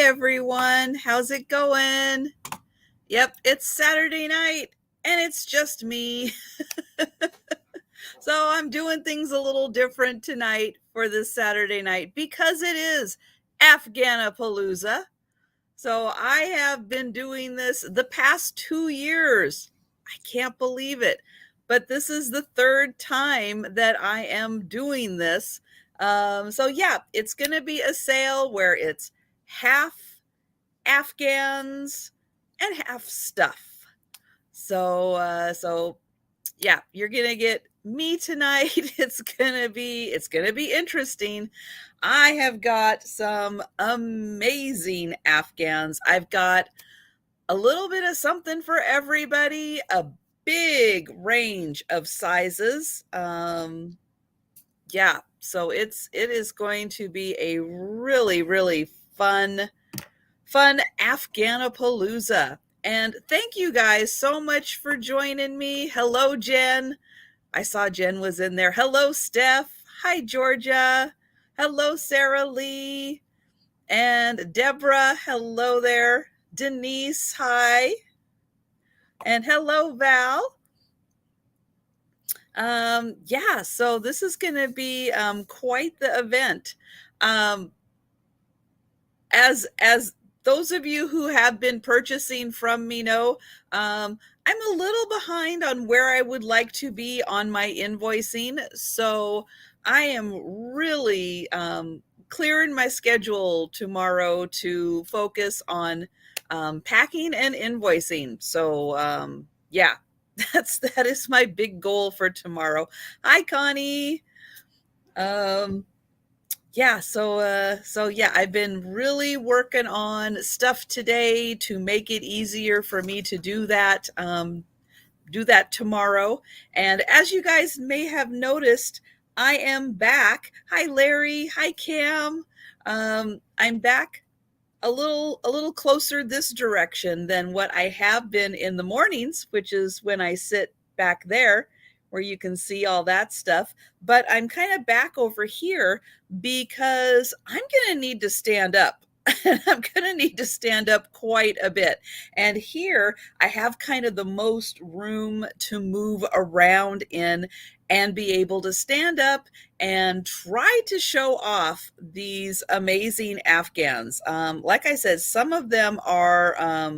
everyone. How's it going? Yep, it's Saturday night and it's just me. So I'm doing things a little different tonight for this Saturday night because it is AFGHANAPALOOZA. So I have been doing this the past 2 years. I can't believe it. But this is the third time that I am doing this. So yeah, it's going to be a sale where it's half Afghans and half stuff. So yeah, you're gonna get me tonight. It's gonna be interesting. I have got some amazing Afghans. I've got a little bit of something for everybody, a big range of sizes. Yeah, so it is going to be a really fun AFGHANAPALOOZA. And thank you guys so much for joining me. Hello, Jen. I saw Jen was in there. Hello, Steph. Hi, Georgia. Hello, Sarah Lee. And Deborah. Hello there. Denise. Hi. And hello, Val. Yeah, so this is going to be quite the event. As those of you who have been purchasing from me know, I'm a little behind on where I would like to be on my invoicing. So I am really clearing my schedule tomorrow to focus on packing and invoicing. So yeah, that is my big goal for tomorrow. Hi, Connie. Yeah, so yeah, I've been really working on stuff today to make it easier for me to do that tomorrow. And as you guys may have noticed, I am back. Hi, Larry. Hi, Cam. I'm back a little closer this direction than what I have been in the mornings, which is when I sit back there where you can see all that stuff. But I'm kind of back over here because I'm going to need to stand up. I'm going to need to stand up quite a bit. And here I have kind of the most room to move around in and be able to stand up and try to show off these amazing Afghans. Like I said, some of them are,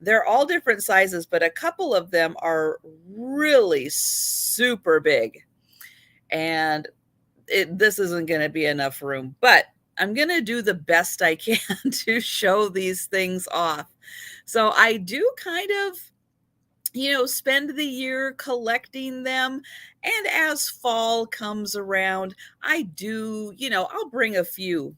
they're all different sizes, but a couple of them are really super big. And this isn't going to be enough room, but I'm going to do the best I can to show these things off. So I do kind of, spend the year collecting them. And as fall comes around, I do, I'll bring a few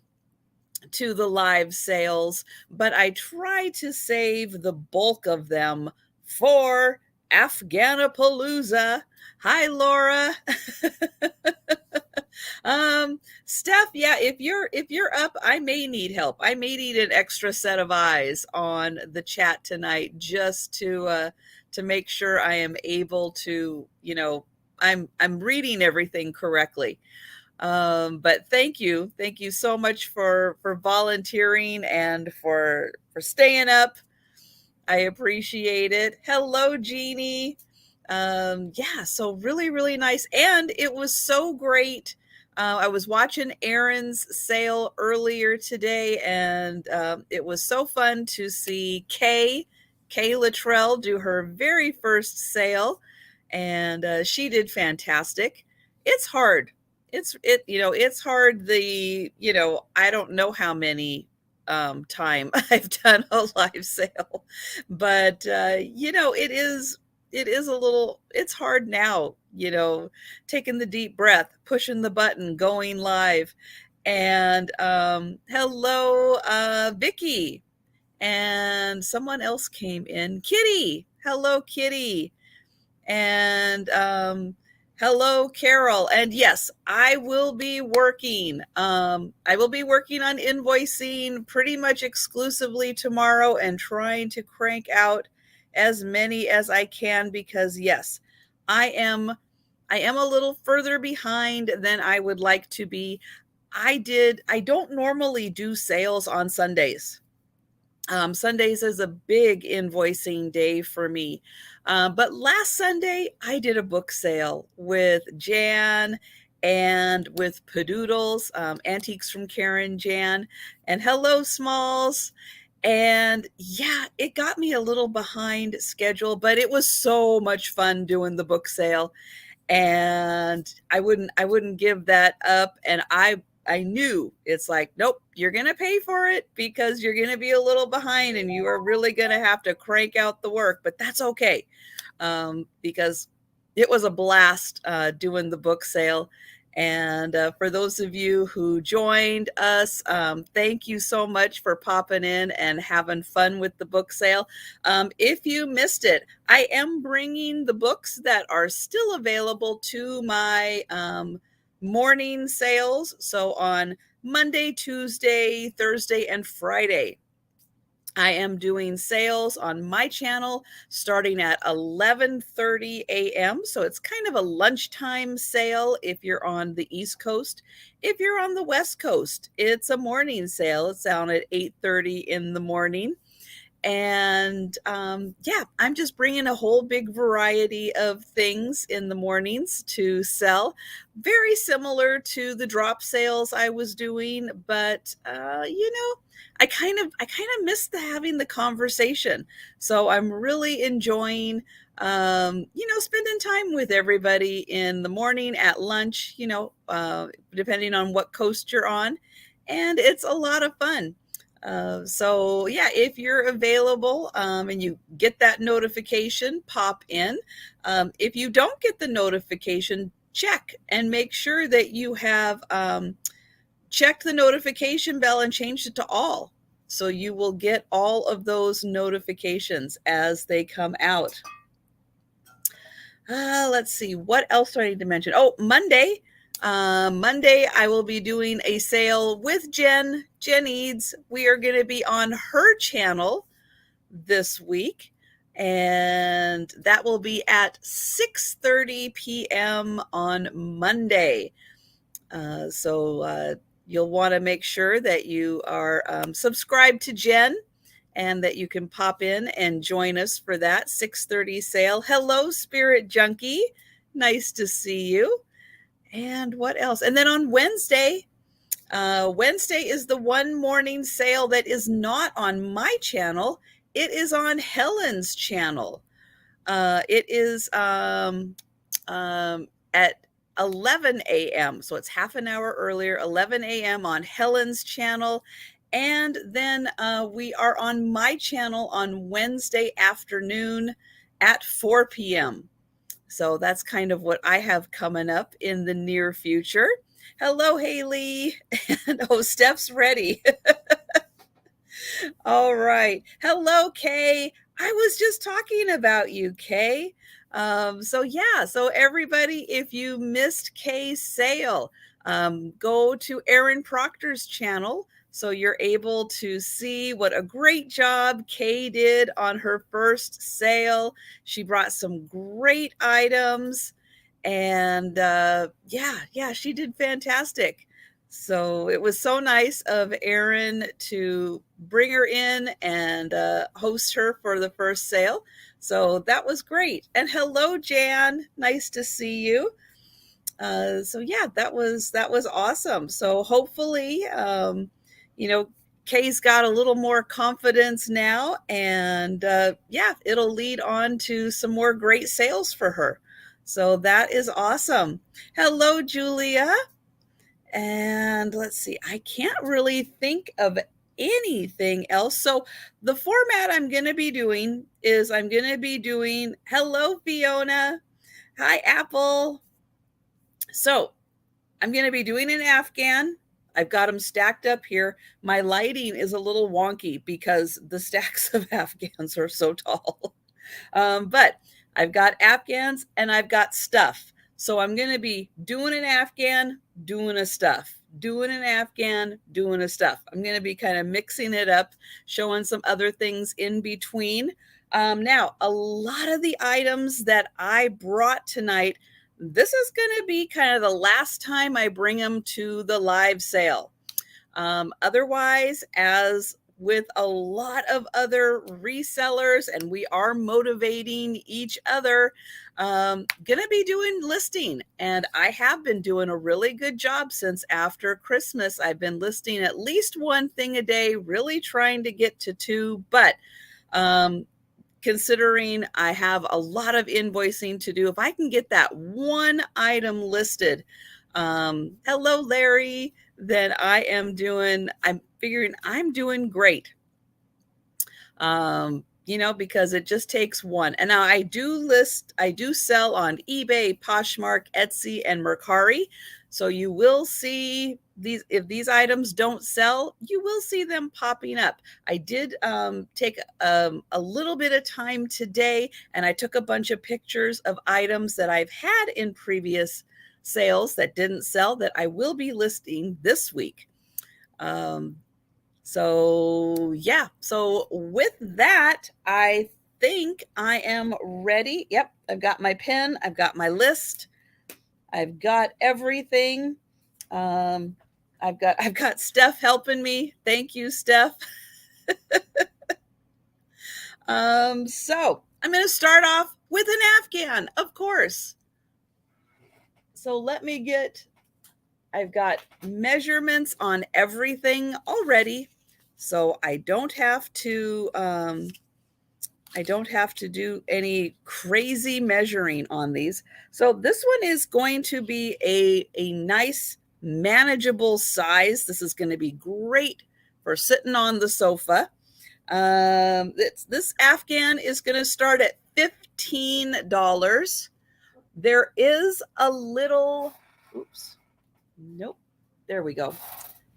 to the live sales, but I try to save the bulk of them for AFGHANAPALOOZA. Hi, Laura. Steph, yeah, if you're up, I may need help. I may need an extra set of eyes on the chat tonight just to make sure I am able to, I'm reading everything correctly. But thank you so much for volunteering and for staying up. I appreciate it. Hello, Jeannie. Yeah, so really nice. And it was so great. I was watching Erin's sale earlier today, and it was so fun to see Kay Luttrell do her very first sale, and she did fantastic. It's hard. It's hard. I don't know how many time I've done a live sale, but it is a little, it's hard now, taking the deep breath, pushing the button, going live. And hello, Vicky. And someone else came in. Kitty. Hello, Kitty. And hello, Carol. And yes, I will be working. I will be working on invoicing pretty much exclusively tomorrow and trying to crank out as many as I can, because yes, I am a little further behind than I would like to be. I don't normally do sales on Sundays. Sundays is a big invoicing day for me. But last Sunday, I did a book sale with Jan and with Padoodles, Antiques from Karen Jan, and Hello Smalls. And yeah, it got me a little behind schedule, but it was so much fun doing the book sale, and I wouldn't give that up. And I knew it's like, nope, you're going to pay for it because you're going to be a little behind and you are really going to have to crank out the work, but that's okay. Because it was a blast doing the book sale. And for those of you who joined us, thank you so much for popping in and having fun with the book sale. If you missed it, I am bringing the books that are still available to my morning sales. So on Monday, Tuesday, Thursday, and Friday, I am doing sales on my channel starting at 11:30 a.m. So it's kind of a lunchtime sale if you're on the East Coast. If you're on the West Coast, it's a morning sale. It's down at 8:30 in the morning. And yeah, I'm just bringing a whole big variety of things in the mornings to sell. Very similar to the drop sales I was doing, but I kind of missed having the conversation. So I'm really enjoying spending time with everybody in the morning, at lunch, depending on what coast you're on. And it's a lot of fun. So yeah, if you're available and you get that notification, pop in. If you don't get the notification, check and make sure that you have checked the notification bell and changed it to all. So you will get all of those notifications as they come out. Let's see, what else do I need to mention? Oh, Monday. Monday, I will be doing a sale with Jen Eads. We are going to be on her channel this week, and that will be at 6:30 p.m. on Monday. So you'll want to make sure that you are subscribed to Jen and that you can pop in and join us for that 6:30 sale. Hello, Spirit Junkie. Nice to see you. And what else? And then on Wednesday, Wednesday is the one morning sale that is not on my channel. It is on Helen's channel. It is at 11 a.m. So it's half an hour earlier, 11 a.m. on Helen's channel. And then we are on my channel on Wednesday afternoon at 4 p.m. So that's kind of what I have coming up in the near future. Hello, Haley. And oh, Steph's ready. All right. Hello, Kay. I was just talking about you, Kay. So everybody, if you missed Kay's sale, go to Erin Proctor's channel so you're able to see what a great job Kay did on her first sale. She brought some great items, and she did fantastic. So it was so nice of Erin to bring her in and host her for the first sale. So that was great. And hello, Jan. Nice to see you. That was awesome. So hopefully, Kay's got a little more confidence now, and it'll lead on to some more great sales for her. So that is awesome. Hello, Julia. And let's see, I can't really think of anything else. So the format I'm going to be doing is hello, Fiona. Hi, Apple. So I'm going to be doing an Afghan. I've got them stacked up here. My lighting is a little wonky because the stacks of Afghans are so tall. But I've got Afghans and I've got stuff. So I'm going to be doing an Afghan, doing a stuff, doing an Afghan, doing a stuff. I'm going to be kind of mixing it up, showing some other things in between. Now, a lot of the items that I brought tonight, this is going to be kind of the last time I bring them to the live sale. Otherwise, as with a lot of other resellers, and we are motivating each other, gonna be doing listing, and I have been doing a really good job since after Christmas. I've been listing at least one thing a day, really trying to get to two, but considering I have a lot of invoicing to do, if I can get that one item listed, hello Larry, then I'm figuring I'm doing great. Because it just takes one. And now I do sell on eBay, Poshmark, Etsy, and Mercari. So you will see these, if these items don't sell, you will see them popping up. I did take a little bit of time today, and I took a bunch of pictures of items that I've had in previous sales that didn't sell that I will be listing this week. So yeah, so with that, I think I am ready. Yep, I've got my pen, I've got my list, I've got everything. I've got Steph helping me. Thank you, Steph. So I'm going to start off with an Afghan, of course. So I've got measurements on everything already. So I don't have to do any crazy measuring on these. So this one is going to be a nice manageable size. This is going to be great for sitting on the sofa. This Afghan is going to start at $15. There is a little, oops, nope, there we go.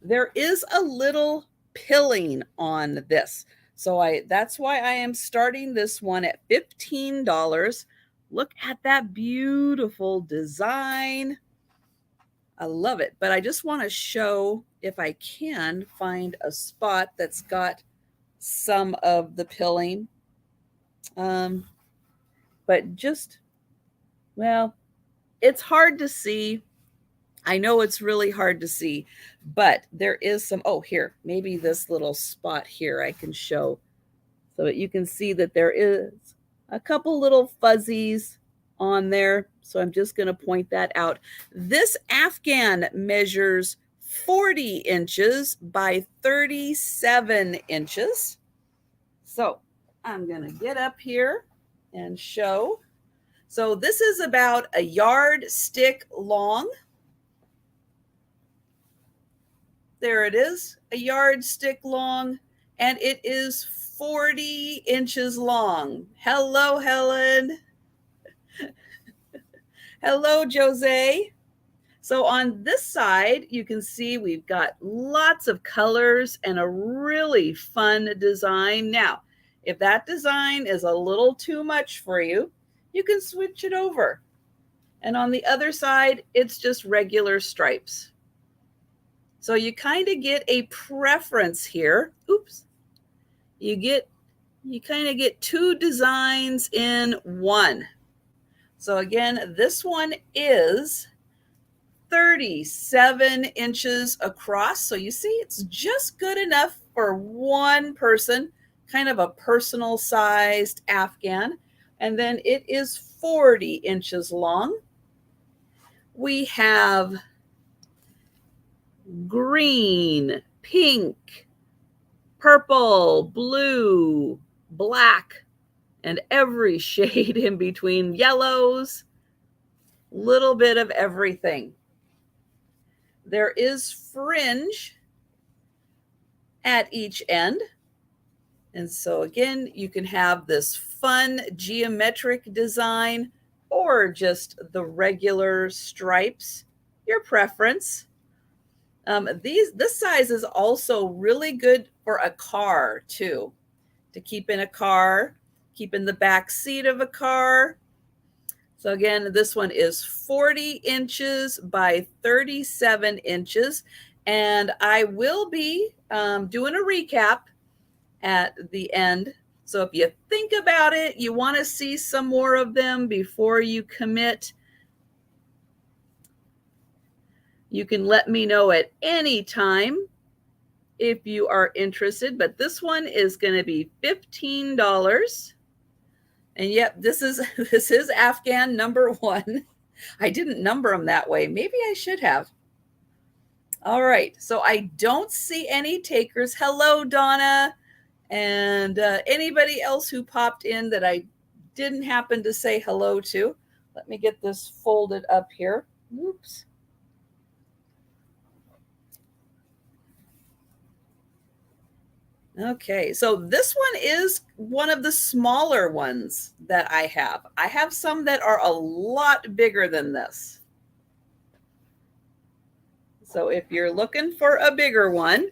There is a little pilling on this. So that's why I am starting this one at $15. Look at that beautiful design. I love it. But I just want to show, if I can find a spot that's got some of the pilling. But just, well, it's hard to see. I know it's really hard to see, but there is some, oh, here, maybe this little spot here I can show so that you can see that there is a couple little fuzzies on there. So I'm just going to point that out. This Afghan measures 40 inches by 37 inches. So I'm going to get up here and show. So this is about a yardstick long. There it is, a yardstick long, and it is 40 inches long. Hello, Helen. Hello, Jose. So on this side, you can see we've got lots of colors and a really fun design. Now, if that design is a little too much for you, you can switch it over. And on the other side, it's just regular stripes. So you kind of get a preference here. Oops. You kind of get two designs in one. So again, this one is 37 inches across. So you see, it's just good enough for one person, kind of a personal sized Afghan. And then it is 40 inches long. We have green, pink, purple, blue, black, and every shade in between, yellows, little bit of everything. There is fringe at each end. And so again, you can have this fun geometric design or just the regular stripes, your preference. This size is also really good for a car too, to keep in a car, keep in the back seat of a car. So again, this one is 40 inches by 37 inches. And I will be doing a recap at the end. So if you think about it, you want to see some more of them before you commit, You can let me know at any time if you are interested, but this one is going to be $15. And yep, this is Afghan number 1. I didn't number them that way. Maybe I should have. All right, so I don't see any takers. Hello, Donna, and anybody else who popped in that I didn't happen to say hello to. Let me get this folded up here. Oops. Okay, so this one is one of the smaller ones that I have. I have some that are a lot bigger than this. So if you're looking for a bigger one,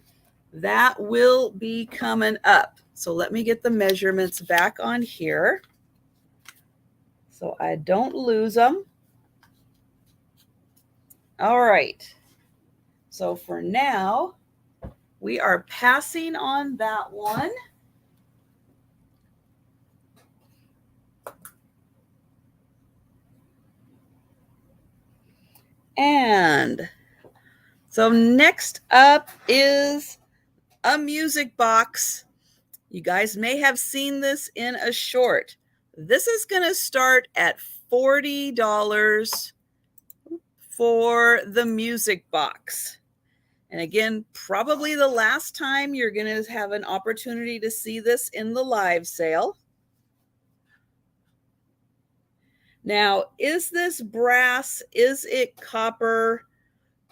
that will be coming up. So let me get the measurements back on here so I don't lose them. All right. So for now, we are passing on that one. And so next up is a music box. You guys may have seen this in a short. This is going to start at $40 for the music box. And again, probably the last time you're going to have an opportunity to see this in the live sale. Now, is this brass? Is it copper?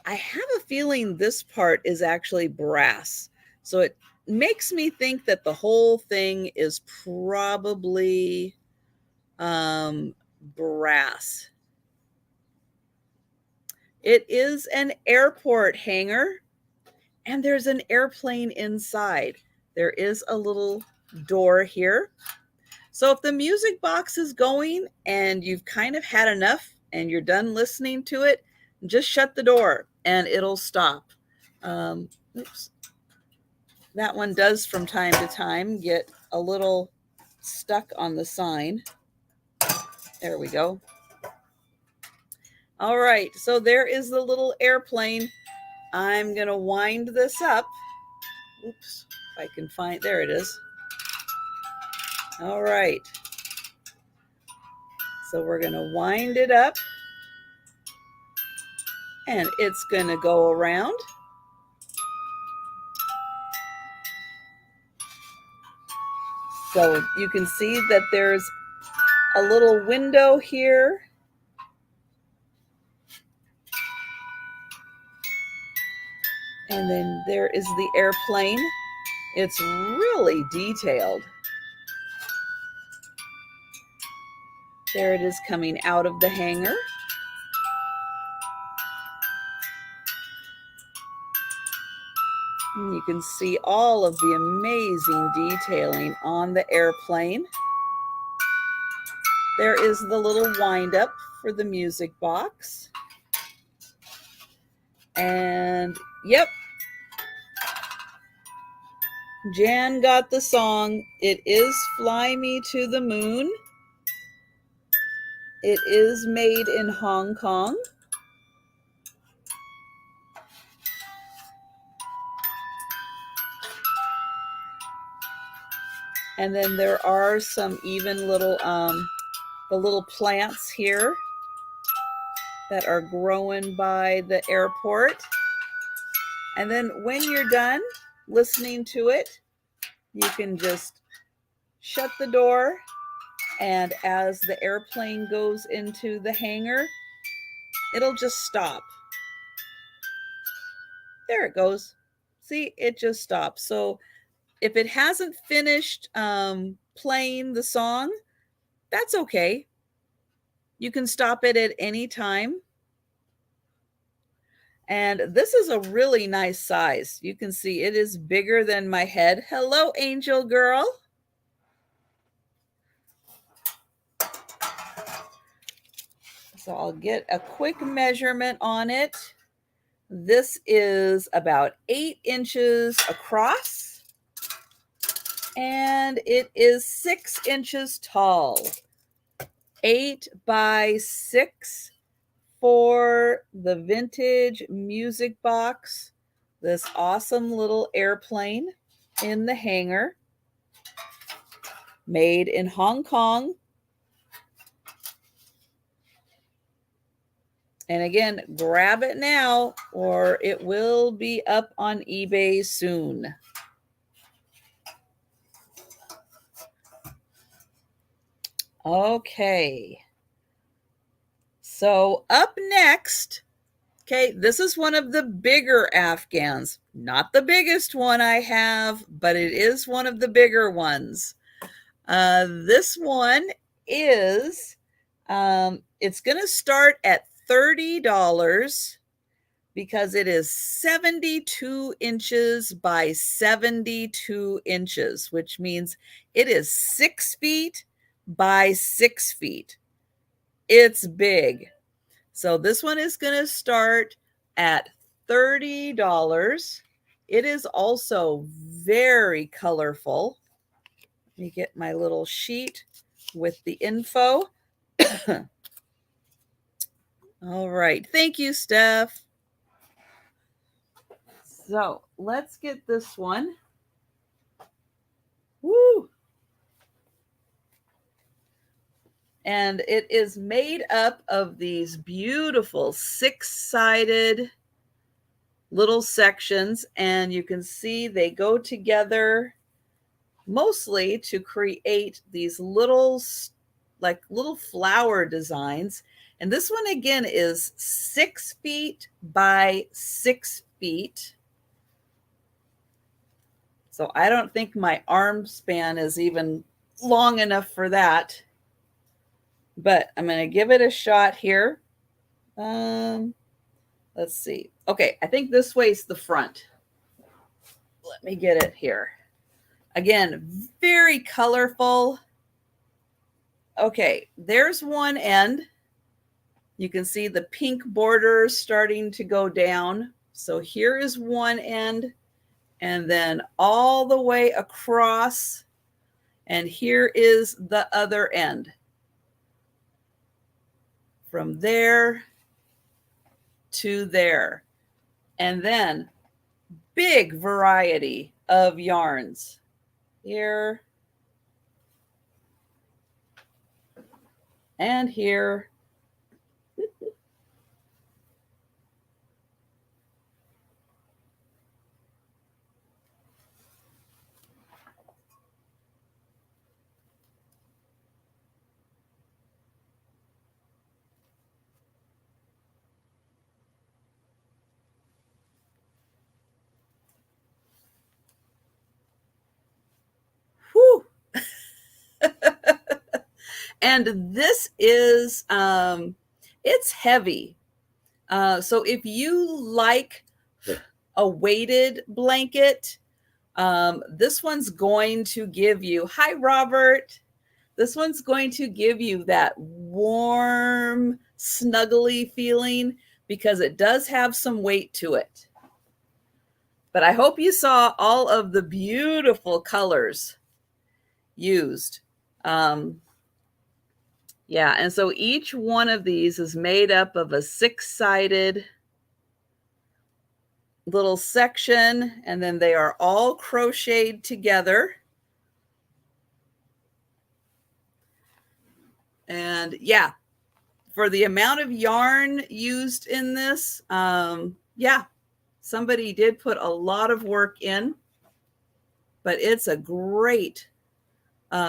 I have a feeling this part is actually brass. So it makes me think that the whole thing is probably brass. It is an airport hanger, and there's an airplane inside. There is a little door here. So if the music box is going and you've kind of had enough and you're done listening to it, just shut the door and it'll stop. Oops. That one does from time to time get a little stuck on the sign. There we go. All right, so there is the little airplane. I'm going to wind this up. Oops, if I can find, there it is. All right. So we're going to wind it up and it's going to go around. So you can see that there's a little window here. And then there is the airplane. It's really detailed. There it is coming out of the hanger. And you can see all of the amazing detailing on the airplane. There is the little wind up for the music box. And yep, Jan got the song. It is Fly Me to the Moon. It is made in Hong Kong. And then there are some even little, the little plants here that are growing by the airport. And then when you're done listening to it, you can just shut the door. And as the airplane goes into the hangar, it'll just stop. There it goes. See, it just stops. So if it hasn't finished playing the song, that's okay. You can stop it at any time. And this is a really nice size. You can see it is bigger than my head. Hello, Angel Girl. So I'll get a quick measurement on it. This is about 8 inches across. And it is 6 inches tall. 8 by 6 for the vintage music box, this awesome little airplane in the hanger, made in Hong Kong. And again, grab it now or it will be up on eBay soon. Okay. So up next, okay, this is one of the bigger Afghans. Not the biggest one I have, but it is one of the bigger ones. This one is, it's going to start at $30 because it is 72 inches by 72 inches, which means it is 6 feet by 6 feet. It's big. So this one is going to start at $30. It is also very colorful. Let me get my little sheet with the info. All right. Thank you, Steph. So let's get this one. Woo! And it is made up of these beautiful 6-sided little sections. And you can see they go together mostly to create these little, like little flower designs. And this one again is 6 feet by 6 feet. So I don't think my arm span is even long enough for that. But I'm going to give it a shot here. Let's see. Okay, I think this way's the front. Let me get it here. Again, very colorful. Okay, there's one end. You can see the pink border starting to go down. So here is one end, and then all the way across, and here is the other end. From there to there. And then big variety of yarns here and here. Whew. And this is, it's heavy. So if you like a weighted blanket, this one's going to give you, hi, Robert. This one's going to give you that warm, snuggly feeling because it does have some weight to it. But I hope you saw all of the beautiful colors used. Yeah, and so each one of these is made up of a 6-sided little section, and then they are all crocheted together. And yeah, for the amount of yarn used in this, yeah, somebody did put a lot of work in, but it's a great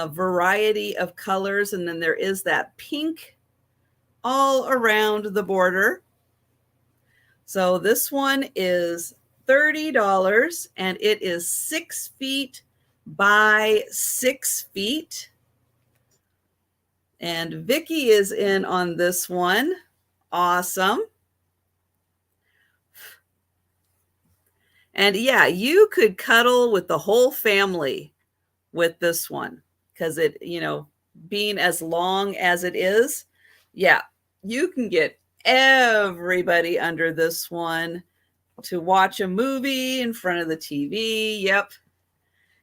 variety of colors. And then there is that pink all around the border. So this one is $30 and it is 6 feet by 6 feet. And Vicky is in on this one. Awesome. And yeah, you could cuddle with the whole family with this one because it, you know, being as long as it is, yeah, you can get everybody under this one to watch a movie in front of the TV. Yep.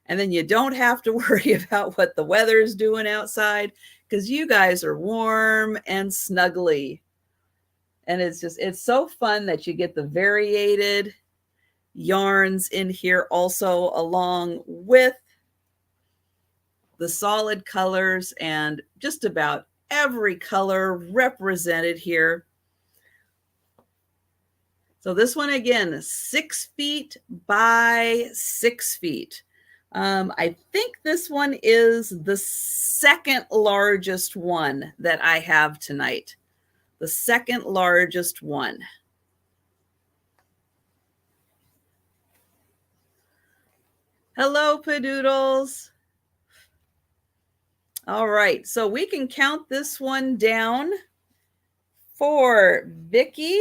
And then you don't have to worry about what the weather is doing outside because you guys are warm and snuggly. And it's so fun that you get the variated yarns in here also, along with the solid colors, and just about every color represented here. So this one, again, 6 feet by 6 feet. I think this one is the second largest one that I have tonight. The second largest one. Hello, Padoodles. All right, so we can count this one down for Vicky.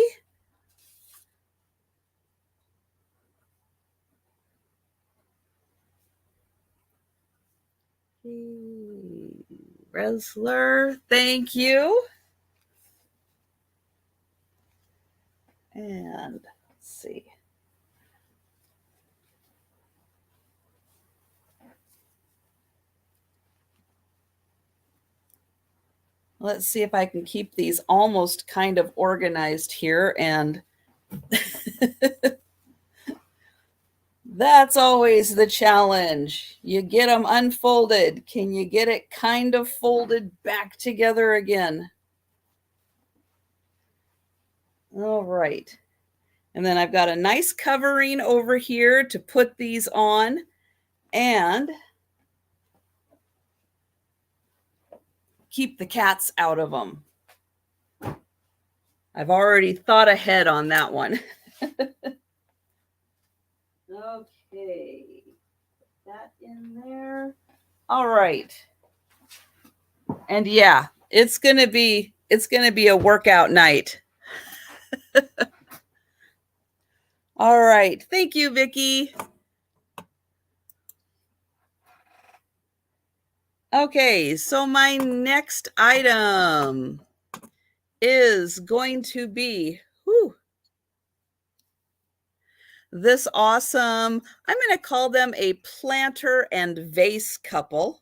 Reseller, thank you. And let's see. Let's see if I can keep these almost kind of organized here. And that's always the challenge. You get them unfolded. Can you get it kind of folded back together again? All right. And then I've got a nice covering over here to put these on, and keep the cats out of them. I've already thought ahead on that one. Okay, put that in there. All right. And yeah, it's gonna be a workout night. All right. Thank you, Vicky. Okay, so my next item is going to be this awesome, I'm going to call them a planter and vase couple.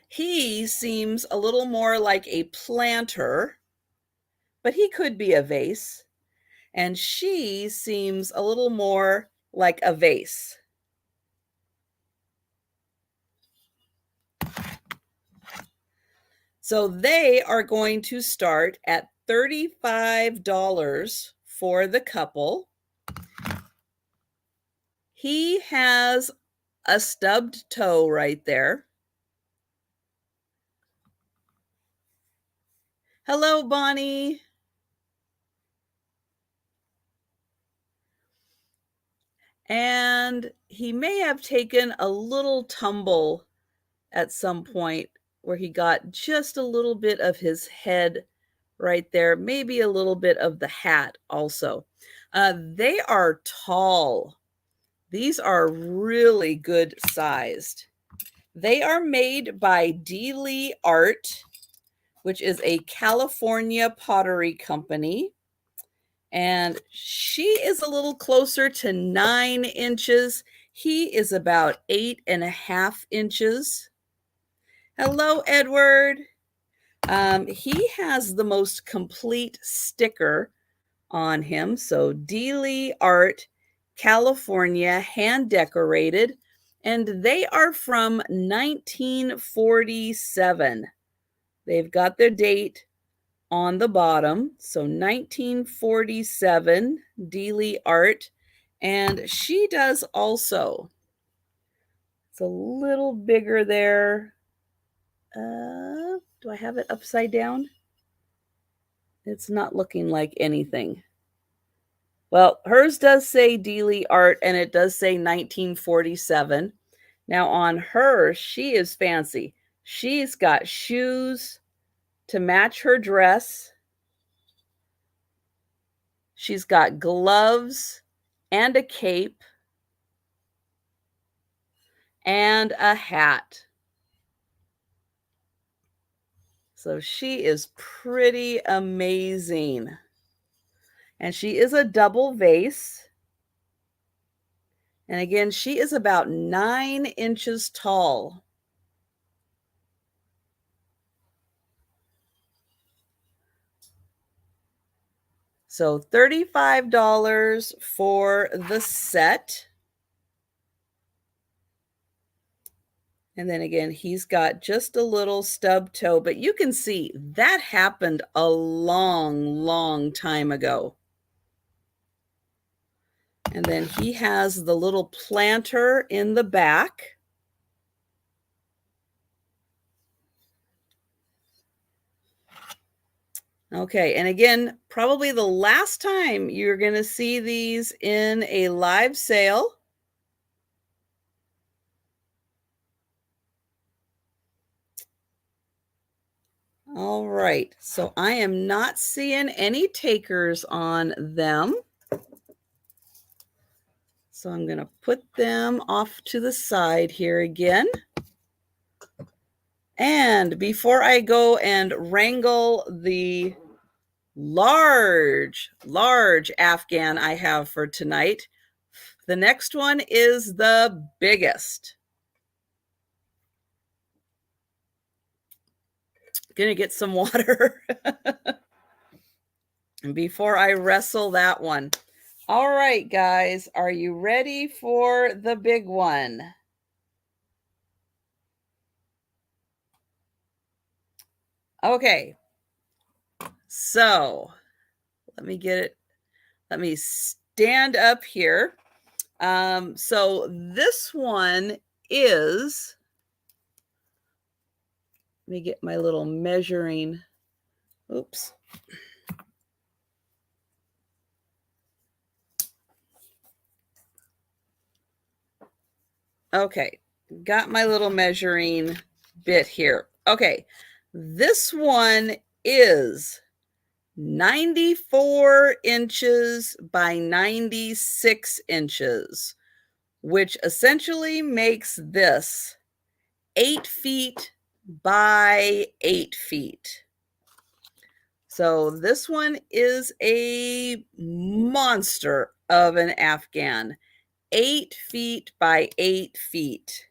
He seems a little more like a planter, but he could be a vase. And she seems a little more like a vase. So they are going to start at $35 for the couple. He has a stubbed toe right there. Hello, Bonnie. And he may have taken a little tumble at some point where he got just a little bit of his head right there, maybe a little bit of the hat also. They are tall. These are really good sized. They are made by Dealey Art, which is a California pottery company. And she is a little closer to 9 inches. He is about 8.5 inches. Hello, Edward. He has the most complete sticker on him. So Dealey Art, California, hand decorated. And they are from 1947. They've got their date on the bottom. So 1947, Dealey Art. And she does also. It's a little bigger there. Do I have it upside down? It's not looking like anything. Well, hers does say Dealey Art, and it does say 1947. Now on her, she is fancy. She's got shoes to match her dress. She's got gloves and a cape and a hat. So she is pretty amazing. And she is a double vase. And again, she is about 9 inches tall. So $35 for the set. And then again, he's got just a little stub toe, but you can see that happened a long time ago. And then he has the little planter in the back. Okay, and again, probably the last time you're going to see these in a live sale. All right, so I am not seeing any takers on them. So I'm going to put them off to the side here again. And before I go and wrangle the large Afghan I have for tonight, the next one is the biggest. Gonna get some water before I wrestle that one. All right, guys, are you ready for the big one? Okay, so let me get it. Let me stand up here. So this one is, let me get my little measuring, oops. Okay, got my little measuring bit here. Okay, this one is 94 inches by 96 inches, which essentially makes this 8 feet by 8 feet. So this one is a monster of an Afghan. 8 feet by 8 feet.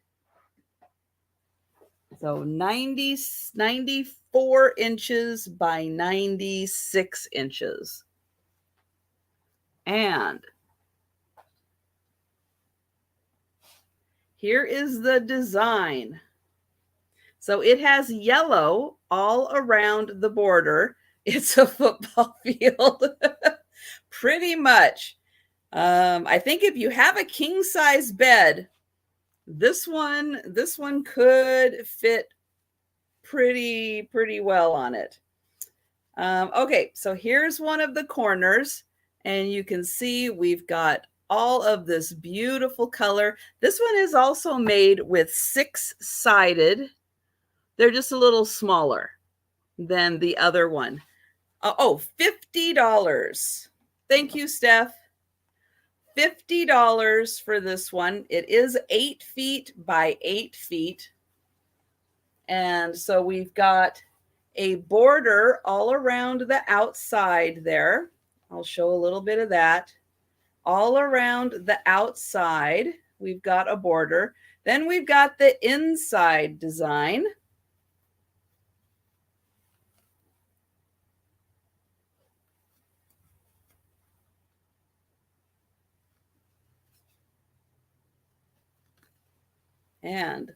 So 94 inches by 96 inches. And here is the design. So it has yellow all around the border. It's a football field, pretty much. I think if you have a king size bed, this one could fit pretty well on it. Okay, so here's one of the corners, and you can see we've got all of this beautiful color. This one is also made with 6-sided. They're just a little smaller than the other one. Oh, $50. Thank you, Steph. $50 for this one. It is 8 feet by 8 feet. And so we've got a border all around the outside there. I'll show a little bit of that. All around the outside, we've got a border. Then we've got the inside design. And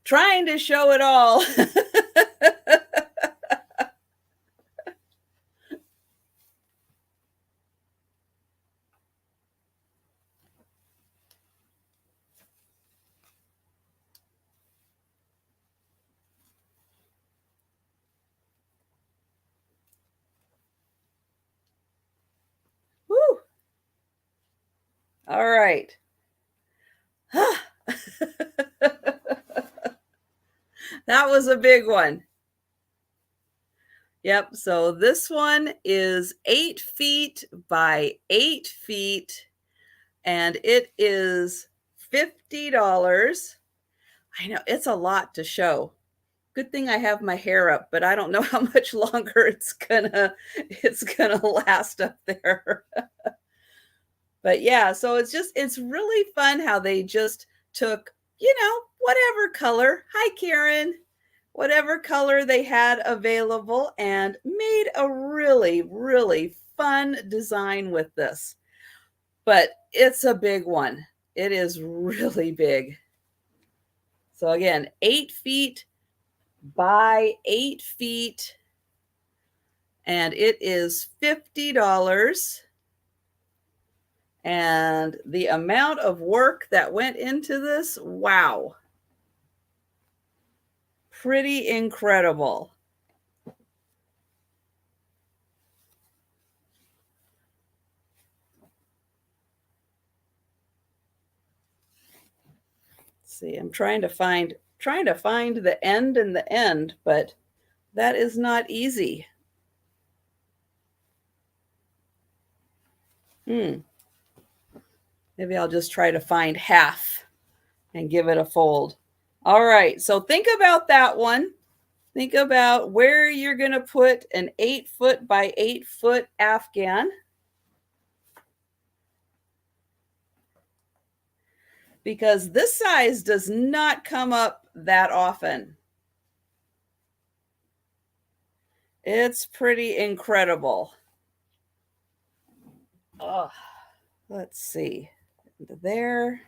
trying to show it all. Woo. All right. That was a big one. Yep. So this one is 8 feet by 8 feet, and it is $50. I know it's a lot to show. Good thing I have my hair up, but I don't know how much longer it's gonna last up there. But yeah, so it's really fun how they just took, whatever color. Hi, Karen. Whatever color they had available and made a really, really fun design with this. But it's a big one. It is really big. So again, 8 feet by 8 feet, and it is $50. And the amount of work that went into this, wow. Pretty incredible. Let's see, I'm trying to find the end and the end, but that is not easy. Maybe I'll just try to find half and give it a fold. All right, so think about that one. Think about where you're going to put an 8 foot by 8 foot Afghan. Because this size does not come up that often. It's pretty incredible. Oh, let's see. There.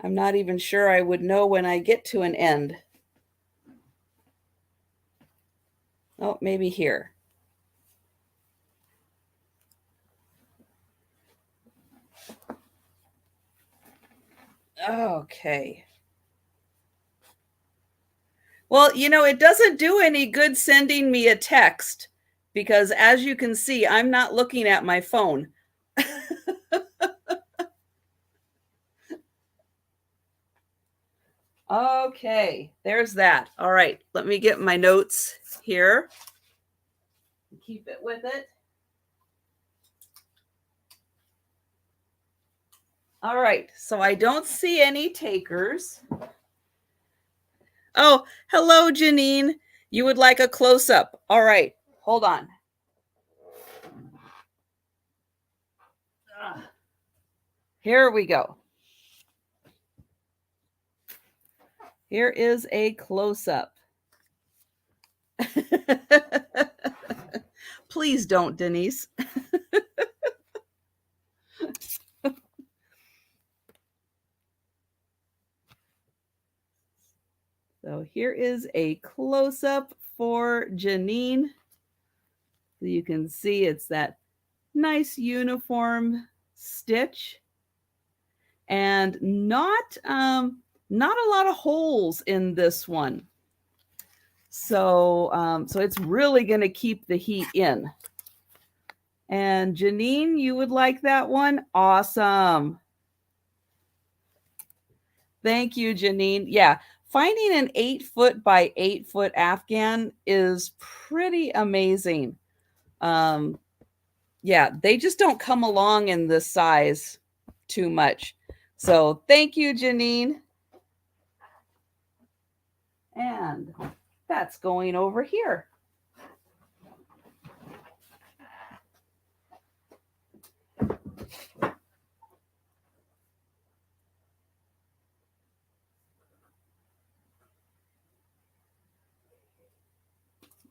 I'm not even sure I would know when I get to an end. Oh, maybe here. Okay. Well, it doesn't do any good sending me a text because as you can see, I'm not looking at my phone. Okay, there's that. All right, let me get my notes here. Keep it with it. All right, so I don't see any takers. Oh, hello, Janine. You would like a close-up. All right, hold on. Here we go. Here is a close-up. Please don't, Denise. So here is a close-up for Janine. So you can see it's that nice uniform stitch and not a lot of holes in this one. So it's really going to keep the heat in. And Janine, you would like that one? Awesome. Thank you, Janine. Yeah, finding an 8 foot by 8 foot Afghan is pretty amazing. Yeah, they just don't come along in this size too much. So thank you, Janine. And that's going over here.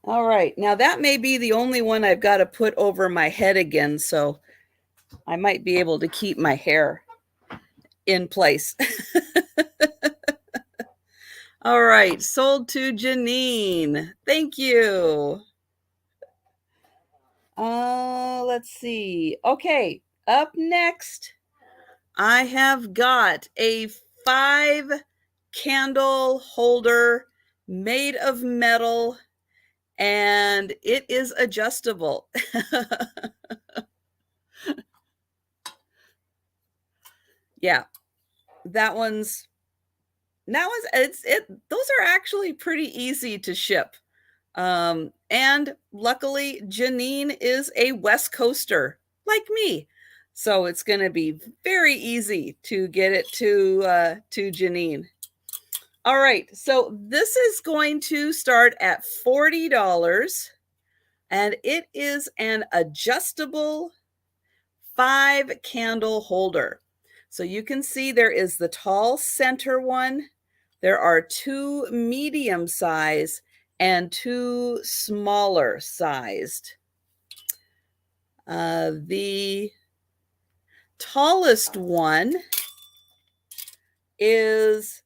All right, now that may be the only one I've got to put over my head again, so I might be able to keep my hair in place. All right, sold to Janine. Thank you. Let's see. Okay, up next, I have got a 5 candle holder made of metal, and it is adjustable. Yeah, those are actually pretty easy to ship. And luckily, Janine is a West Coaster like me. So it's going to be very easy to get it to Janine. All right, so this is going to start at $40, and it is an adjustable 5-candle holder. So you can see there is the tall center one. There are 2 medium size and 2 smaller sized. The tallest one is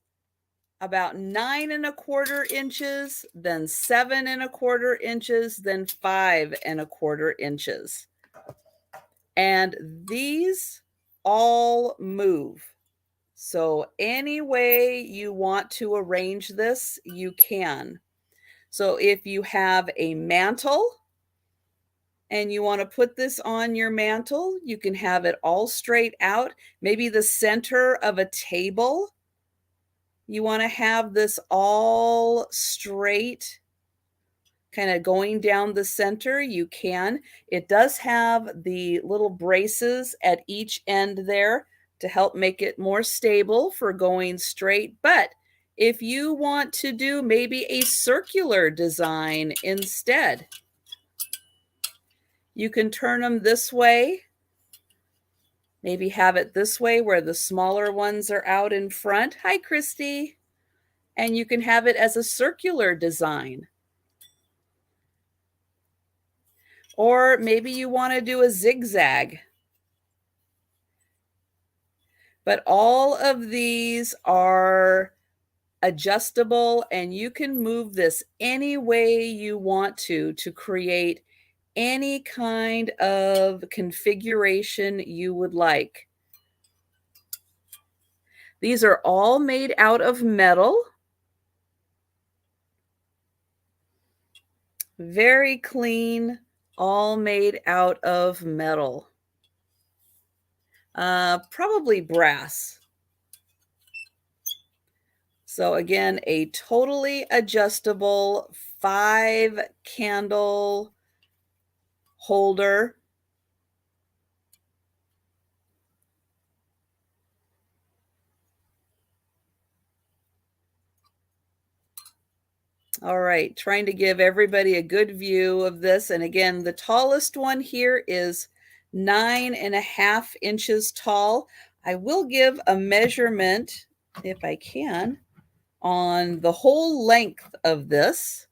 about 9¼ inches, then 7¼ inches, then 5¼ inches. And these all move. So any way you want to arrange this, you can. So if you have a mantle and you want to put this on your mantle, you can have it all straight out. Maybe the center of a table, you want to have this all straight, kind of going down the center. You can. It does have the little braces at each end there to help make it more stable for going straight. But if you want to do maybe a circular design instead, you can turn them this way. Maybe have it this way where the smaller ones are out in front. Hi, Christy. And you can have it as a circular design. Or maybe you want to do a zigzag. But all of these are adjustable, and you can move this any way you want to create any kind of configuration you would like. These are all made out of metal. Very clean, all made out of metal. Probably brass. So again, a totally adjustable 5-candle holder. All right, trying to give everybody a good view of this. And again, the tallest one here is 9½ inches tall. I will give a measurement, if I can, on the whole length of this.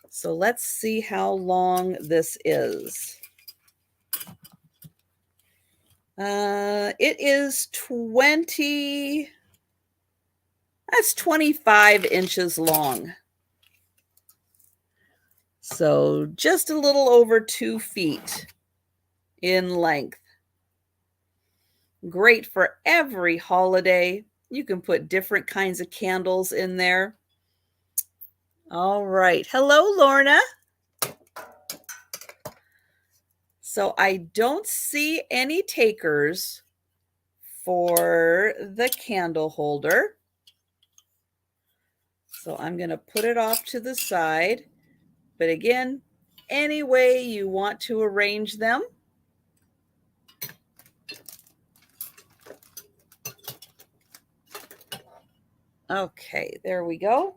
So let's see how long this is. It is 25 inches long. So just a little over 2 feet in length. Great for every holiday. You can put different kinds of candles in there. All right. Hello, Lorna. So I don't see any takers for the candle holder. So I'm going to put it off to the side. But again, any way you want to arrange them. Okay, there we go.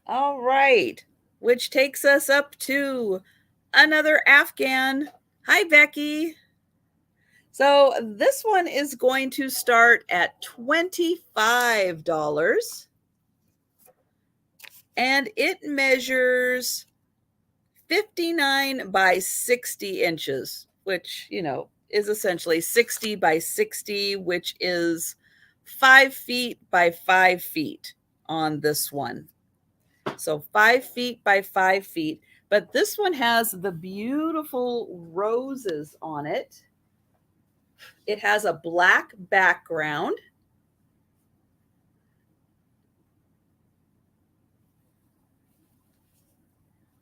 All right, which takes us up to another Afghan. Hi, Becky. So this one is going to start at $25, and it measures 59 by 60 inches, which, you know, is essentially 60 by 60, which is 5 feet by 5 feet on this one. So 5 feet by 5 feet. But this one has the beautiful roses on it. It has a black background.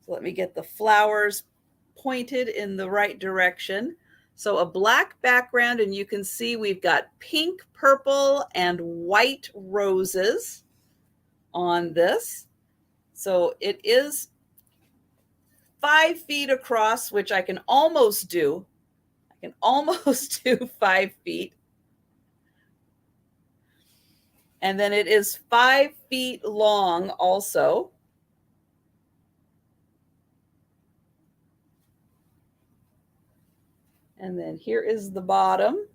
So let me get the flowers pointed in the right direction. So a black background, and you can see we've got pink, purple, and white roses on this. So it is 5 feet across, which I can almost do. I can almost do 5 feet. And then it is 5 feet long also. And then here is the bottom.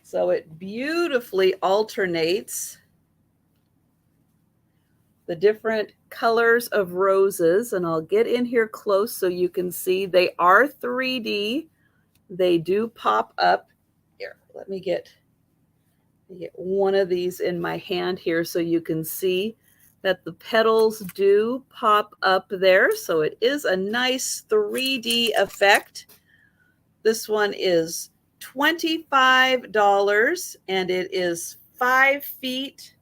So it beautifully alternates the different colors of roses. And I'll get in here close so you can see they are 3D. They do pop up. Here, let me get one of these in my hand here so you can see that the petals do pop up there. So it is a nice 3D effect. This one is $25 and it is 5 feet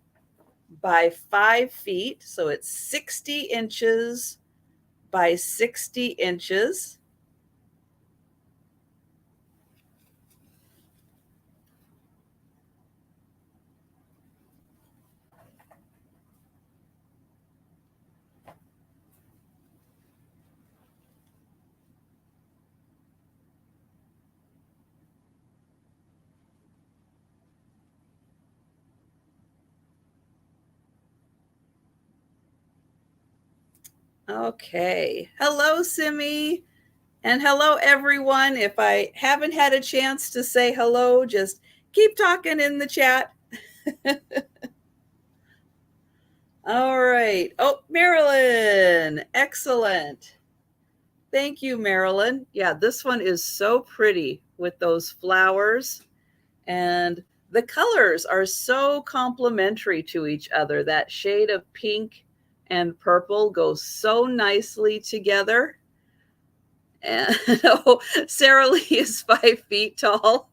by 5 feet. So it's 60 inches by 60 inches. Okay. Hello, Simi. And hello, everyone. If I haven't had a chance to say hello, just keep talking in the chat. All right. Oh, Marilyn. Excellent. Thank you, Marilyn. Yeah, this one is so pretty with those flowers. And the colors are so complementary to each other. That shade of pink and purple goes so nicely together. And oh, Sarah Lee is 5 feet tall.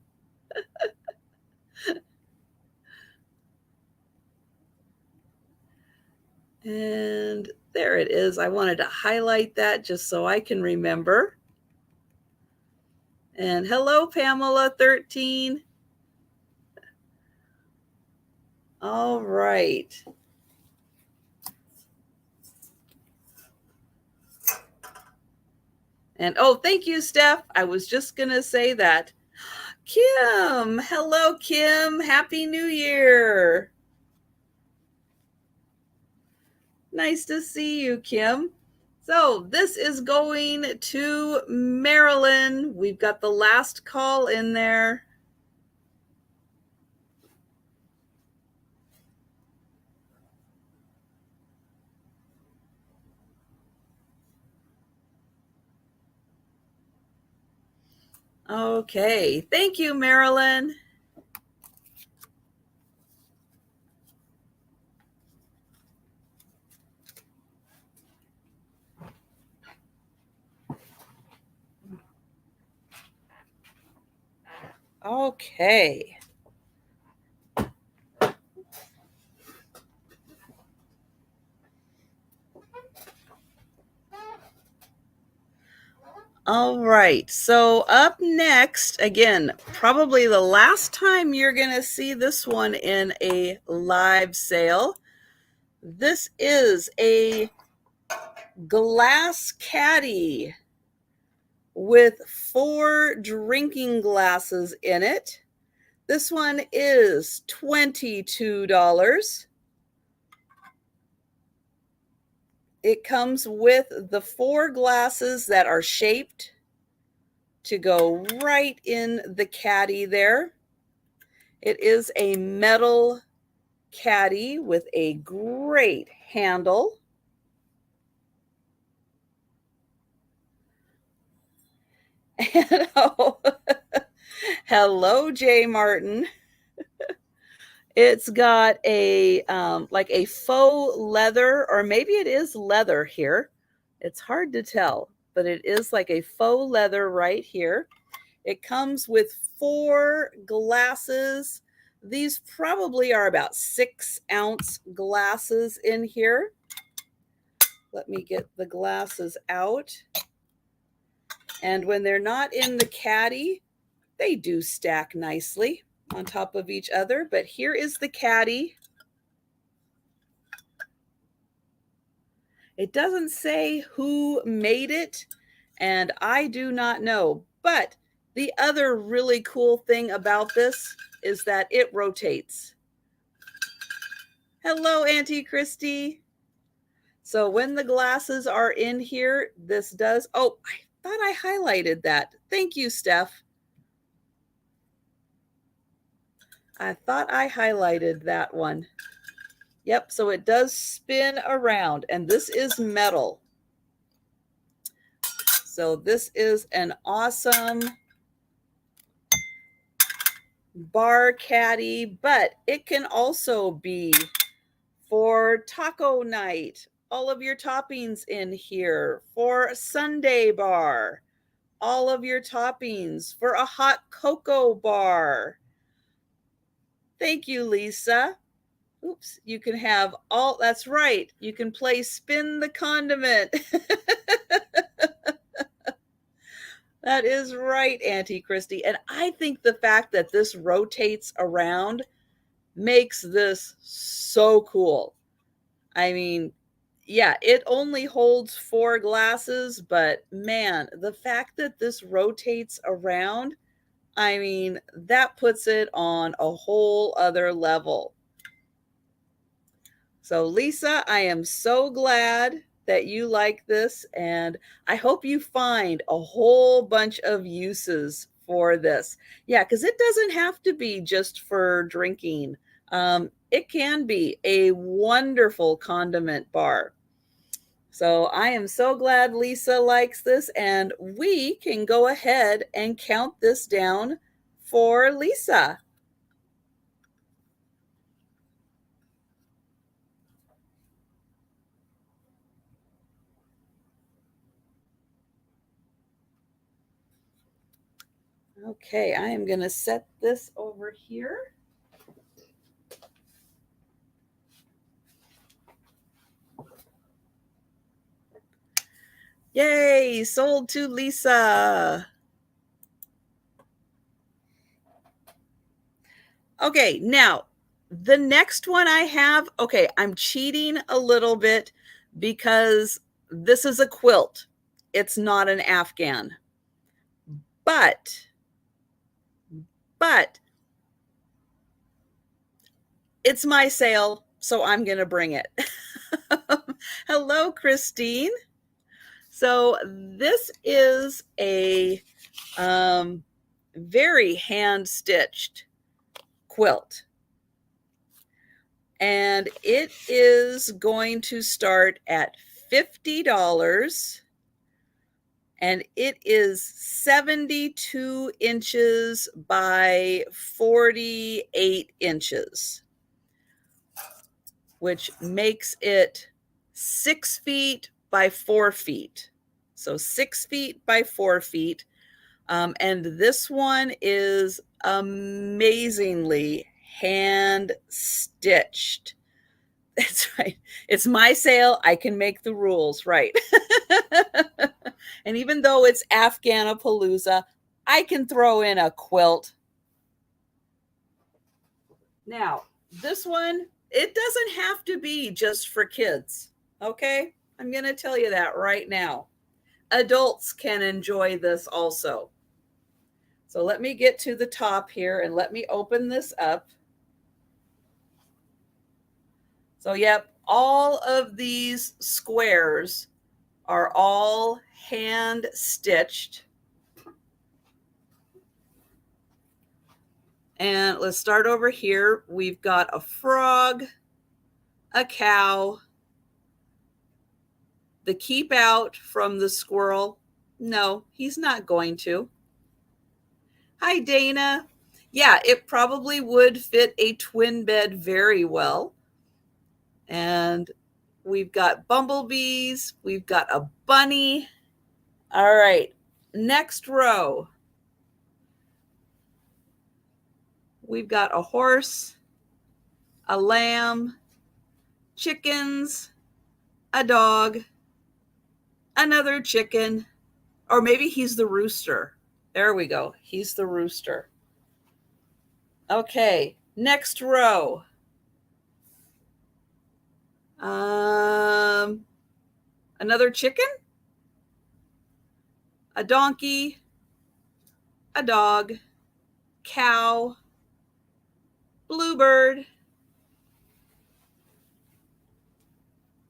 And there it is. I wanted to highlight that just so I can remember. And hello, Pamela 13. All right. And oh, thank you, Steph. I was just going to say that. Kim, hello, Kim. Happy New Year. Nice to see you, Kim. So this is going to Marilyn. We've got the last call in there. Okay, thank you, Marilyn. Okay. All right, so up next, again, probably the last time you're going to see this one in a live sale. This is a glass caddy with 4 drinking glasses in it. This one is $22. It comes with the 4 glasses that are shaped to go right in the caddy there. It is a metal caddy with a great handle. And oh, hello, Jay Martin. It's got a like a faux leather, or maybe it is leather here. It's hard to tell, but it is like a faux leather right here. It comes with 4 glasses. These probably are about 6-ounce glasses in here. Let me get the glasses out. And when they're not in the caddy, they do stack nicely on top of each other. But here is the caddy. It doesn't say who made it, and I do not know. But the other really cool thing about this is that it rotates. Hello, Auntie Christy. So when the glasses are in here, this does. Oh, I thought I highlighted that. Thank you, Steph. I thought I highlighted that one. Yep, so it does spin around, and this is metal. So this is an awesome bar caddy, but it can also be for taco night, all of your toppings in here, for Sunday bar, all of your toppings, for a hot cocoa bar. Thank you, Lisa. Oops, you can have all, that's right. You can play spin the condiment. That is right, Auntie Christy. And I think the fact that this rotates around makes this so cool. I mean, yeah, it only holds 4 glasses, but man, the fact that this rotates around, I mean, that puts it on a whole other level. So Lisa, I am so glad that you like this, and I hope you find a whole bunch of uses for this. Yeah, because it doesn't have to be just for drinking. It can be a wonderful condiment bar. So I am so glad Lisa likes this, and we can go ahead and count this down for Lisa. Okay, I am going to set this over here. Yay, sold to Lisa. Okay, now the next one I have, okay, I'm cheating a little bit because this is a quilt. It's not an Afghan. But it's my sale, so I'm going to bring it. Hello, Christine. So this is a very hand-stitched quilt. And it is going to start at $50. And it is 72 inches by 48 inches, which makes it 6 feet by 4 feet. So 6 feet by 4 feet. And this one is amazingly hand stitched. That's right. It's my sale. I can make the rules, right? And even though it's AFGHANAPALOOZA, I can throw in a quilt. Now, this one, it doesn't have to be just for kids, okay? I'm going to tell you that right now. Adults can enjoy this also. So let me get to the top here and let me open this up. So, yep, all of these squares are all hand stitched. And let's start over here. We've got a frog, a cow, the keep out from the squirrel. No, he's not going to. Hi, Dana. Yeah, it probably would fit a twin bed very well. And we've got bumblebees. We've got a bunny. All right, next row. We've got a horse, a lamb, chickens, a dog, another chicken. Or maybe he's the rooster. There we go. He's the rooster. Okay, next row. Another chicken, a donkey, a dog, cow, bluebird.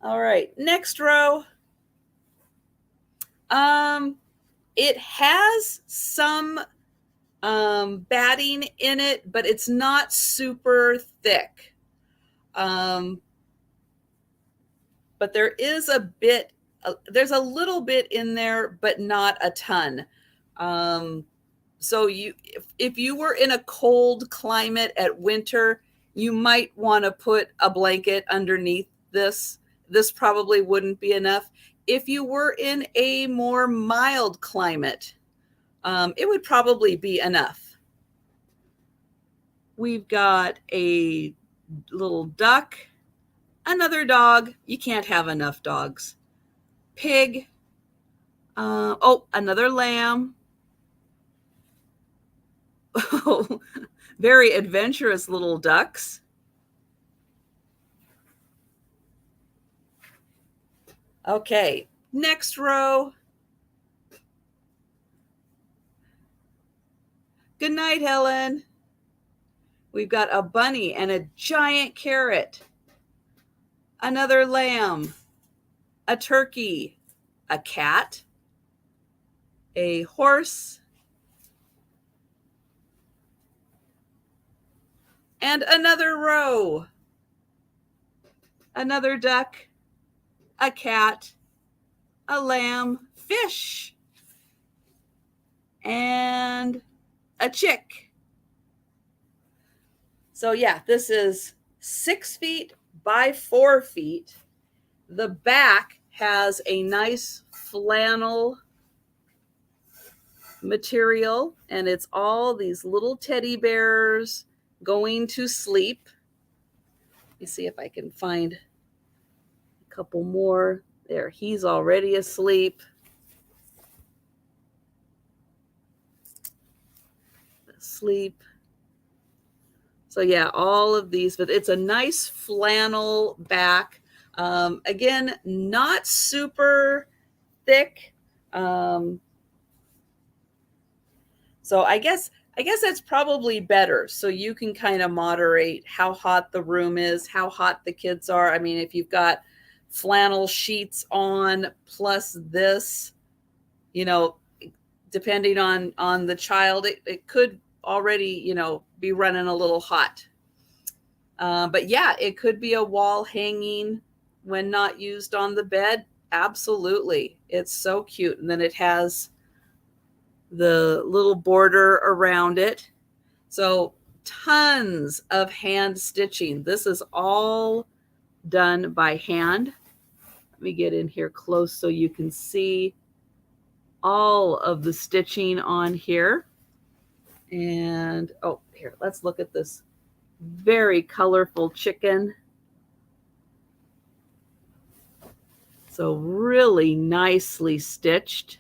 All right, next row. It has some batting in it, but it's not super thick. But there is a bit, there's a little bit in there, but not a ton. So if you were in a cold climate at winter, you might want to put a blanket underneath this. This probably wouldn't be enough. If you were in a more mild climate, it would probably be enough. We've got a little duck, another dog. You can't have enough dogs. Pig. Another lamb. Very adventurous little ducks. Okay, next row. Good night, Helen. We've got a bunny and a giant carrot. Another lamb, a turkey, a cat, a horse, and another row. Another duck, a cat, a lamb, fish, and a chick. So yeah, this is 6 feet by 4 feet. The back has a nice flannel material, and it's all these little teddy bears going to sleep. Let me see if I can find a couple more. There, he's already asleep. Sleep. So yeah, all of these, but it's a nice flannel back. Again, not super thick. So I guess that's probably better. So you can kind of moderate how hot the room is, how hot the kids are. I mean, if you've got flannel sheets on plus this, depending on the child, it could already, be running a little hot. But yeah, it could be a wall hanging when not used on the bed. Absolutely. It's so cute. And then it has the little border around it. So tons of hand stitching. This is all done by hand. Let me get in here close so you can see all of the stitching on here. And here, let's look at this very colorful chicken. So really nicely stitched.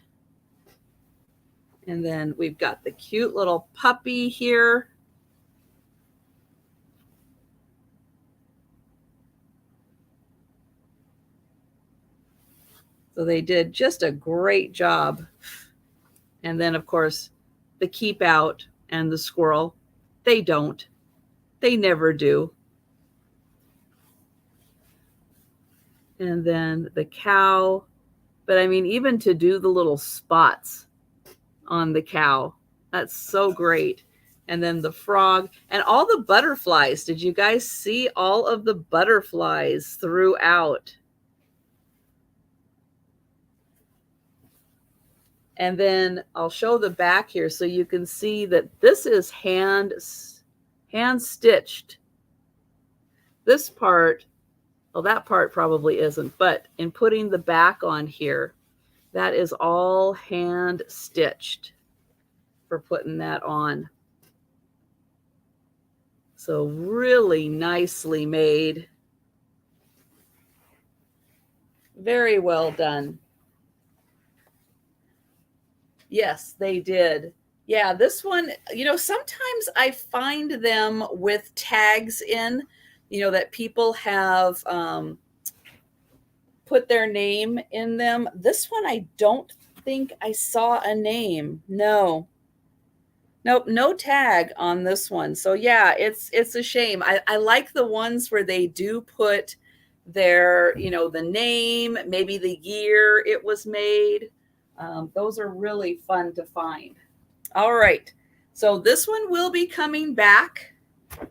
And then we've got the cute little puppy here. So they did just a great job. And then, of course, the keep out and the squirrel, they don't. They never do. And then the cow. But I mean, even to do the little spots on the cow, that's so great. And then the frog and all the butterflies. Did you guys see all of the butterflies throughout? And then I'll show the back here so you can see that this is hand stitched. This part, well, that part probably isn't, but in putting the back on here, that is all hand stitched for putting that on. So really nicely made. Very well done. Yes, they did. Yeah, this one, sometimes I find them with tags in, that people have put their name in them. This one, I don't think I saw a name. No. Nope, no tag on this one. So yeah, it's a shame. I like the ones where they do put their, the name, maybe the year it was made. Those are really fun to find. All right. So this one will be coming back.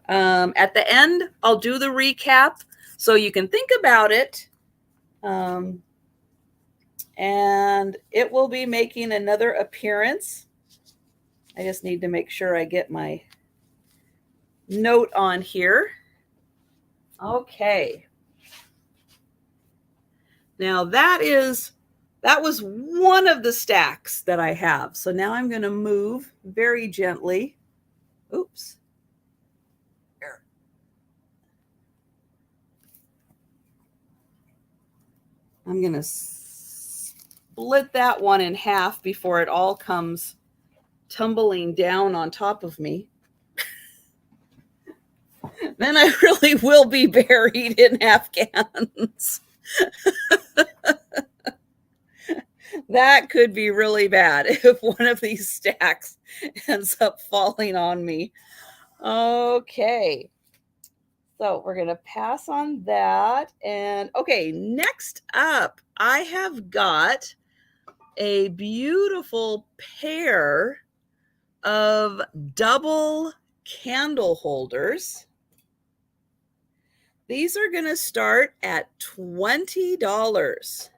At the end, I'll do the recap so you can think about it. And it will be making another appearance. I just need to make sure I get my note on here. Okay. Now that was one of the stacks that I have. So now I'm going to move very gently. Oops. Here. I'm going to split that one in half before it all comes tumbling down on top of me. Then I really will be buried in Afghans. That could be really bad if one of these stacks ends up falling on me. Okay. So we're going to pass on that. And okay, next up, I have got a beautiful pair of double candle holders. These are going to start at $20.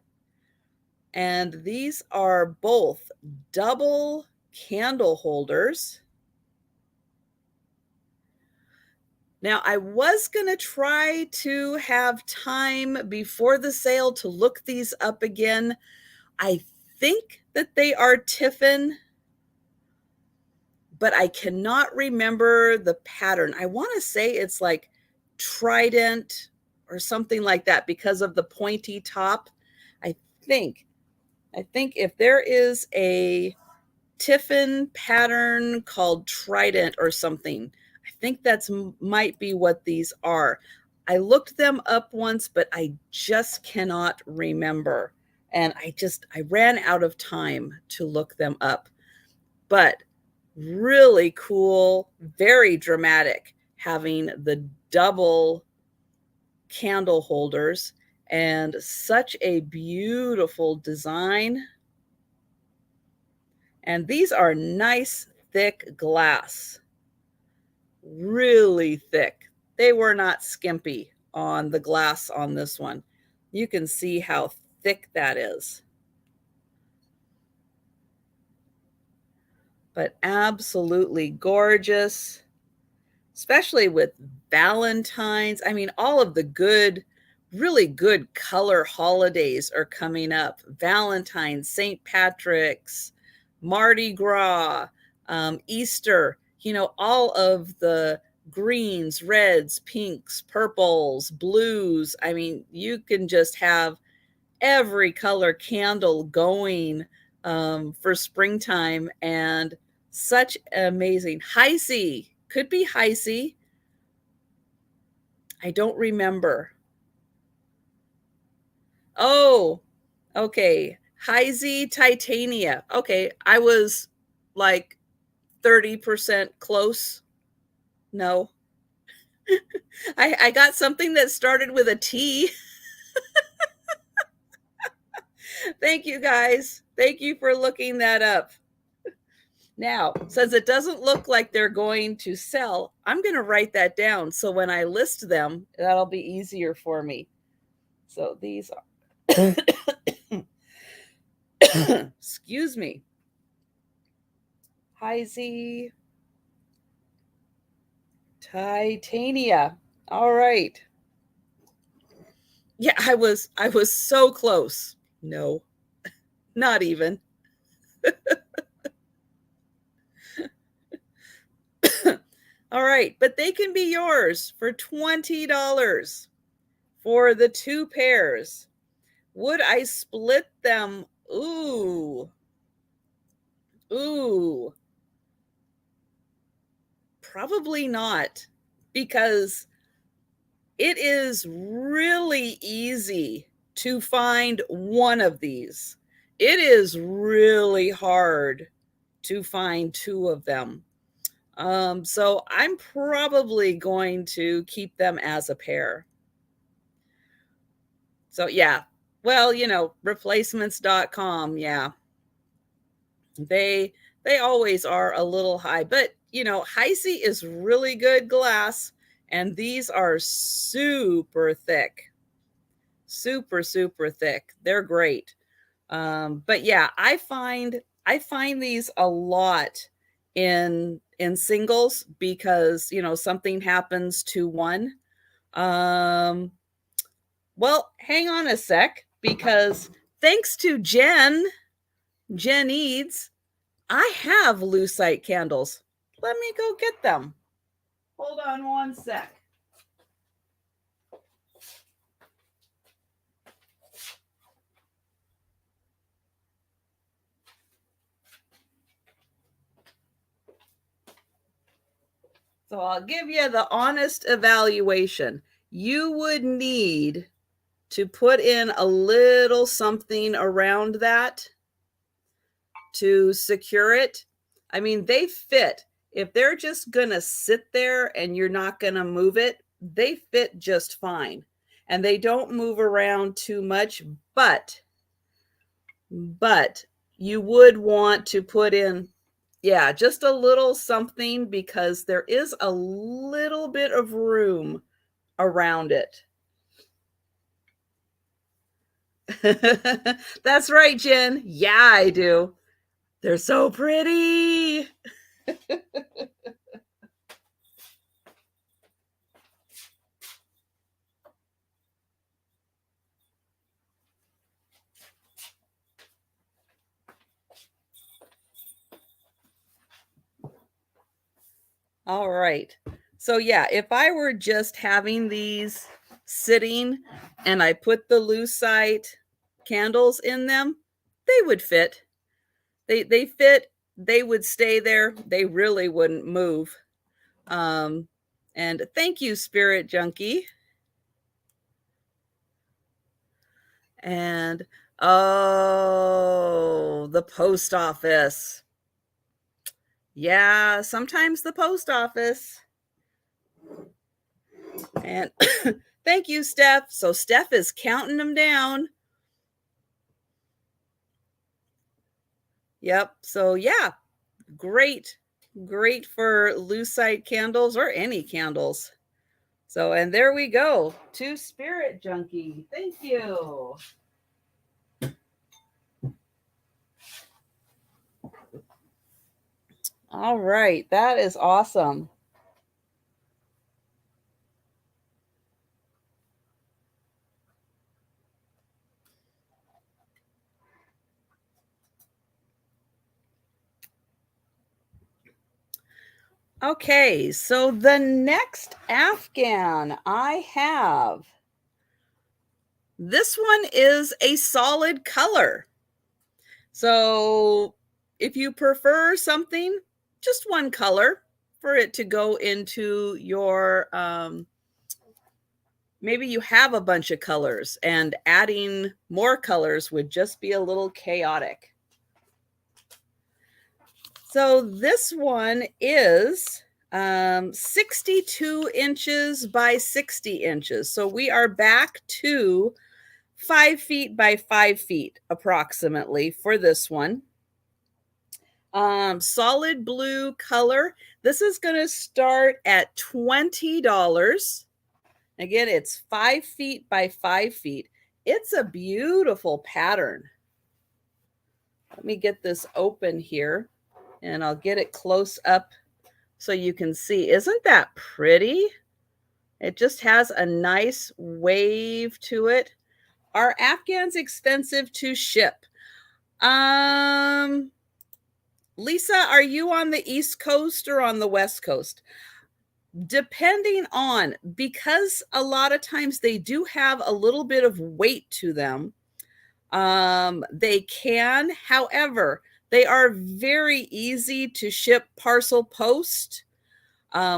And these are both double candle holders. Now, I was going to try to have time before the sale to look these up again. I think that they are Tiffin, but I cannot remember the pattern. I want to say it's like trident or something like that because of the pointy top. I think if there is a Tiffin pattern called trident or something, I think that's might be what these are. I looked them up once, but I just cannot remember. And I ran out of time to look them up. But really cool, very dramatic, having the double candle holders and such a beautiful design. And these are nice, thick glass, really thick. They were not skimpy on the glass on this one. You can see how thick that is. But absolutely gorgeous, especially with Valentine's. I mean, all of the good, really good color holidays are coming up. Valentine's, St. Patrick's, Mardi Gras, Easter, all of the greens, reds, pinks, purples, blues. I mean, you can just have every color candle going for springtime, and such amazing. High C, could be High C. I don't remember. Oh, okay. High Z Titania. Okay, I was like 30% close. No. I got something that started with a T. Thank you, guys. Thank you for looking that up. Now, since it doesn't look like they're going to sell, I'm going to write that down. So when I list them, that'll be easier for me. So these are, excuse me. High Z Titania. All right. Yeah, I was so close. No, not even. All right, but they can be yours for $20 for the two pairs. Would I split them? Ooh. Ooh, probably not, because it is really easy to find one of these. It is really hard to find two of them. So I'm probably going to keep them as a pair. So yeah, well, replacements.com, yeah. They they always are a little high, but Heisey is really good glass, and these are super thick. Super, super thick. They're great. But yeah, I find these a lot in singles because something happens to one. Um, well, hang on a sec, because thanks to Jen Eads, I have lucite candles. Let me go get them. Hold on one sec. So I'll give you the honest evaluation. You would need to put in a little something around that to secure it. I mean, they fit. If they're just going to sit there and you're not going to move it, they fit just fine. And they don't move around too much, but you would want to put in, yeah, just a little something, because there is a little bit of room around it. That's right, Jen. Yeah, I do. They're so pretty. All right. So yeah, if I were just having these sitting and I put the lucite candles in them, they would fit. They fit, they would stay there. They really wouldn't move. Um and thank you, Spirit Junkie. And oh, the post office. Yeah, sometimes the post office. And thank you, Steph. So Steph is counting them down. Yep. So yeah, great. Great for lucite candles or any candles. So, and there we go. To Spirit Junkie. Thank you. All right. That is awesome. Okay, so the next Afghan I have, this one is a solid color. So if you prefer something, just one color for it to go into your, maybe you have a bunch of colors and adding more colors would just be a little chaotic. So this one is 62 inches by 60 inches. So we are back to 5 feet by 5 feet approximately for this one. Solid blue color. This is going to start at $20. Again, it's 5 feet by 5 feet. It's a beautiful pattern. Let me get this open here and I'll get it close up so you can see. Isn't that pretty? It just has a nice wave to it. Are Afghans expensive to ship? Lisa, are you on the East Coast or on the West Coast? Depending on, because a lot of times they do have a little bit of weight to them. They can, however, They are very easy to ship parcel post,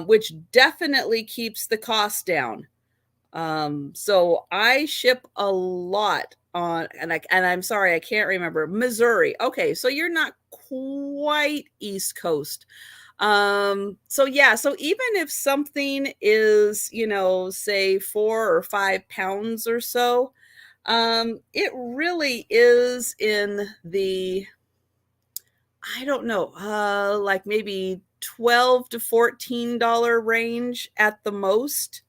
which definitely keeps the cost down. So I ship a lot on, and I'm sorry, I can't remember, Missouri. Okay, so you're not quite East Coast. So yeah, so even if something is, you know, say 4 or 5 pounds or so, it really is in the, I don't know, like maybe 12 to $14 range at the most.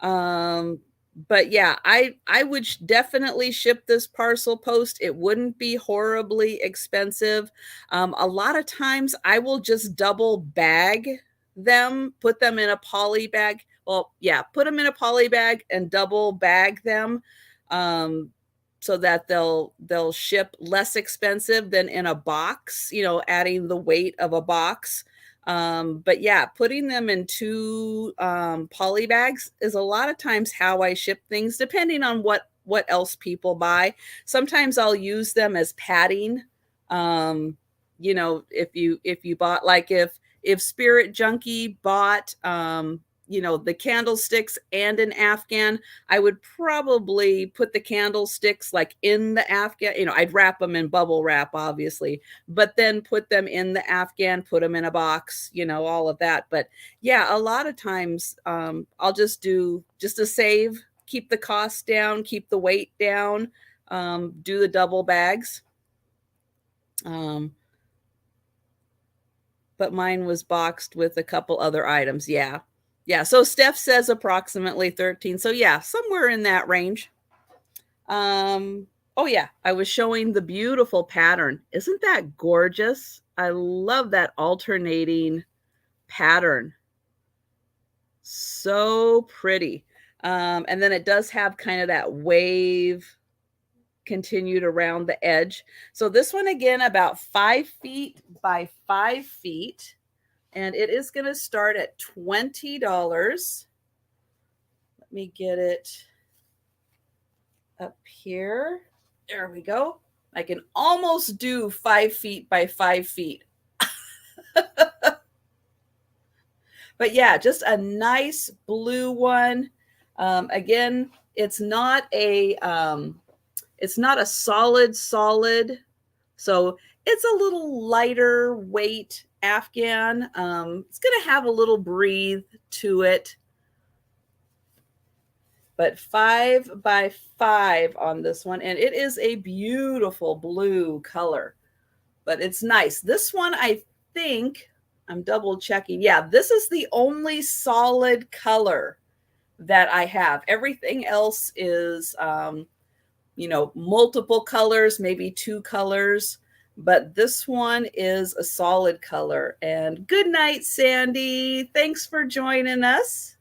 Um, but yeah, I would definitely ship this parcel post. It wouldn't be horribly expensive. A lot of times I will just double bag them, put them in a poly bag. Well, yeah, put them in a poly bag and double bag them. Um, so that they'll ship less expensive than in a box, you know, adding the weight of a box. But yeah, putting them in two poly bags is a lot of times how I ship things, depending on what else people buy. Sometimes I'll use them as padding. Um, you know, if you bought, like, if Spirit Junkie bought you know, the candlesticks and an Afghan, I would probably put the candlesticks like in the Afghan. You know, I'd wrap them in bubble wrap, obviously, but then put them in the Afghan, put them in a box, you know, all of that. But yeah, a lot of times I'll just do, just to save, keep the cost down, keep the weight down, do the double bags. Um, but mine was boxed with a couple other items. Yeah. Yeah. So Steph says approximately 13. So yeah, somewhere in that range. Oh yeah, I was showing the beautiful pattern. Isn't that gorgeous? I love that alternating pattern. So pretty. And then it does have kind of that wave continued around the edge. So this one, again, about 5 feet by 5 feet. And it is going to start at $20. Let me get it up here. There we go. I can almost do 5 feet by 5 feet. But yeah, just a nice blue one. Again, it's not a solid. So it's a little lighter weight Afghan. It's going to have a little breathe to it. But 5 by 5 on this one. And it is a beautiful blue color. But it's nice. This one, I think, I'm double checking. Yeah, this is the only solid color that I have. Everything else is, you know, multiple colors, maybe 2 colors. But this one is a solid color. And good night, Sandy. Thanks for joining us.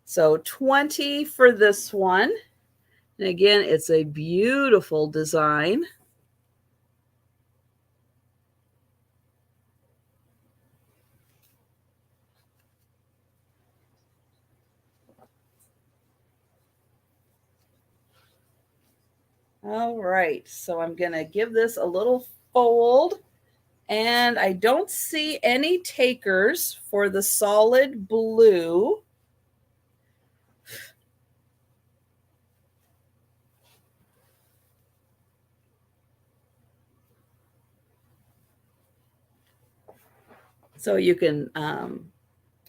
So 20 for this one. And again, it's a beautiful design. All right, so I'm going to give this a little fold. And I don't see any takers for the solid blue. So you can,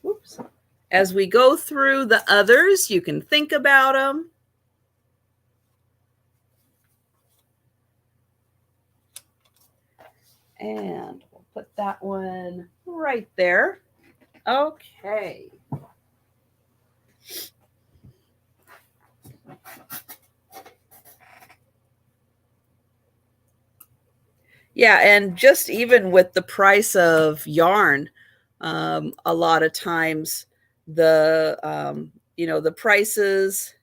whoops. As we go through the others, you can think about them. And we'll put that one right there. Okay. Yeah, and just even with the price of yarn, a lot of times the you know, the prices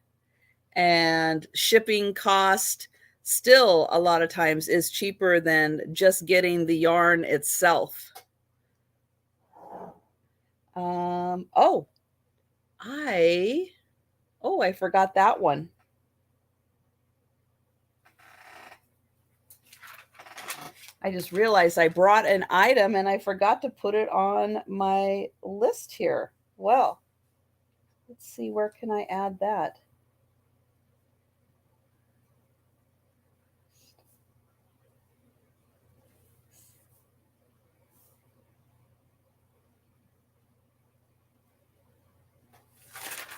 and shipping cost still a lot of times is cheaper than just getting the yarn itself. Oh, I forgot that one. I just realized I brought an item and I forgot to put it on my list here. Well, let's see, where can I add that?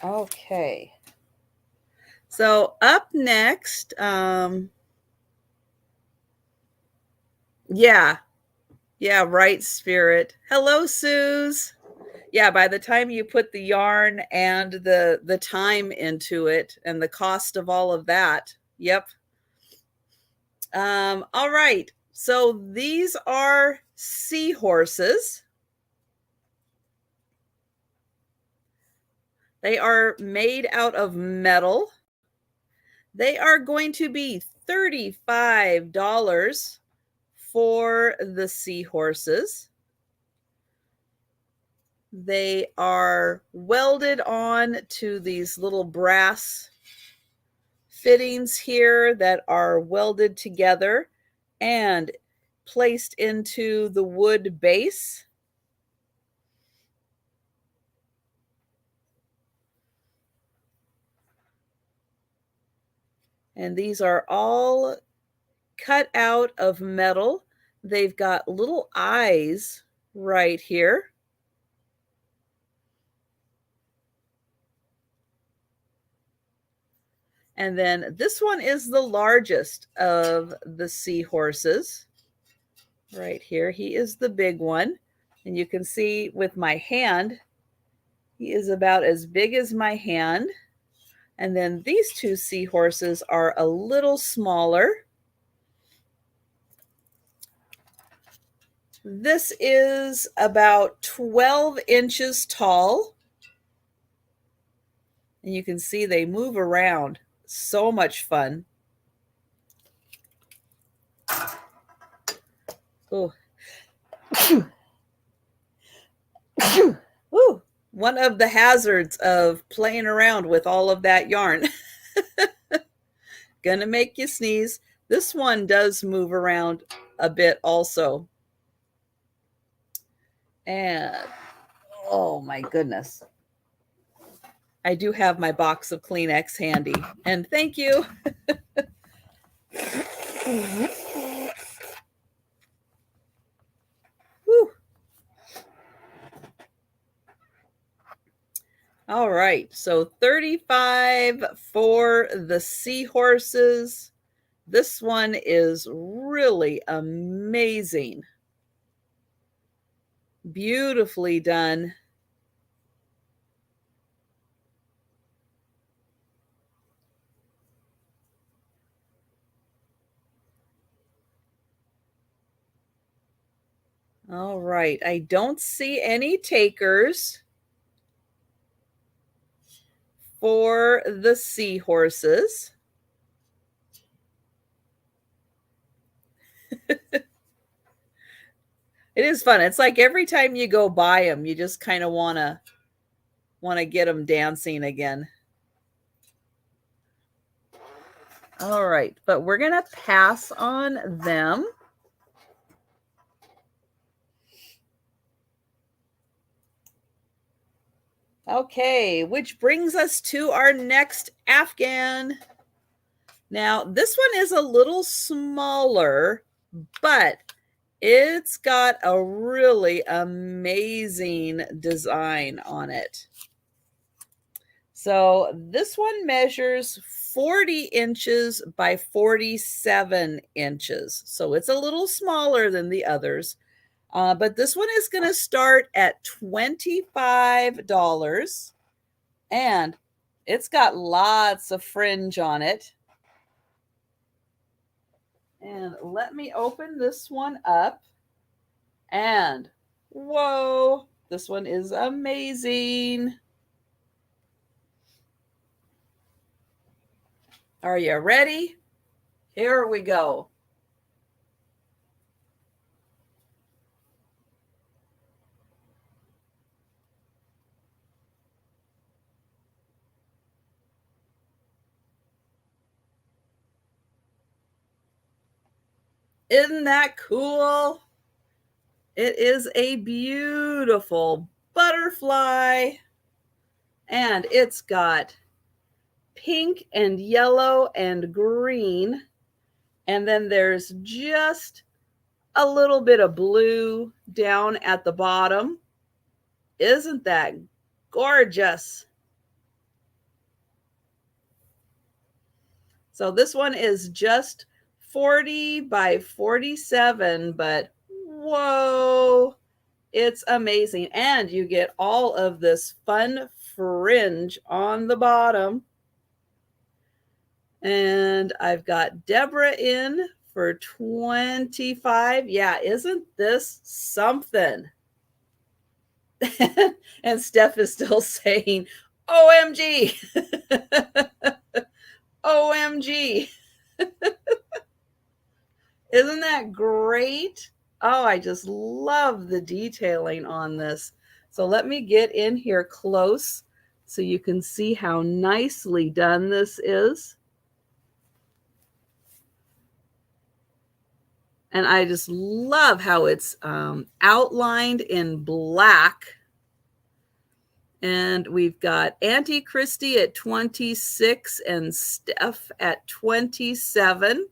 Okay. So up next, yeah, right, Spirit. Hello, Suze. Yeah, by the time you put the yarn and the time into it and the cost of all of that, yep. All right. So these are seahorses. They are made out of metal. They are going to be $35 for the seahorses. They are welded on to these little brass fittings here that are welded together and placed into the wood base. And these are all cut out of metal. They've got little eyes right here. And then this one is the largest of the seahorses. Right here, he is the big one. And you can see with my hand, he is about as big as my hand. And then these two seahorses are a little smaller. This is about 12 inches tall. And you can see they move around. So much fun. Oh. Ooh. One of the hazards of playing around with all of that yarn. Gonna make you sneeze. This one does move around a bit also. And oh my goodness. I do have my box of Kleenex handy. And thank you. Whew. All right. So 35 for the seahorses. This one is really amazing. Beautifully done. All right. I don't see any takers for the seahorses. It is fun. It's like every time you go buy them, you just kind of want to get them dancing again. All right, but we're going to pass on them. Okay, which brings us to our next Afghan. Now, this one is a little smaller, but it's got a really amazing design on it. So this one measures 40 inches by 47 inches. So it's a little smaller than the others. But this one is going to start at $25. And it's got lots of fringe on it. And let me open this one up. And whoa, this one is amazing. Are you ready? Here we go. Isn't that cool? It is a beautiful butterfly, and it's got pink and yellow and green, and then there's just a little bit of blue down at the bottom. Isn't that gorgeous? So this one is just 40 by 47, but whoa, it's amazing. And you get all of this fun fringe on the bottom. And I've got Deborah in for 25. Yeah, isn't this something? And Steph is still saying, OMG. OMG. Isn't that great? Oh, I just love the detailing on this. So let me get in here close so you can see how nicely done this is. And I just love how it's outlined in black. And we've got Auntie Christy at 26 and Steph at 27.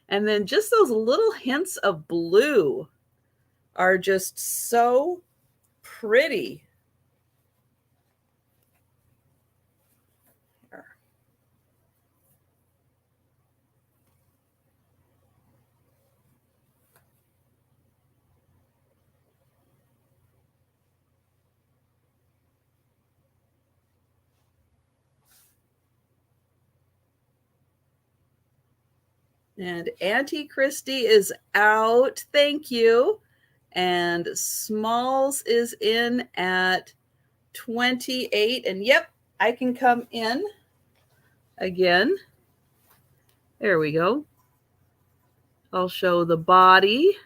And then just those little hints of blue are just so pretty. And Auntie Christy is out. Thank you. And Smalls is in at 28. And yep, I can come in again. There we go. I'll show the body.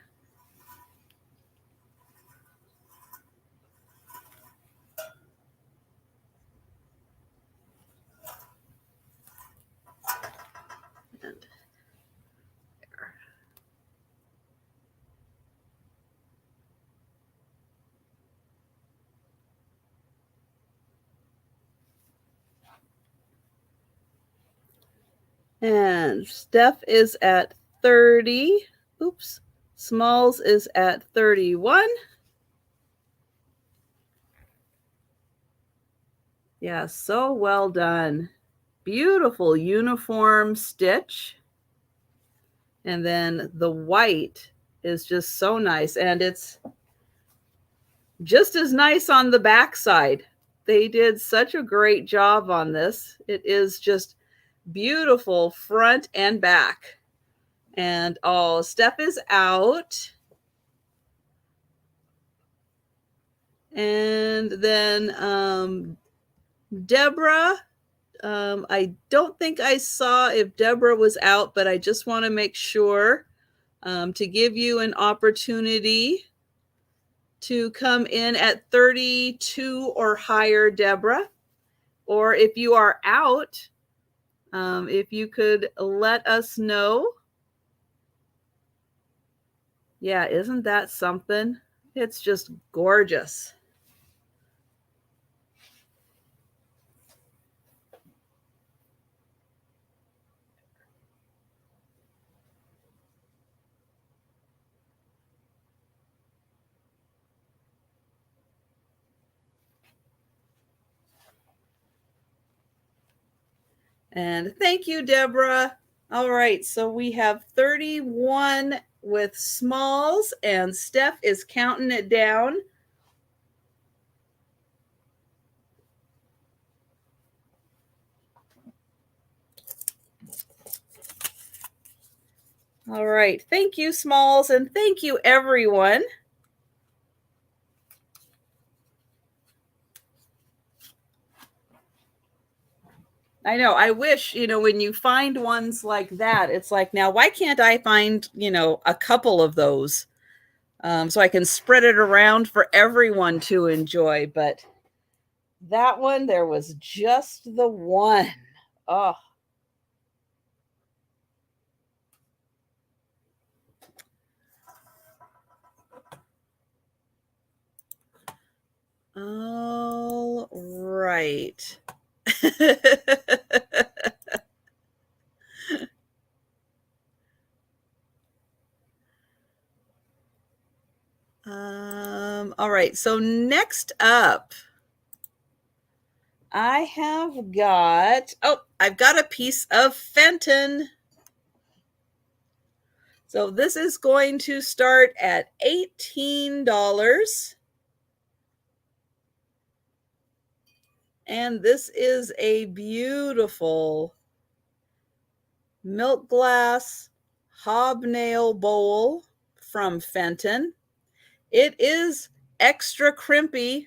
And Steph is at 30. Oops. Smalls is at 31. Yeah, so well done. Beautiful uniform stitch. And then the white is just so nice. And it's just as nice on the back side. They did such a great job on this. It is just beautiful front and back. And oh, Steph is out. And then Deborah, I don't think I saw if Deborah was out, but I just want to make sure to give you an opportunity to come in at 32 or higher, Deborah. Or if you are out, if you could let us know. Yeah, isn't that something? It's just gorgeous. And thank you, Deborah. All right, so we have 31 with Smalls, and Steph is counting it down. All right, thank you, Smalls, and thank you, everyone. I know. I wish, when you find ones like that, it's like, now, why can't I find, a couple of those so I can spread it around for everyone to enjoy? But that one, there was just the one. Oh, right. All right, so next up, I have got, I've got a piece of Fenton. So this is going to start at $18. And this is a beautiful milk glass hobnail bowl from Fenton. It is extra crimpy.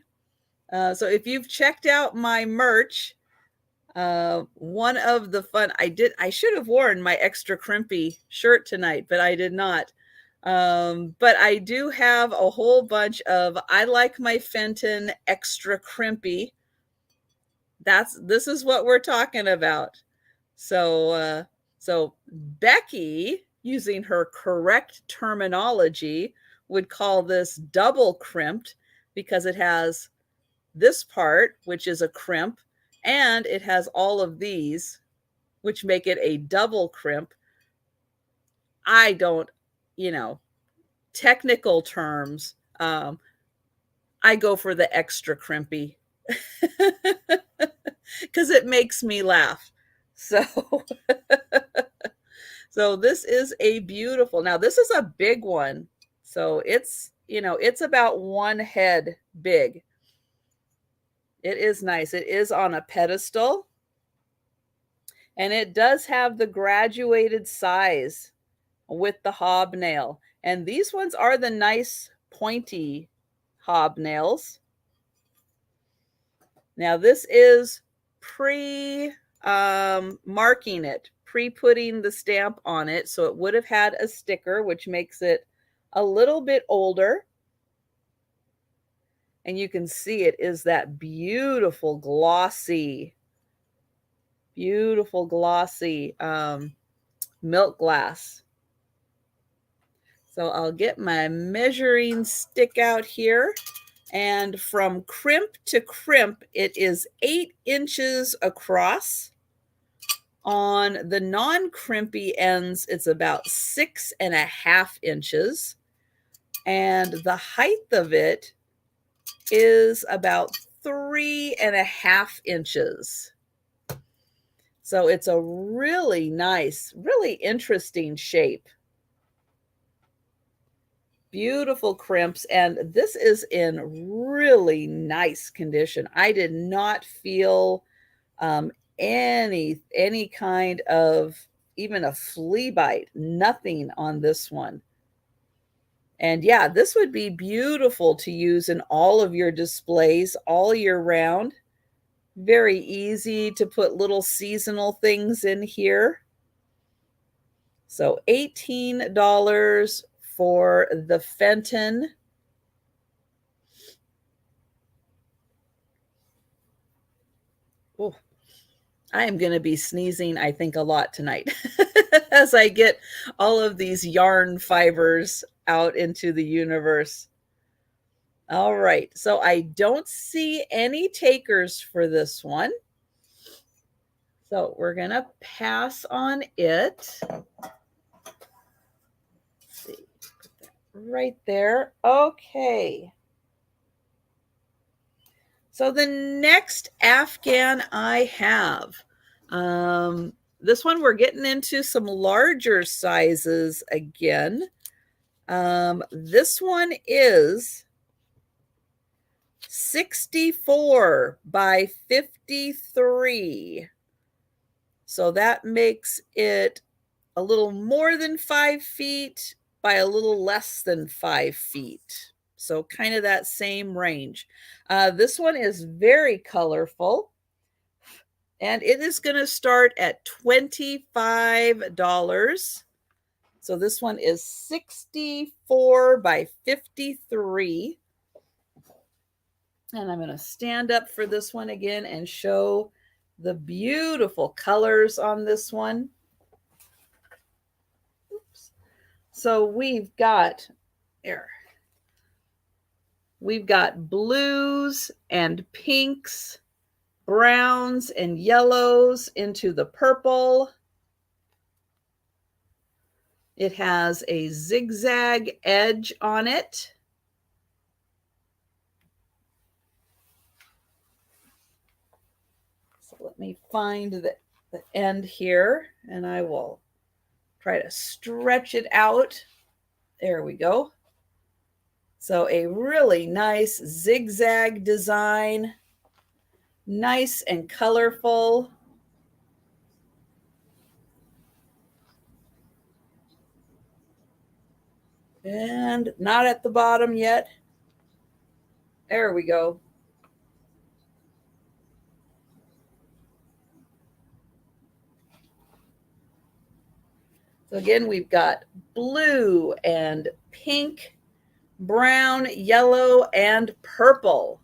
So if you've checked out my merch, one of the fun, I should have worn my extra crimpy shirt tonight, but I did not. But I do have a whole bunch of, I like my Fenton extra crimpy. This is what we're talking about. So Becky, using her correct terminology, would call this double crimped because it has this part, which is a crimp, and it has all of these, which make it a double crimp. I don't, technical terms, I go for the extra crimpy because it makes me laugh. So, so this is a beautiful, now this is a big one. So it's, it's about one head big. It is nice. It is on a pedestal. And it does have the graduated size with the hobnail. And these ones are the nice pointy hobnails. Now this is marking it, putting the stamp on it. So it would have had a sticker, which makes it a little bit older. And you can see it is that beautiful glossy milk glass. So I'll get my measuring stick out here. And from crimp to crimp, it is 8 inches across. On the non-crimpy ends, it's about 6.5 inches. And the height of it is about 3.5 inches. So it's a really nice, really interesting shape. Beautiful crimps, and this is in really nice condition. I did not feel any kind of even a flea bite, nothing on this one. And yeah, this would be beautiful to use in all of your displays all year round. Very easy to put little seasonal things in here. So $18 for the Fenton. Oh, I am going to be sneezing, I think, a lot tonight as I get all of these yarn fibers out into the universe. All right, so I don't see any takers for this one. So we're going to pass on it. Let's see, put that right there. Okay. So the next Afghan I have, this one we're getting into some larger sizes again. This one is 64 by 53. So that makes it a little more than 5 feet by a little less than 5 feet. So kind of that same range. This one is very colorful. And it is going to start at $25. So this one is 64 by 53. And I'm going to stand up for this one again and show the beautiful colors on this one. Oops. So we've got blues and pinks browns and yellows into the purple. It has a zigzag edge on it. So let me find the end here, and I will try to stretch it out. There we go. So a really nice zigzag design, nice and colorful. And not at the bottom yet. There we go. So again, we've got blue and pink, brown, yellow, and purple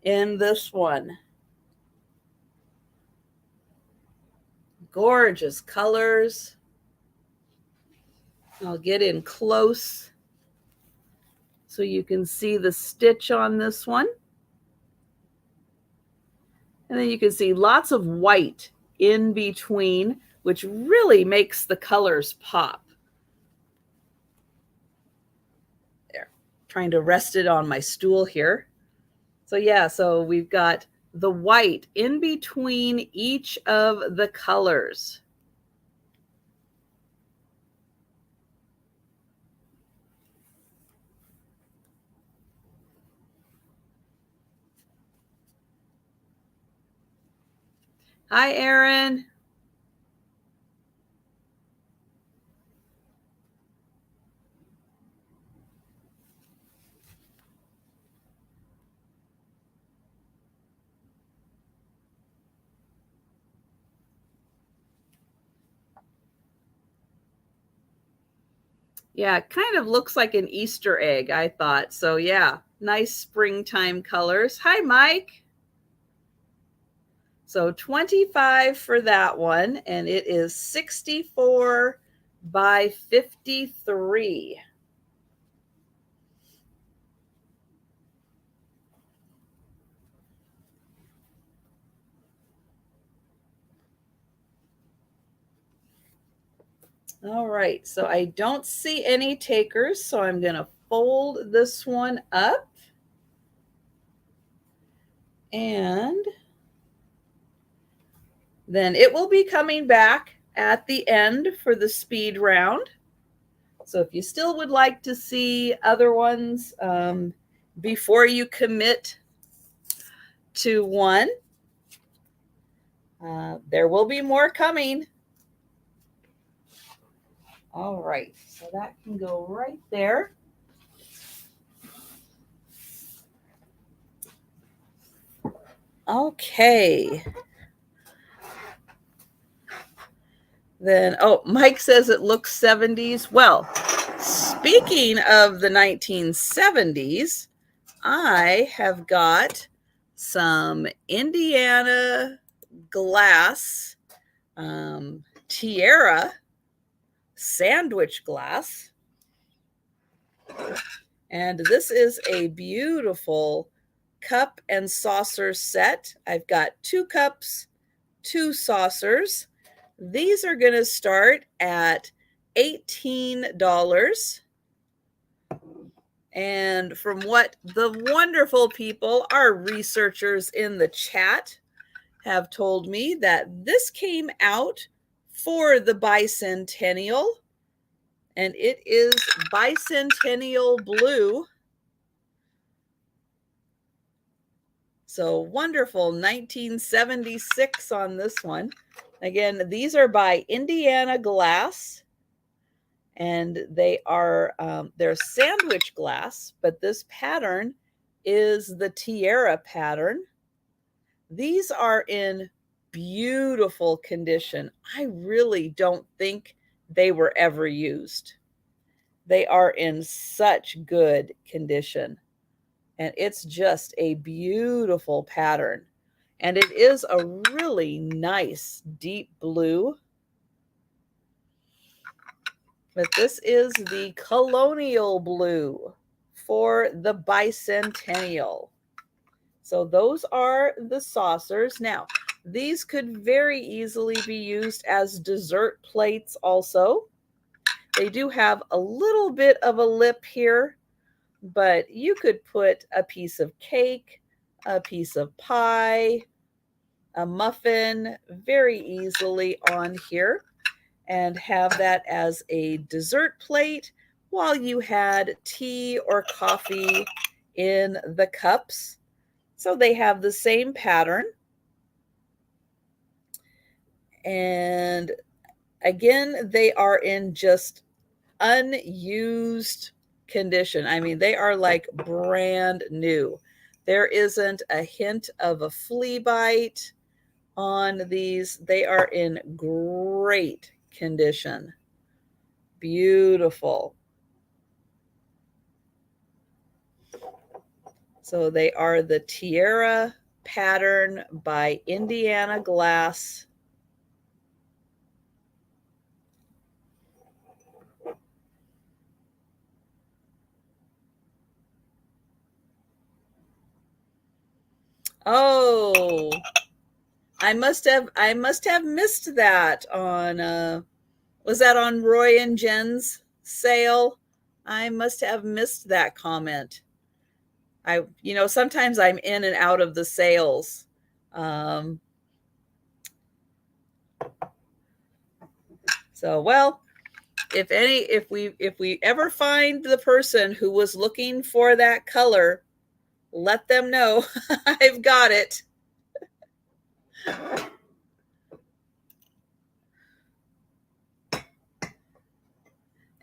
in this one. Gorgeous colors. I'll get in close so you can see the stitch on this one. And then you can see lots of white in between, which really makes the colors pop. There, trying to rest it on my stool here. So yeah, so we've got the white in between each of the colors. Hi, Erin. Yeah, it kind of looks like an Easter egg, I thought. So yeah, nice springtime colors. Hi, Mike. So 25 for that one, and it is 64 by 53. All right, so I don't see any takers, so I'm going to fold this one up. And then it will be coming back at the end for the speed round. So if you still would like to see other ones before you commit to one, there will be more coming. All right, so that can go right there. Okay. Then, oh, Mike says it looks 70s. Well, speaking of the 1970s, I have got some Indiana glass tiara sandwich glass. And this is a beautiful cup and saucer set. I've got 2 cups, 2 saucers. These are going to start at $18. And from what the wonderful people, our researchers in the chat, have told me, that this came out for the bicentennial, and it is bicentennial blue. So wonderful, 1976 on this one. Again, these are by Indiana Glass, and they are they're sandwich glass, but this pattern is the tiara pattern. These are in beautiful condition. I really don't think they were ever used. They are in such good condition. And it's just a beautiful pattern. And it is a really nice deep blue. But this is the colonial blue for the bicentennial. So those are the saucers. Now, these could very easily be used as dessert plates also. They do have a little bit of a lip here, but you could put a piece of cake, a piece of pie, a muffin very easily on here and have that as a dessert plate while you had tea or coffee in the cups. So they have the same pattern. And again, they are in just unused condition. I mean, they are like brand new. There isn't a hint of a flea bite on these. They are in great condition. Beautiful. So they are the Tiara pattern by Indiana Glass. Oh, I must have missed that on was that on Roy and Jen's sale? I must have missed that comment. Sometimes I'm in and out of the sales. Um, so well, if we ever find the person who was looking for that color, let them know. I've got it.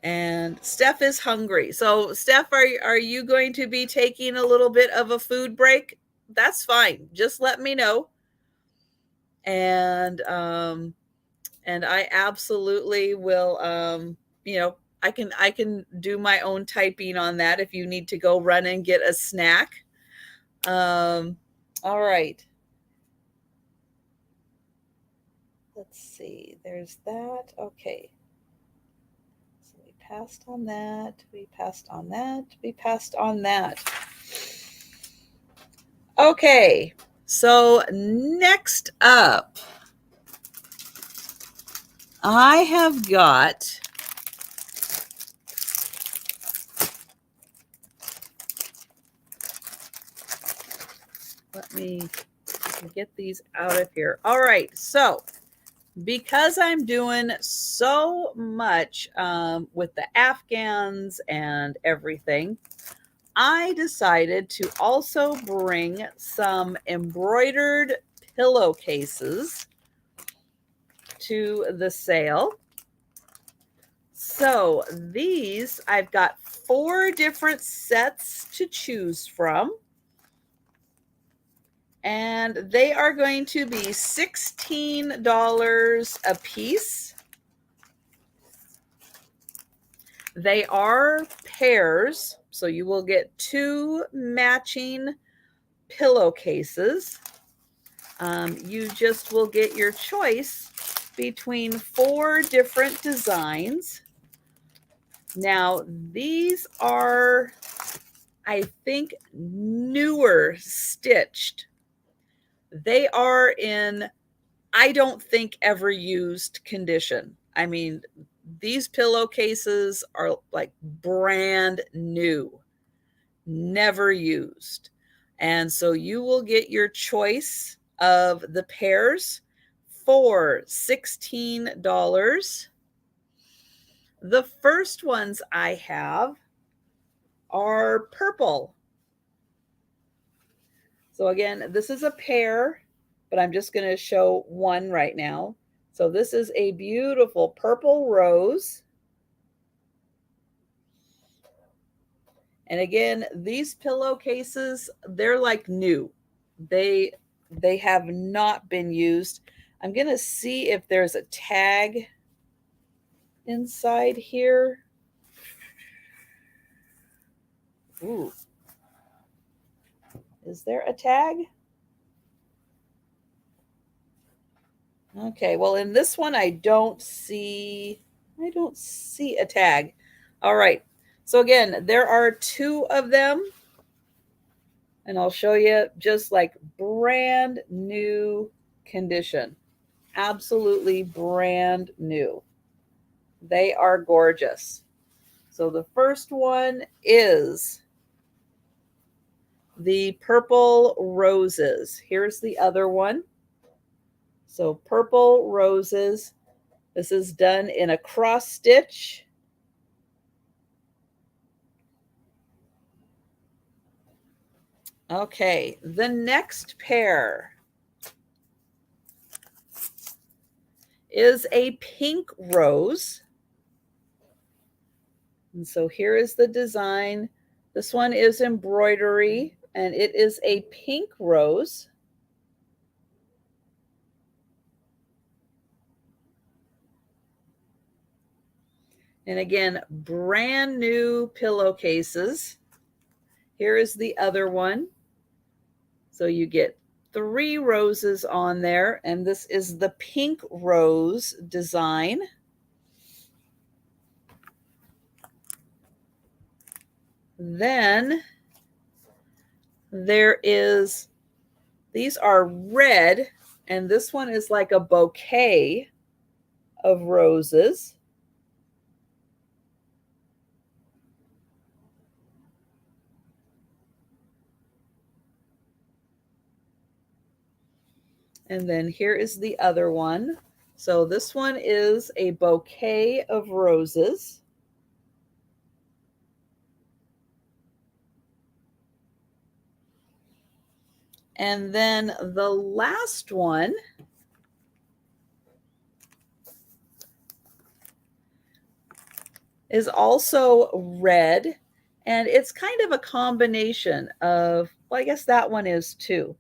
And Steph is hungry. So Steph, are you going to be taking a little bit of a food break? That's fine. Just let me know. And I absolutely will I can do my own typing on that if you need to go run and get a snack. All right. Let's see. There's that. Okay. So we passed on that. We passed on that. We passed on that. Okay. So next up, I have got let me get these out of here. All right. So because I'm doing so much with the Afghans and everything, I decided to also bring some embroidered pillowcases to the sale. So these, I've got 4 different sets to choose from. And they are going to be $16 a piece. They are pairs, so you will get 2 matching pillowcases. You just will get your choice between 4 different designs. Now, these are, I think, newer stitched. They are in, I don't think, ever used condition. I mean, these pillowcases are like brand new, never used. And so you will get your choice of the pairs for $16. The first ones I have are purple. So again, this is a pair, but I'm just going to show one right now. So this is a beautiful purple rose. And again, these pillowcases, they're like new. They have not been used. I'm going to see if there's a tag inside here. Ooh. Is there a tag? Okay, well, in this one, I don't see a tag. All right. So again, there are 2 of them. And I'll show you just like brand new condition. Absolutely brand new. They are gorgeous. So the first one is the purple roses. Here's the other one. So purple roses. This is done in a cross stitch. Okay, the next pair is a pink rose. And so here is the design. This one is embroidery, and it is a pink rose. And again, brand new pillowcases. Here is the other one. So you get 3 roses on there, and this is the pink rose design. Then there is, these are red, and this one is like a bouquet of roses. And then here is the other one. So this one is a bouquet of roses. And then the last one is also red. And it's kind of a combination of, well, I guess that one is too.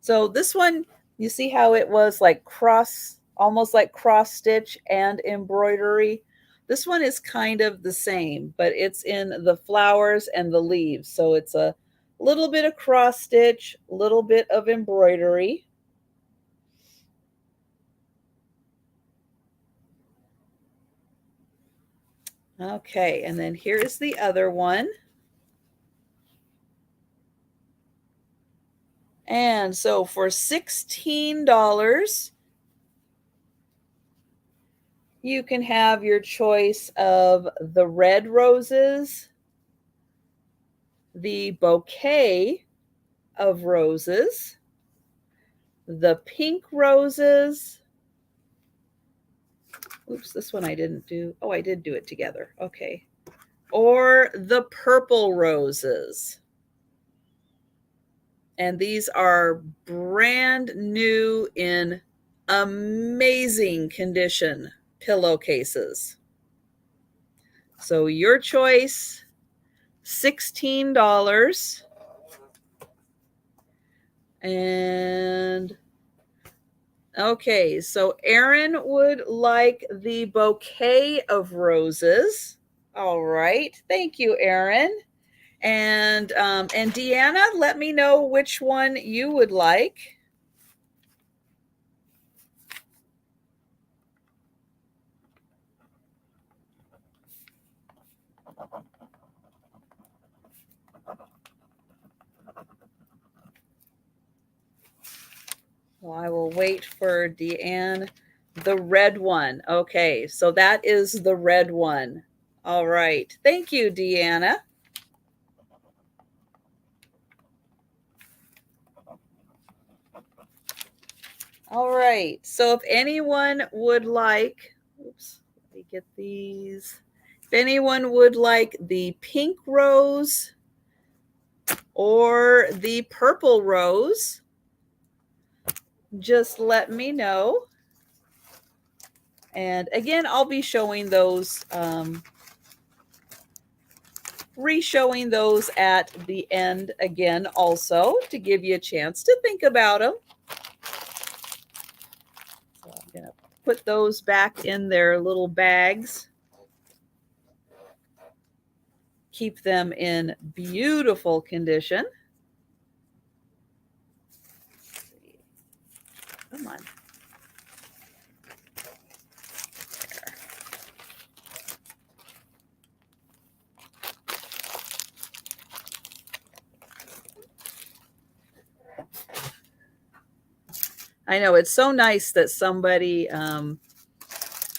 So this one, you see how it was like cross, almost like cross stitch and embroidery. This one is kind of the same, but it's in the flowers and the leaves. So it's a little bit of cross stitch, a little bit of embroidery. Okay, and then here is the other one. And so for $16, you can have your choice of the red roses, the bouquet of roses, the pink roses. Oops, this one I didn't do. Oh, I did do it together. Okay. Or the purple roses. And these are brand new in amazing condition pillowcases. So your choice, $16. And okay, so Erin would like the bouquet of roses. All right. Thank you, Erin. And Deanna, let me know which one you would like. Well, I will wait for Deanne. The red one. Okay, so that is the red one. All right. Thank you, Deanna. All right. So if anyone would like, oops, let me get these. If anyone would like the pink rose or the purple rose, just let me know. And again, I'll be showing those, re-showing those at the end again also to give you a chance to think about them. So I'm going to put those back in their little bags. Keep them in beautiful condition. Come on. There. I know it's so nice that somebody,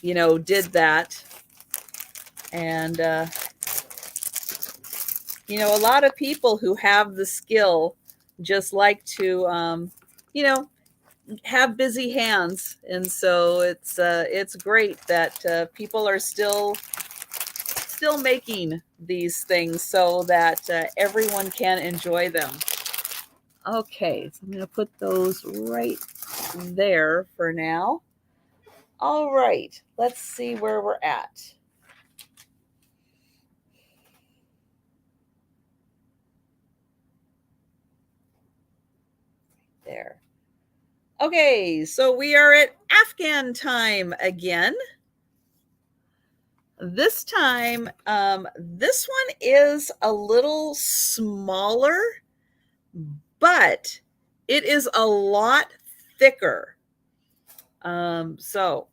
did that. And, a lot of people who have the skill just like to, you know, have busy hands. And so it's great that people are still making these things so that everyone can enjoy them. Okay, so I'm going to put those right there for now. All right, let's see where we're at. There. Okay, so we are at Afghan time again. This time, this one is a little smaller, but it is a lot thicker. So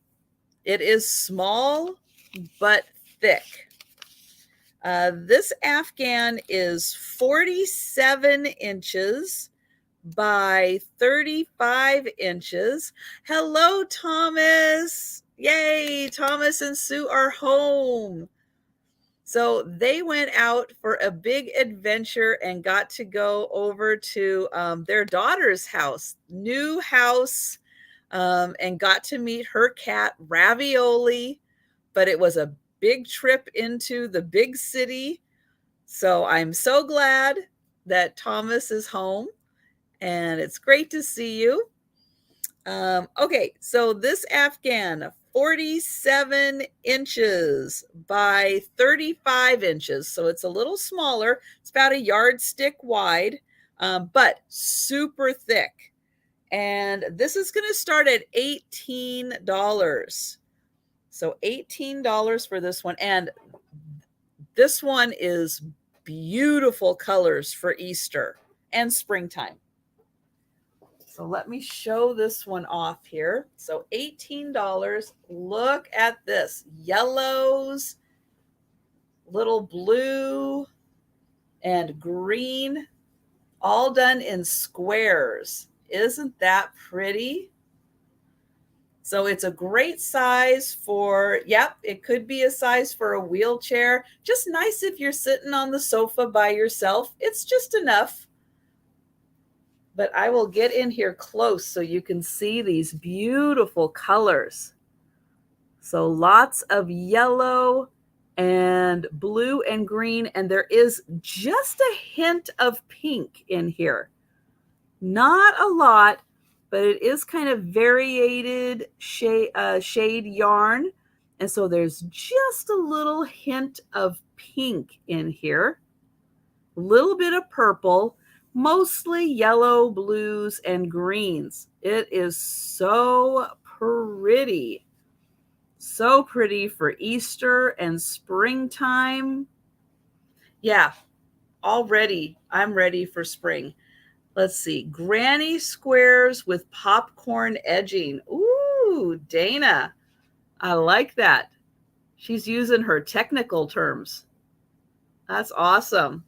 it is small but thick. This Afghan is 47 inches by 35 inches. Hello, Thomas. Yay, Thomas and Sue are home. So they went out for a big adventure and got to go over to their daughter's house, new house, and got to meet her cat, Ravioli. But it was a big trip into the big city. So I'm so glad that Thomas is home, and it's great to see you. Okay, so this Afghan, 47 inches by 35 inches. So it's a little smaller. It's about a yardstick wide, but super thick. And this is going to start at $18. So $18 for this one. And this one is beautiful colors for Easter and springtime. So let me show this one off here. So $18. Look at this. Yellows, little blue, and green, all done in squares. Isn't that pretty? So it's a great size for, yep, it could be a size for a wheelchair. Just nice if you're sitting on the sofa by yourself. It's just enough. But I will get in here close so you can see these beautiful colors. So lots of yellow and blue and green, and there is just a hint of pink in here. Not a lot, but it is kind of variated shade yarn. And so there's just a little hint of pink in here. A little bit of purple, mostly yellow, blues, and greens. It is so pretty. So pretty for Easter and springtime. Yeah, already I'm ready for spring. Let's see. Granny squares with popcorn edging. Ooh, Dana. I like that. She's using her technical terms. That's awesome.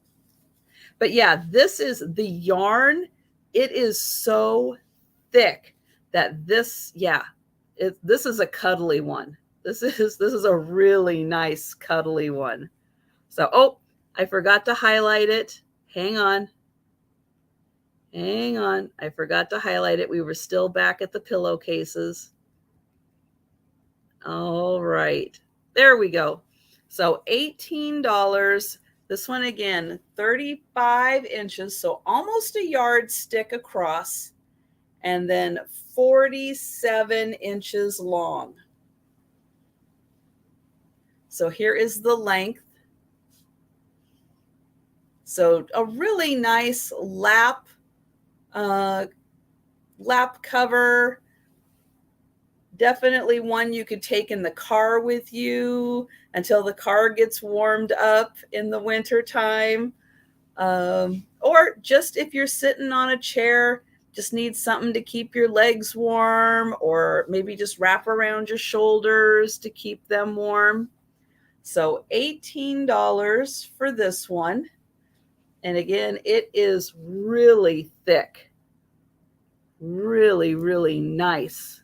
But yeah, this is the yarn. It is so thick that this is a cuddly one. This is a really nice cuddly one. So, oh, I forgot to highlight it. Hang on. Hang on. I forgot to highlight it. We were still back at the pillowcases. All right. There we go. So $18. This one again, 35 inches, so almost a yardstick across, and then 47 inches long. So here is the length. So a really nice lap cover. Definitely one you could take in the car with you until the car gets warmed up in the winter time. Or just if you're sitting on a chair, just need something to keep your legs warm, or maybe just wrap around your shoulders to keep them warm. So $18 for this one. And again, it is really thick. Really, really nice,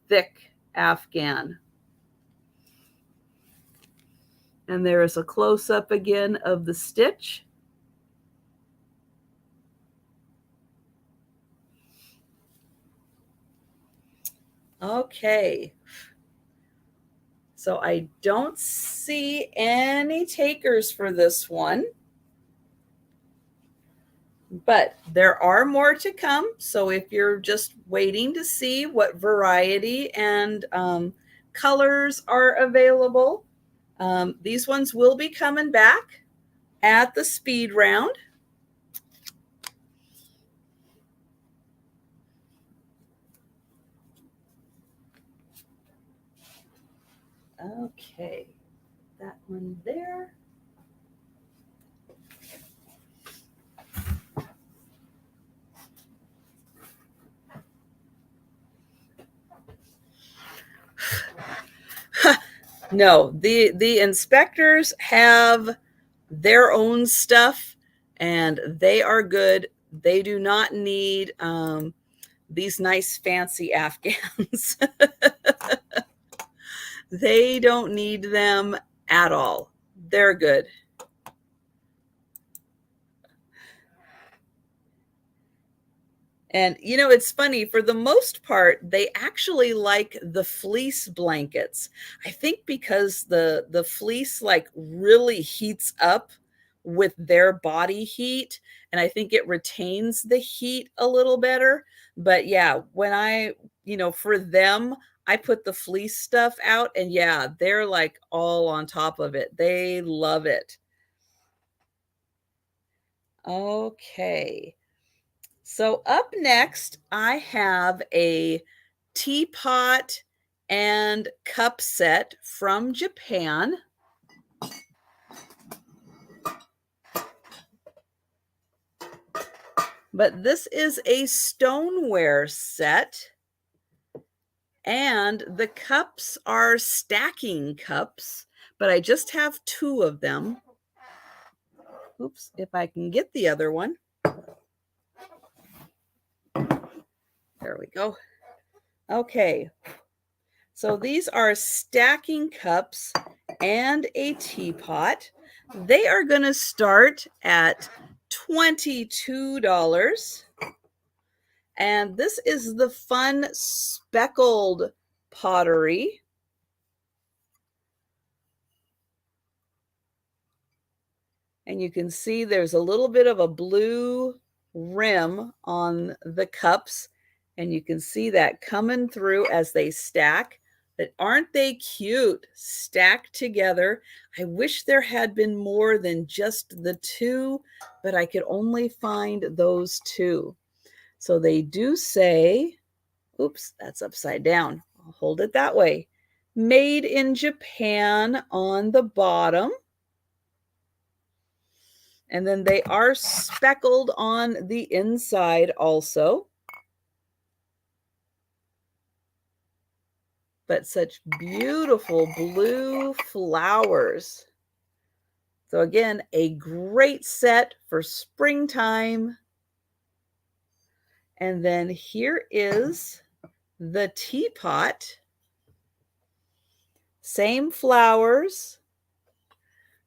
thick Afghan. And there is a close-up again of the stitch. Okay. So I don't see any takers for this one, but there are more to come. So if you're just waiting to see what variety and colors are available, these ones will be coming back at the speed round. Okay, that one there. No, the inspectors have their own stuff and they are good. They do not need these nice fancy Afghans. They don't need them at all. They're good. And you know, it's funny, for the most part, they actually like the fleece blankets. I think because the fleece like really heats up with their body heat, and I think it retains the heat a little better. But yeah, when for them, I put the fleece stuff out and yeah, they're like all on top of it. They love it. Okay. So up next, I have a teapot and cup set from Japan. But this is a stoneware set. And the cups are stacking cups, but I just have two of them. Oops, if I can get the other one. There we go. Okay. So these are stacking cups and a teapot. They are going to start at $22. And this is the fun speckled pottery. And you can see there's a little bit of a blue rim on the cups. And you can see that coming through as they stack. But aren't they cute? Stacked together. I wish there had been more than just the two, but I could only find those two. So they do say, oops, that's upside down. I'll hold it that way. Made in Japan on the bottom. And then they are speckled on the inside also. But such beautiful blue flowers. So again, a great set for springtime. And then here is the teapot. Same flowers.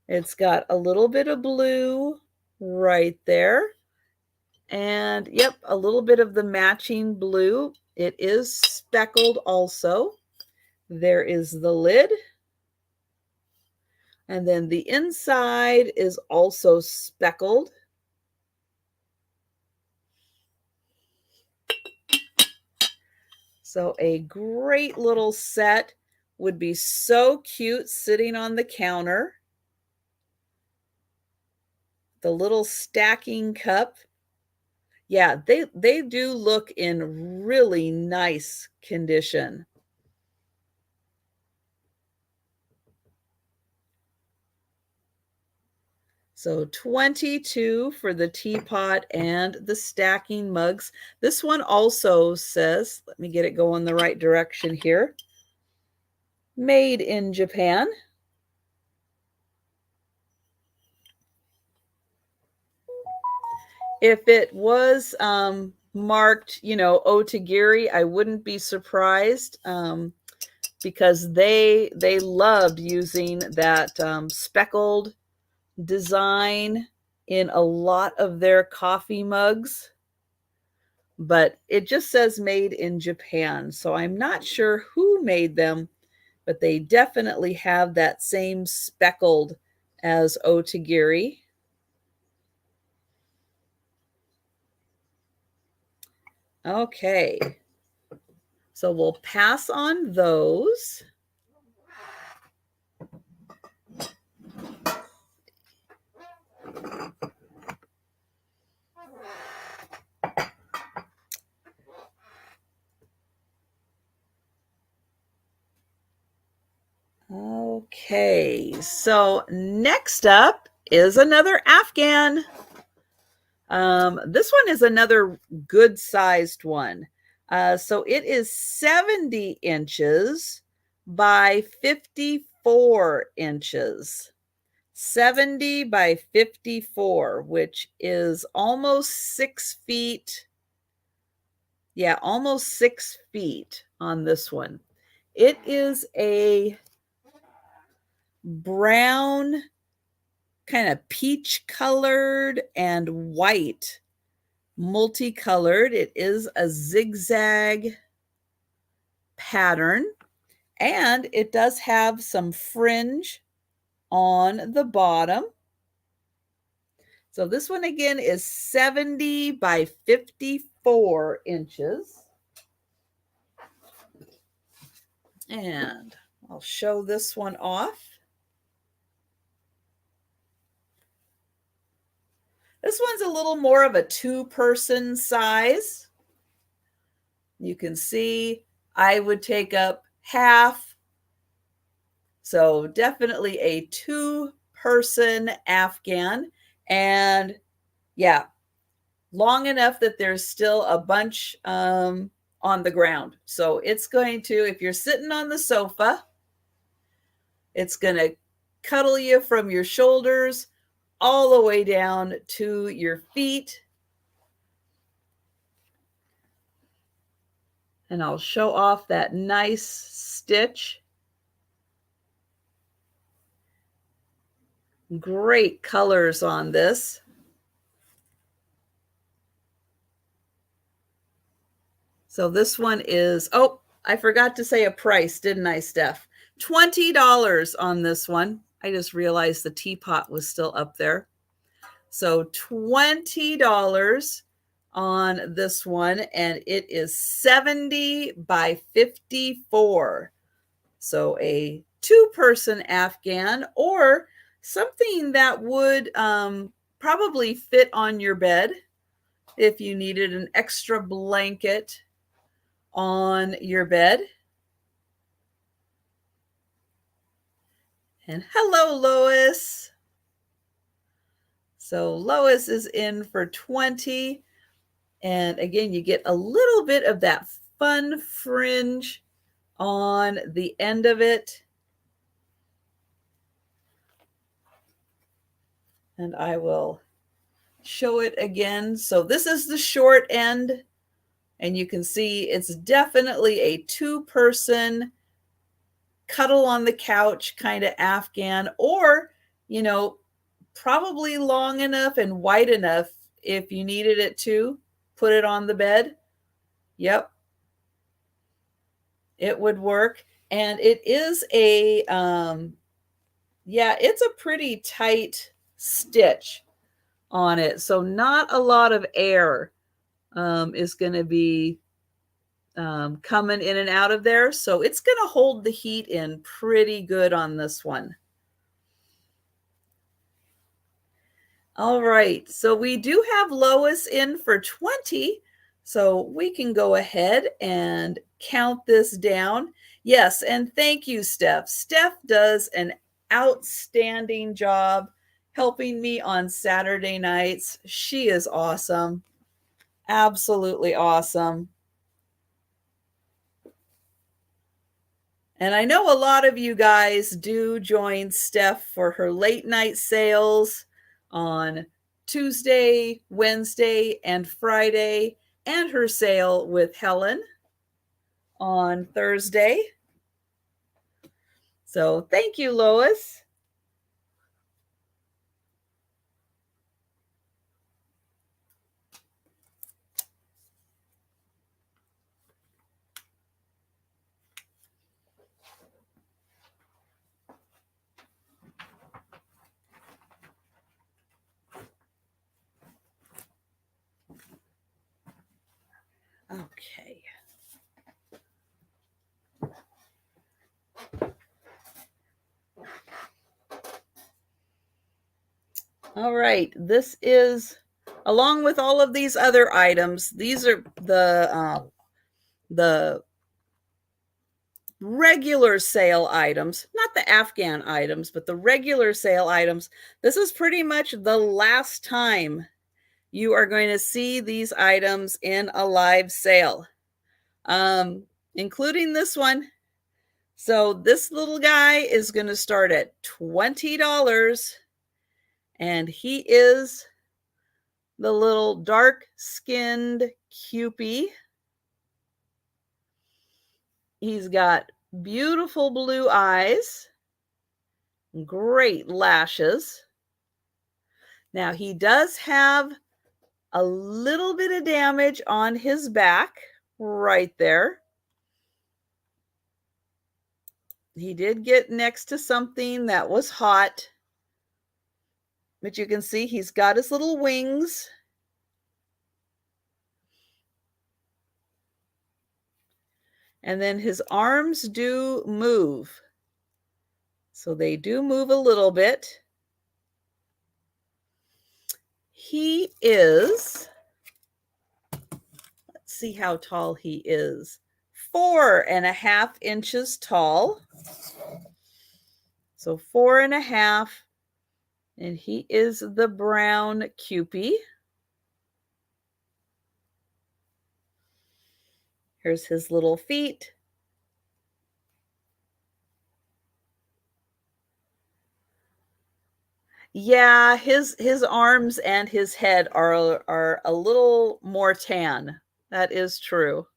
It's got a little bit of blue right there. And yep, a little bit of the matching blue. It is speckled also. There is the lid. And then the inside is also speckled. So a great little set, would be so cute sitting on the counter. The little stacking cup. Yeah, they do look in really nice condition. So 22 for the teapot and the stacking mugs. This one also says, let me get it going the right direction here. Made in Japan. If it was marked, you know, Otagiri, I wouldn't be surprised, because they loved using that speckled design in a lot of their coffee mugs. But it just says made in Japan, so I'm not sure who made them, but they definitely have that same speckled as Otagiri. Okay, so we'll pass on those. Okay, so next up is another Afghan. This one is another good sized one. So it is 70 inches by 54 inches. 70 by 54, which is almost 6 feet. Yeah, almost 6 feet on this one. It is a brown, kind of peach colored and white, multicolored. It is a zigzag pattern, and it does have some fringe on the bottom. So this one again is 70 by 54 inches. And I'll show this one off. This one's a little more of a two-person size. You can see I would take up half. So definitely a two-person Afghan. And yeah, long enough that there's still a bunch on the ground. So it's going to, if you're sitting on the sofa, it's going to cuddle you from your shoulders all the way down to your feet. And I'll show off that nice stitch. Great colors on this. So this one is, oh, I forgot to say a price, didn't I, Steph? $20 on this one. I just realized the teapot was still up there. So $20 on this one, and it is 70 by 54. So a two-person Afghan, or something that would probably fit on your bed if you needed an extra blanket on your bed. And hello, Lois. So Lois is in for 20. And again, you get a little bit of that fun fringe on the end of it. And I will show it again. So this is the short end. And you can see it's definitely a two-person cuddle on the couch kind of Afghan, or, you know, probably long enough and wide enough if you needed it to put it on the bed. Yep, it would work. And it is a, yeah, it's a pretty tight stitch on it. So not a lot of air is going to be coming in and out of there. So it's going to hold the heat in pretty good on this one. All right, so we do have Lois in for 20, so we can go ahead and count this down. Yes, and thank you, Steph. Steph does an outstanding job helping me on Saturday nights. She is awesome. Absolutely awesome. And I know a lot of you guys do join Steph for her late night sales on Tuesday, Wednesday, and Friday. and her sale with Helen on Thursday. So thank you, Lois. Okay. All right, this is, along with all of these other items, these are the regular sale items, not the Afghan items, but the regular sale items. This is pretty much the last time you are going to see these items in a live sale, including this one. So this little guy is going to start at $20, and he is the little dark-skinned Cupie. He's got beautiful blue eyes, great lashes. Now he does have a little bit of damage on his back right there. He did get next to something that was hot, but you can see he's got his little wings. And then his arms do move. So they do move a little bit. He is, let's see how tall he is. 4.5 inches tall. So 4.5. And he is the brown Cupie. Here's his little feet. Yeah, his arms and his head are a little more tan. That is true.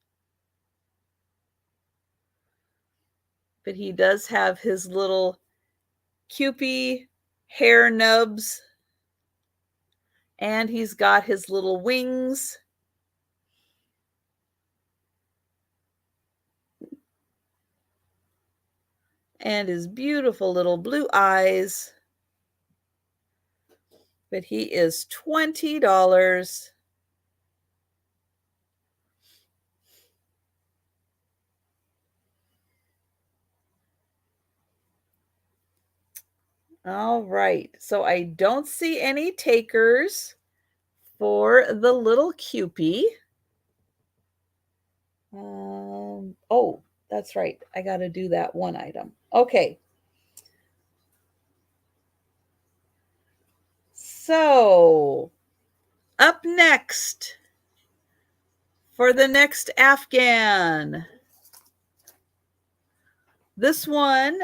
But he does have his little Cupie hair nubs. And he's got his little wings. And his beautiful little blue eyes. But he is $20. All right, so I don't see any takers for the little Cupie. Oh, that's right. I got to do that one item. Okay. So, up next for the next Afghan. This one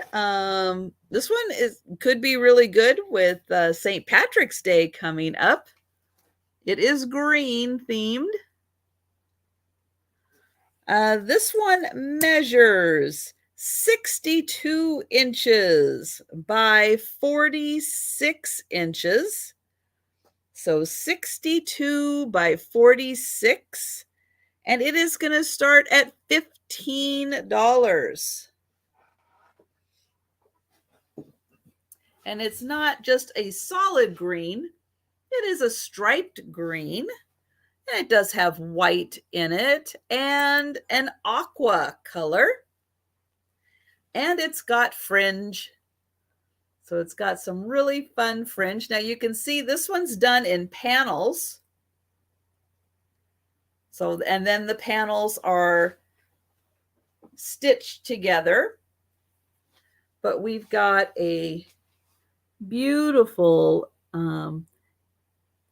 could be really good with St. Patrick's Day coming up. It is green themed. This one measures 62 inches by 46 inches. So 62 by 46. And it is going to start at $15. And it's not just a solid green. It is a striped green. And it does have white in it and an aqua color. And it's got fringe. So it's got some really fun fringe. Now you can see this one's done in panels. So, and then the panels are stitched together. But we've got a beautiful,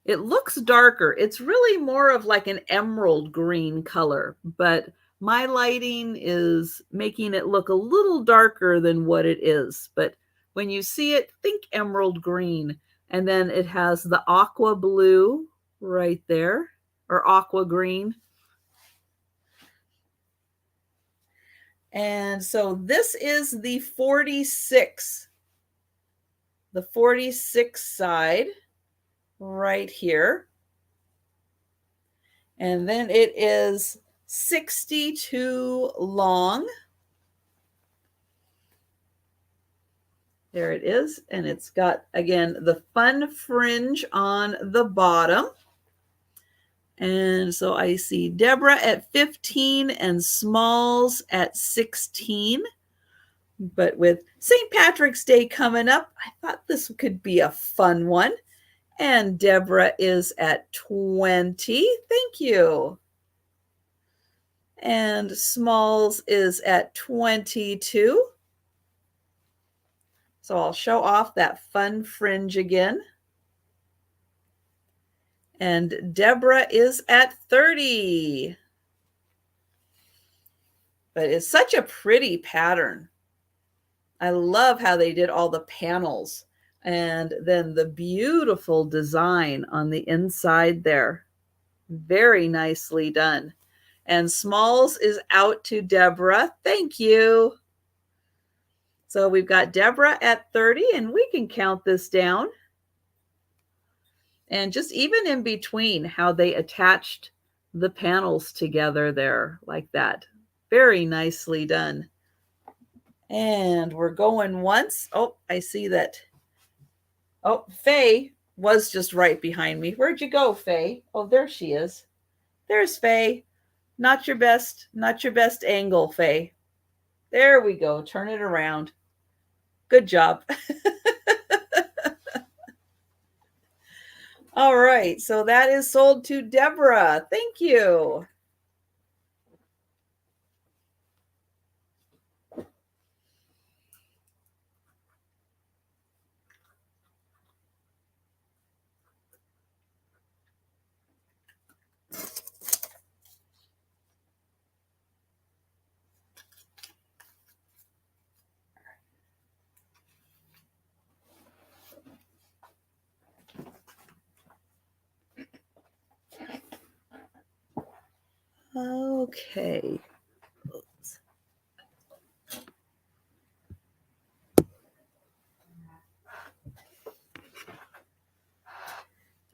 it looks darker. It's really more of like an emerald green color, but my lighting is making it look a little darker than what it is. But when you see it, think emerald green. And then it has the aqua blue right there, or aqua green. And so this is the 46 side right here. And then it is 62 long. There it is. And it's got, again, the fun fringe on the bottom. And so I see Deborah at 15 and Smalls at 16. But with St. Patrick's Day coming up, I thought this could be a fun one. And Deborah is at 20. Thank you. And Smalls is at 22. So I'll show off that fun fringe again. And Deborah is at 30. But it's such a pretty pattern. I love how they did all the panels and then the beautiful design on the inside there. Very nicely done. And Smalls is out to Deborah. Thank you. So we've got Deborah at 30, and we can count this down. And just even in between how they attached the panels together there like that. Very nicely done. And we're going once. Oh, I see that. Oh, Faye was just right behind me. Where'd you go, Faye? Oh, there she is. There's Faye. Not your best angle, Faye. There we go. Turn it around. Good job. All right, so that is sold to Deborah. Thank you. Okay.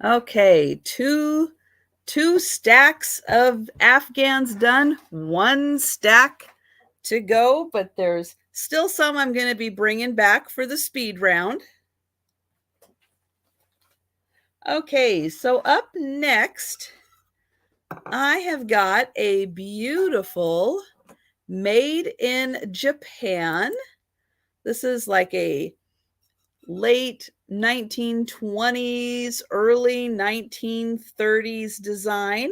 Okay, two stacks of Afghans done, one stack to go, but there's still some I'm going to be bringing back for the speed round. Okay, so up next, I have got a beautiful made in Japan. This is like a late 1920s, early 1930s design.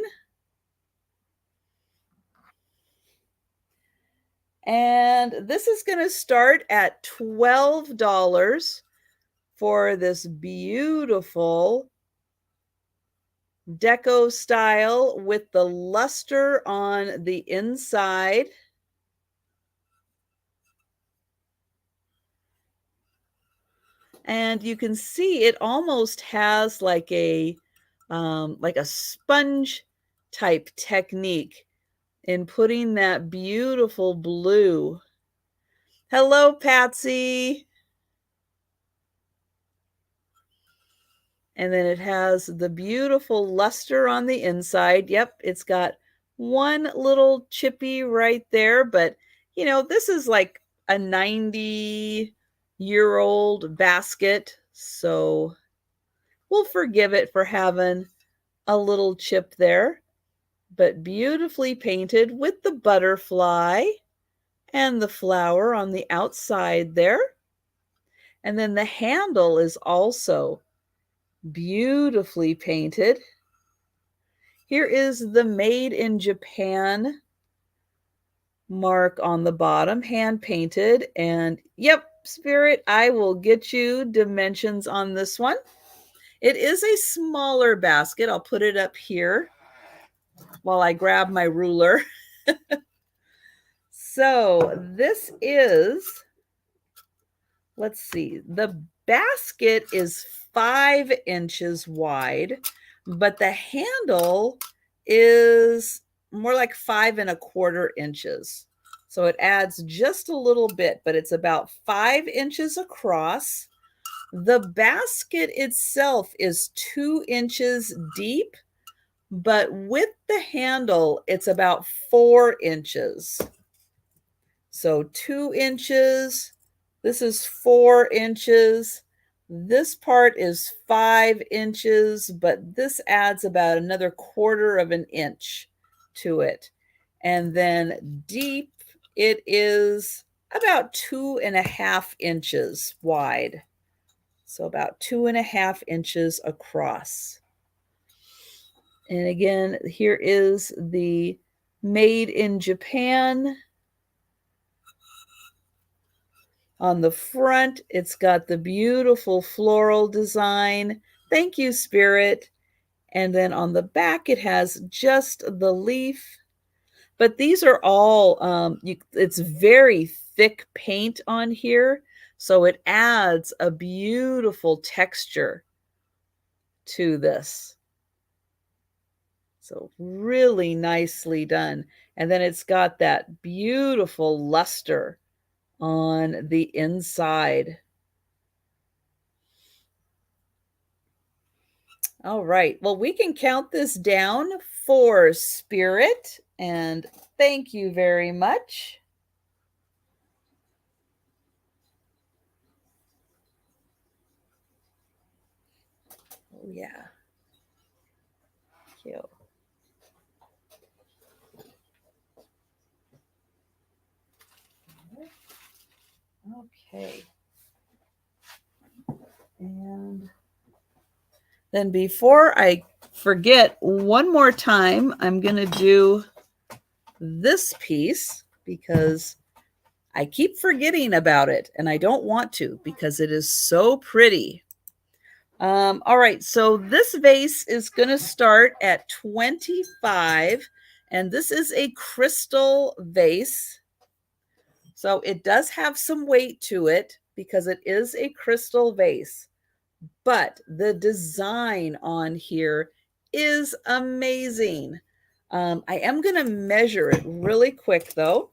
And this is going to start at $12 for this beautiful deco style with the luster on the inside. And you can see it almost has like a sponge type technique in putting that beautiful blue. Hello, Patsy. And then it has the beautiful luster on the inside. Yep, it's got one little chippy right there, but you know, this is like a 90-year-old basket, so we'll forgive it for having a little chip there, but beautifully painted with the butterfly and the flower on the outside there. And then the handle is also beautifully painted. Here is the Made in Japan mark on the bottom, hand painted. And yep, Spirit, I will get you dimensions on this one. It is a smaller basket. I'll put it up here while I grab my ruler. So this is, let's see, the basket is 5 inches wide, but the handle is more like 5 1/4 inches. So it adds just a little bit, but it's about 5 inches across. The basket itself is 2 inches deep, but with the handle, it's about 4 inches. So 2 inches, this is 4 inches. This part is 5 inches, but this adds about another 1/4 of an inch to it. And then deep, it is about 2.5 inches wide. So about 2.5 inches across. And again, here is the Made in Japan. On the front, it's got the beautiful floral design. Thank you, Spirit. And then on the back, it has just the leaf. But these are all, it's very thick paint on here. So it adds a beautiful texture to this. So really nicely done. And then it's got that beautiful luster on the inside. All right. Well, we can count this down for Spirit. And thank you very much. Oh, yeah. Thank you. Okay. And then before I forget, one more time, I'm going to do this piece because I keep forgetting about it and I don't want to because it is so pretty. All right, so this vase is going to start at 25, and this is a crystal vase. So it does have some weight to it because it is a crystal vase, but the design on here is amazing. I am going to measure it really quick though.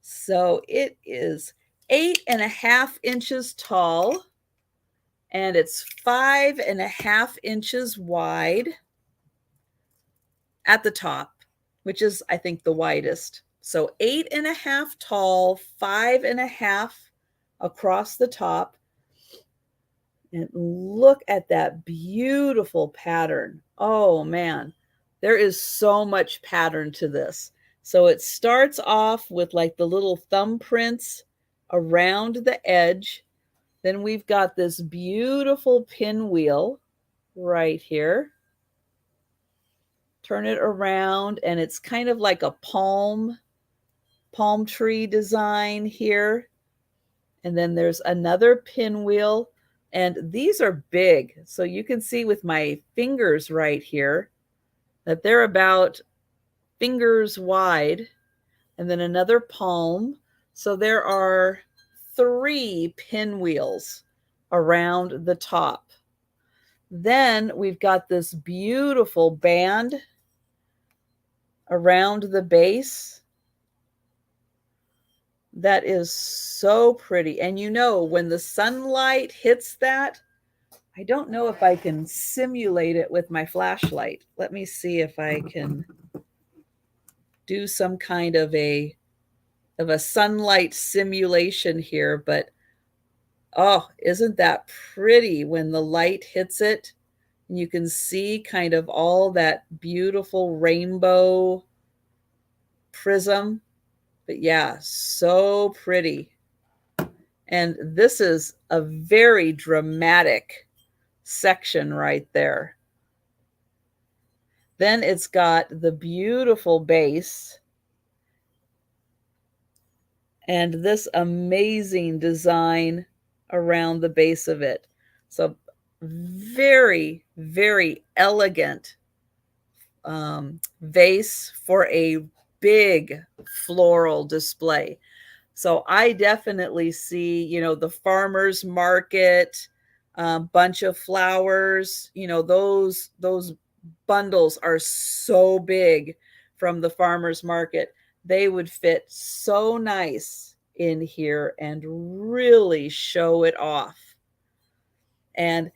So it is 8.5 inches tall and it's 5.5 inches wide at the top, which is, I think, the widest. So 8.5 tall, 5.5 across the top. And look at that beautiful pattern. Oh man, there is so much pattern to this. So it starts off with like the little thumbprints around the edge. Then we've got this beautiful pinwheel right here. Turn it around and it's kind of like a palm tree design here. And then there's another pinwheel. And these are big. So you can see with my fingers right here that they're about fingers wide. And then another palm. So there are 3 pinwheels around the top. Then we've got this beautiful band around the base. That is so pretty. And you know, when the sunlight hits that, I don't know if I can simulate it with my flashlight. Let me see if I can do some kind of a sunlight simulation here, but oh, isn't that pretty when the light hits it? And you can see kind of all that beautiful rainbow prism. But yeah, so pretty. And this is a very dramatic section right there. Then it's got the beautiful base and this amazing design around the base of it. So very, very elegant vase for a big floral display. So I definitely see, you know, the farmer's market, bunch of flowers, you know, those bundles are so big from the farmer's market. They would fit so nice in here and really show it off. And,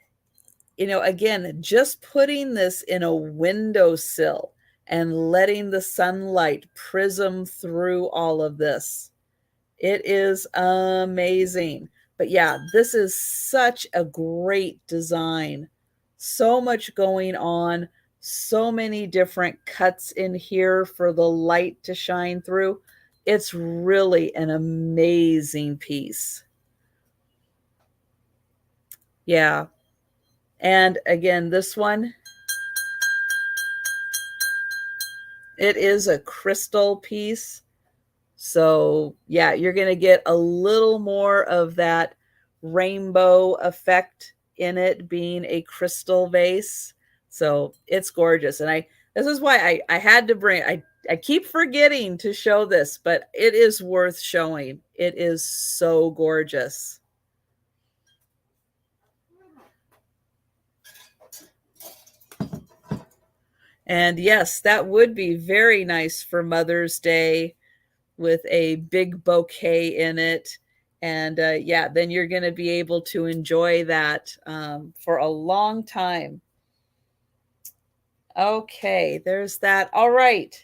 again, just putting this in a windowsill and letting the sunlight prism through all of this. It is amazing. But yeah, this is such a great design. So much going on. So many different cuts in here for the light to shine through. It's really an amazing piece. Yeah. And again, this one, it is a crystal piece. So yeah, you're going to get a little more of that rainbow effect in it being a crystal vase. So it's gorgeous. And this is why I had to bring, I keep forgetting to show this, but it is worth showing. It is so gorgeous. And yes, that would be very nice for Mother's Day with a big bouquet in it. And yeah, then you're going to be able to enjoy that for a long time. Okay, there's that. All right.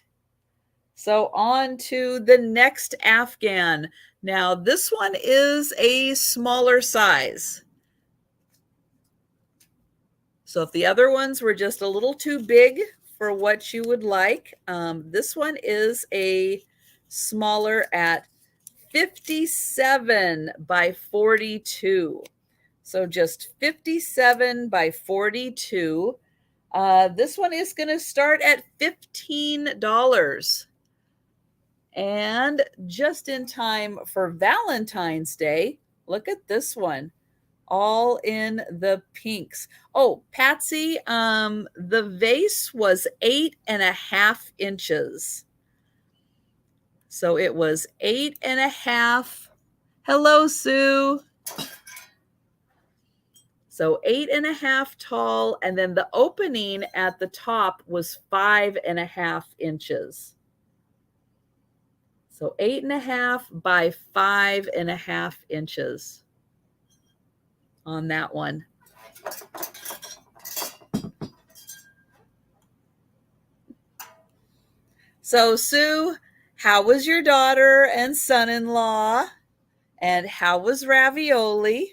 So on to the next Afghan. Now, this one is a smaller size. So if the other ones were just a little too big for what you would like, this one is a smaller at 57 by 42. So just 57 by 42. This one is going to start at $15. And just in time for Valentine's Day, look at this one. All in the pinks. Oh, Patsy, the vase was 8.5 inches. So it was 8.5. Hello, Sue. So 8.5 tall, and then the opening at the top was 5.5 inches. So 8.5 by 5.5 inches on that one. So Sue, how was your daughter and son-in-law? And how was ravioli?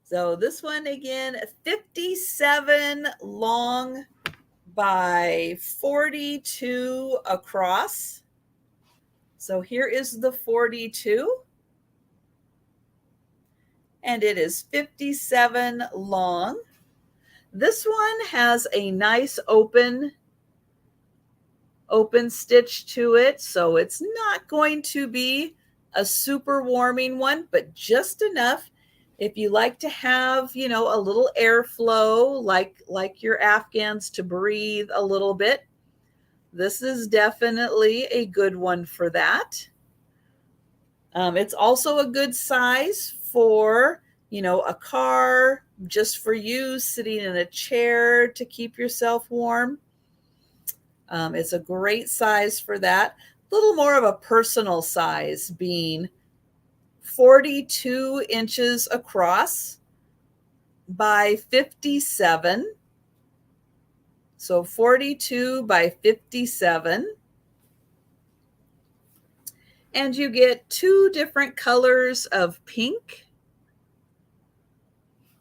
So this one again, 57 long by 42 across. So here is the 42. And it is 57 long. This one has a nice open stitch to it. So it's not going to be a super warming one, but just enough. If you like to have, a little airflow, like your Afghans, to breathe a little bit, this is definitely a good one for that. It's also a good size for, a car, just for you sitting in a chair to keep yourself warm. It's a great size for that. A little more of a personal size, being 42 inches across by 57. So 42 by 57. And you get 2 different colors of pink.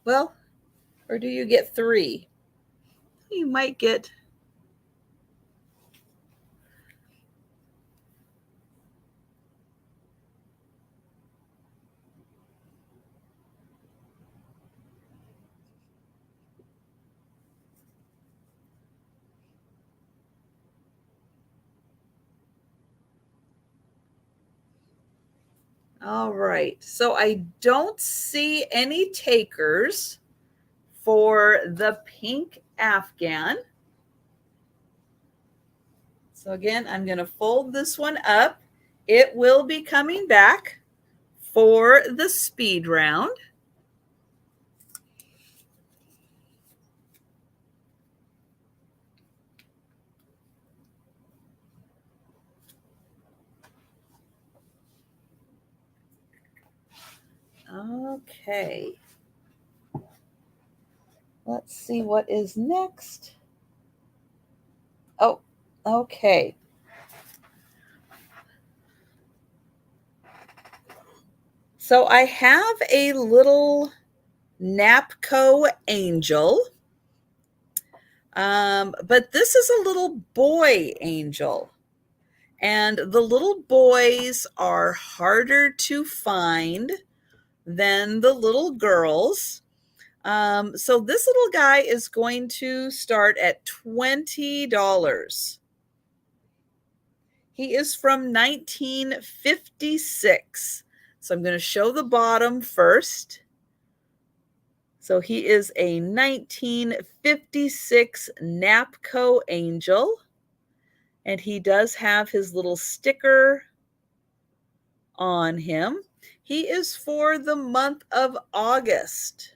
Well, or do you get 3? You might get... All right, so I don't see any takers for the pink Afghan. So again, I'm going to fold this one up. It will be coming back for the speed round. Okay. Let's see what is next. Oh, okay. So I have a little Napco angel. But this is a little boy angel. And the little boys are harder to find than the little girls. So this little guy is going to start at $20. He is from 1956. So I'm going to show the bottom first. So he is a 1956 Napco angel. And he does have his little sticker on him. He is for the month of August.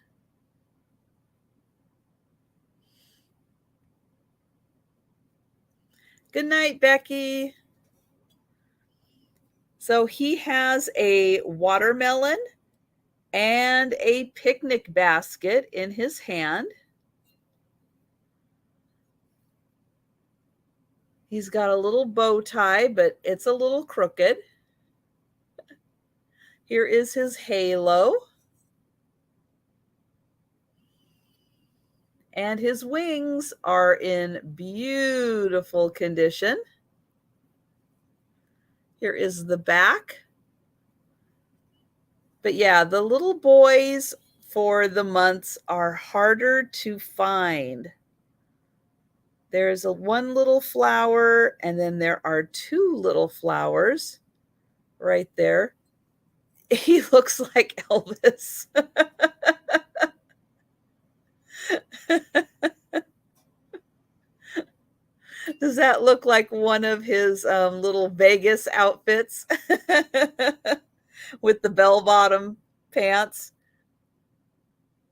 Good night, Becky. So he has a watermelon and a picnic basket in his hand. He's got a little bow tie, but it's a little crooked. Here is his halo. And his wings are in beautiful condition. Here is the back. But yeah, the little boys for the months are harder to find. There's one little flower, and then there are two little flowers right there. He looks like Elvis. Does that look like one of his little Vegas outfits with the bell-bottom pants?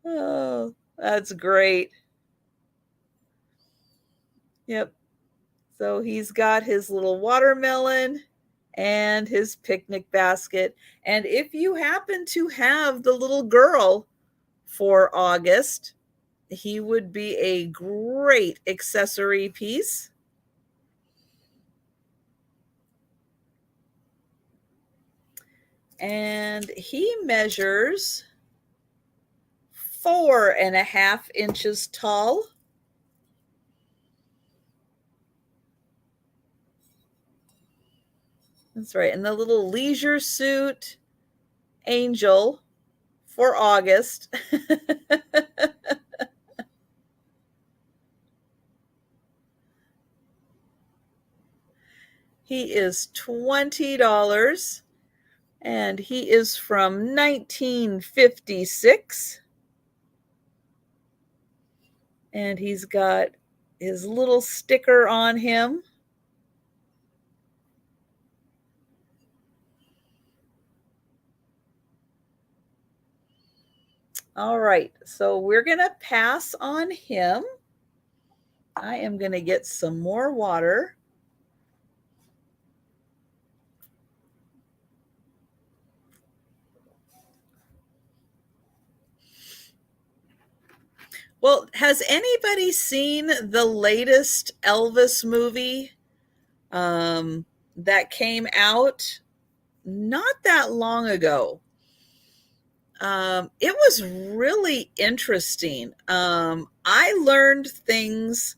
Oh, that's great. Yep. So he's got his little watermelon and his picnic basket. And if you happen to have the little girl for August, he would be a great accessory piece. And he measures 4.5 inches tall. That's right. And the little leisure suit angel for August. He is $20. And he is from 1956. And he's got his little sticker on him. All right, so we're going to pass on him. I am going to get some more water. Well, has anybody seen the latest Elvis movie that came out not that long ago? It was really interesting. I learned things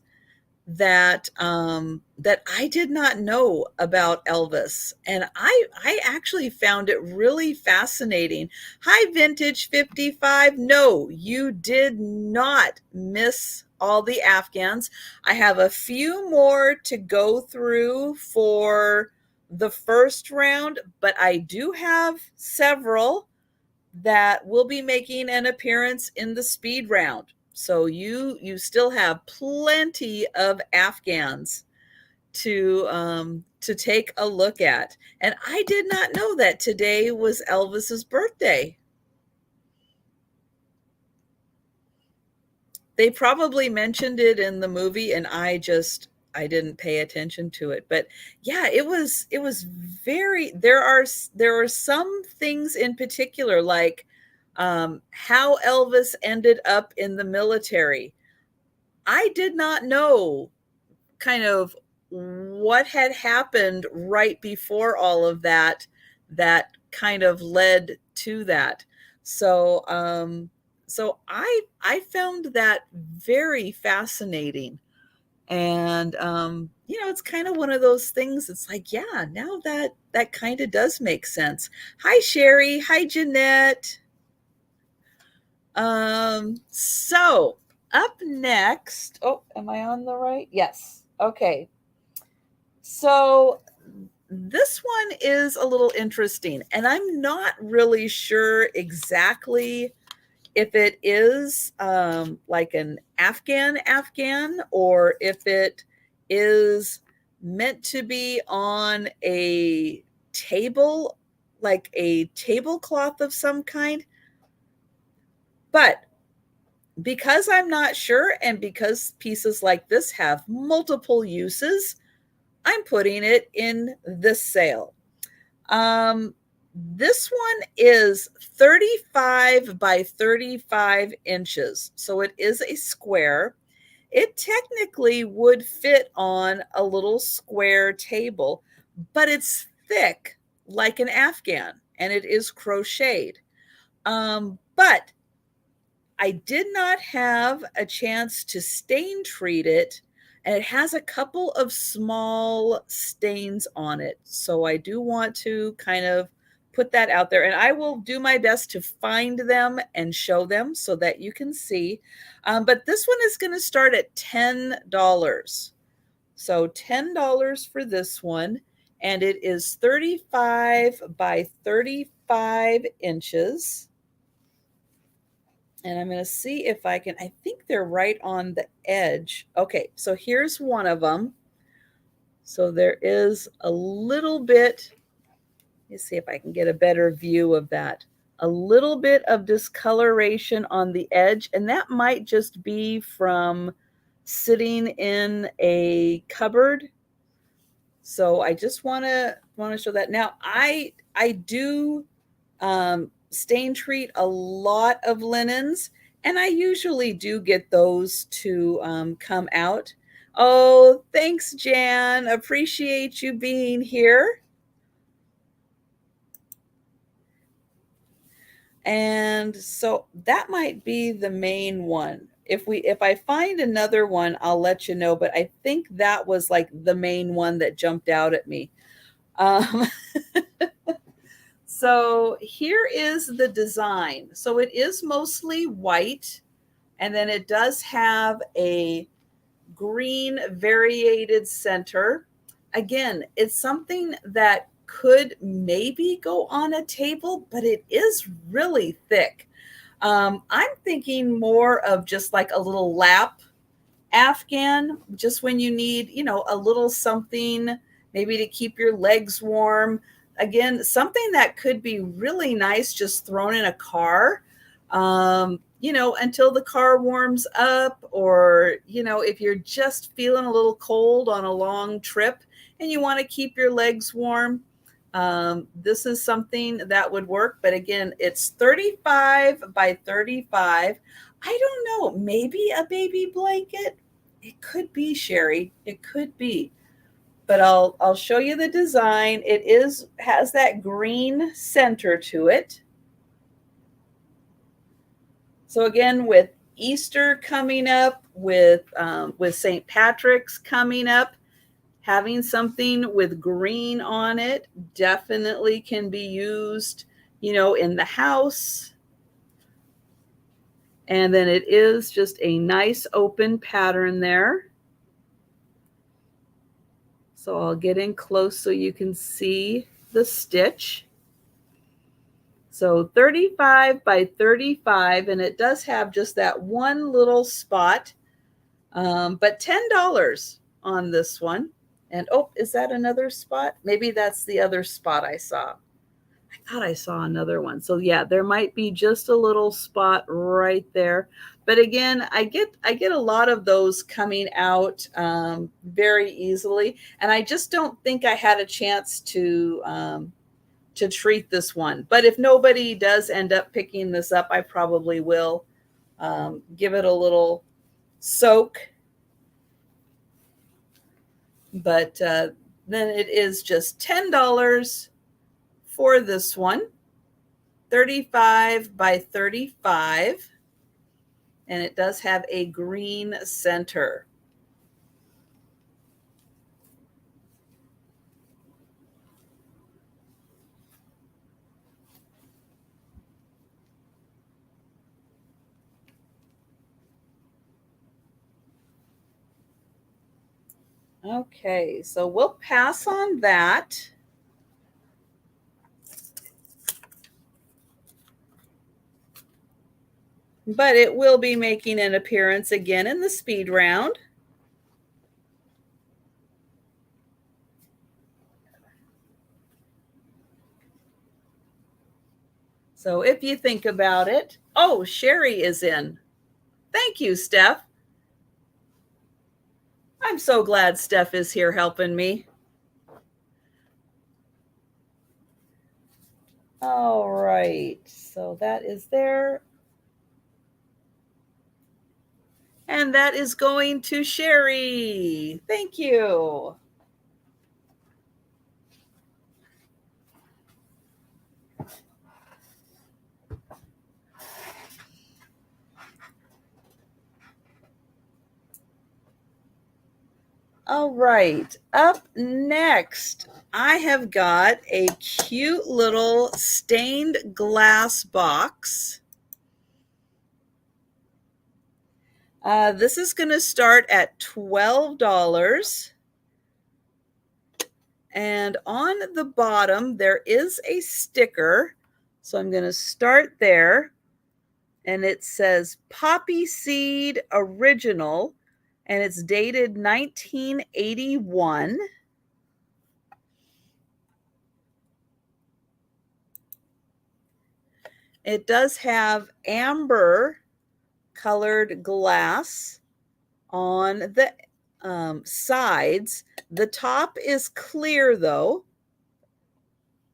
that that I did not know about Elvis, and I actually found it really fascinating. Hi, Vintage 55. No, you did not miss all the Afghans. I have a few more to go through for the first round, but I do have several that will be making an appearance in the speed round. So you still have plenty of Afghans to take a look at. And I did not know that today was Elvis's birthday. They probably mentioned it in the movie, and I didn't pay attention to it. But yeah, it was very, there are some things in particular, like How Elvis ended up in the military. I did not know kind of what had happened right before all of that that kind of led to that. So I found that very fascinating. And it's kind of one of those things. It's like, yeah, now that kind of does make sense. Hi Sherry, hi Jeanette. So up next, oh, am I on the right? Yes. Okay. So this one is a little interesting, and I'm not really sure exactly if it is like an Afghan, or if it is meant to be on a table, like a tablecloth of some kind. But because I'm not sure, and because pieces like this have multiple uses, I'm putting it in this sale. This one is 35 by 35 inches. So it is a square. It technically would fit on a little square table, but it's thick like an Afghan, and it is crocheted. But I did not have a chance to stain treat it, and it has a couple of small stains on it. So I do want to kind of put that out there, and I will do my best to find them and show them so that you can see. But this one is going to start at $10. So $10 for this one, and it is 35 by 35 inches. And I'm going to see if I can, I think they're right on the edge. Okay, so here's one of them. So there is a little bit, let's see if I can get a better view of that. A little bit of discoloration on the edge, and that might just be from sitting in a cupboard. So I just want to show that. Now I do stain treat a lot of linens, and I usually do get those to come out. Oh, thanks, Jan. Appreciate you being here. And so that might be the main one. If I find another one, I'll let you know, but I think that was like the main one that jumped out at me. Um, So here is the design. So it is mostly white, and then it does have a green variated center. Again, it's something that could maybe go on a table, but it is really thick. I'm thinking more of just like a little lap Afghan, just when you need, a little something maybe to keep your legs warm. Again, something that could be really nice just thrown in a car, until the car warms up, or, if you're just feeling a little cold on a long trip and you want to keep your legs warm. This is something that would work. But again, it's 35 by 35. I don't know, maybe a baby blanket. It could be, Sherry. It could be. But I'll show you the design. It has that green center to it. So again, with Easter coming up, with St. Patrick's coming up, having something with green on it definitely can be used, in the house. And then it is just a nice open pattern there. So I'll get in close so you can see the stitch. So 35 by 35, and it does have just that one little spot, but $10 on this one. And oh, is that another spot? Maybe that's the other spot I saw. I thought I saw another one. So yeah, there might be just a little spot right there. But again, I get a lot of those coming out very easily, and I just don't think I had a chance to to treat this one. But if nobody does end up picking this up, I probably will give it a little soak. But then it is just $10 for this one, 35 by 35, and it does have a green center. Okay, so we'll pass on that. But it will be making an appearance again in the speed round. So if you think about it, oh, Sherry is in. Thank you, Steph. I'm so glad Steph is here helping me. All right, so that is there. And that is going to Sherry. Thank you. All right, up next, I have got a cute little stained glass box. This is going to start at $12. And on the bottom, there is a sticker. So I'm going to start there. And it says Poppy Seed Original. And it's dated 1981. It does have amber colored glass on the sides. The top is clear though.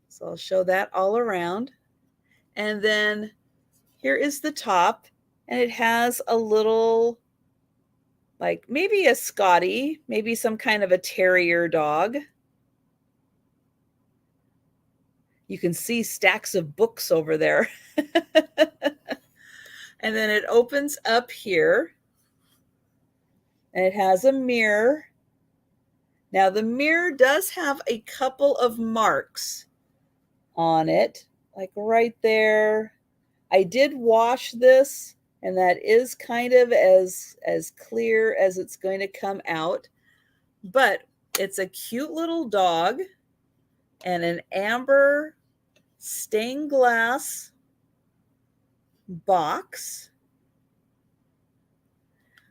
So I'll show that all around. And then here is the top, and it has a little, like maybe a Scottie, maybe some kind of a terrier dog. You can see stacks of books over there. And then it opens up here, and it has a mirror. Now the mirror does have a couple of marks on it, like right there. I did wash this, and that is kind of as clear as it's going to come out. But it's a cute little dog and an amber stained glass box.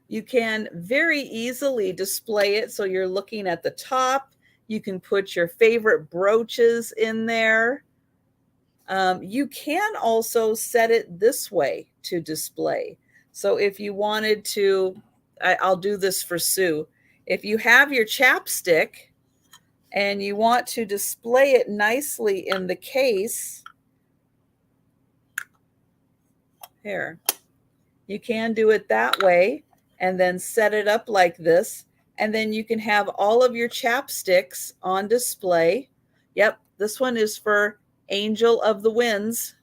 You can very easily display it so you're looking at the top. You can put your favorite brooches in there. You can also set it this way to display. So if you wanted to, I'll do this for Sue. If you have your chapstick and you want to display it nicely in the case, here, you can do it that way and then set it up like this. And then you can have all of your chapsticks on display. Yep, this one is for Angel of the Winds,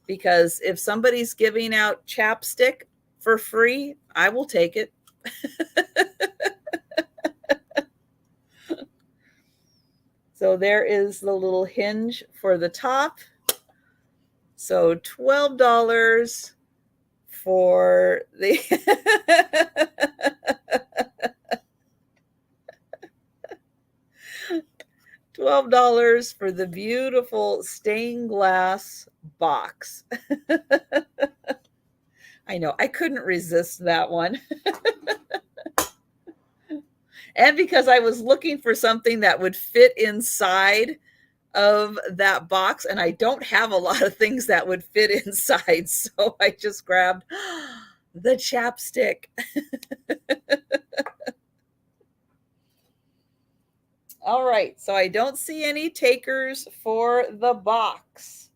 because if somebody's giving out chapstick for free, I will take it. So there is the little hinge for the top. So $12 for the $12 for the beautiful stained glass box. I know, I couldn't resist that one. And because I was looking for something that would fit inside of that box, and I don't have a lot of things that would fit inside, so I just grabbed the chapstick. All right. right, so I don't see any takers for the box.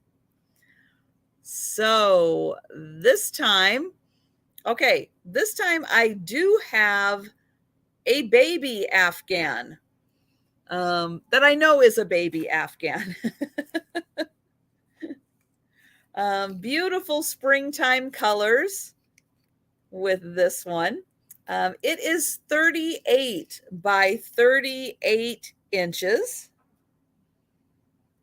So this time, okay, this time I do have a baby Afghan that I know is a baby Afghan. Beautiful springtime colors with this one. It is 38 by 38 inches.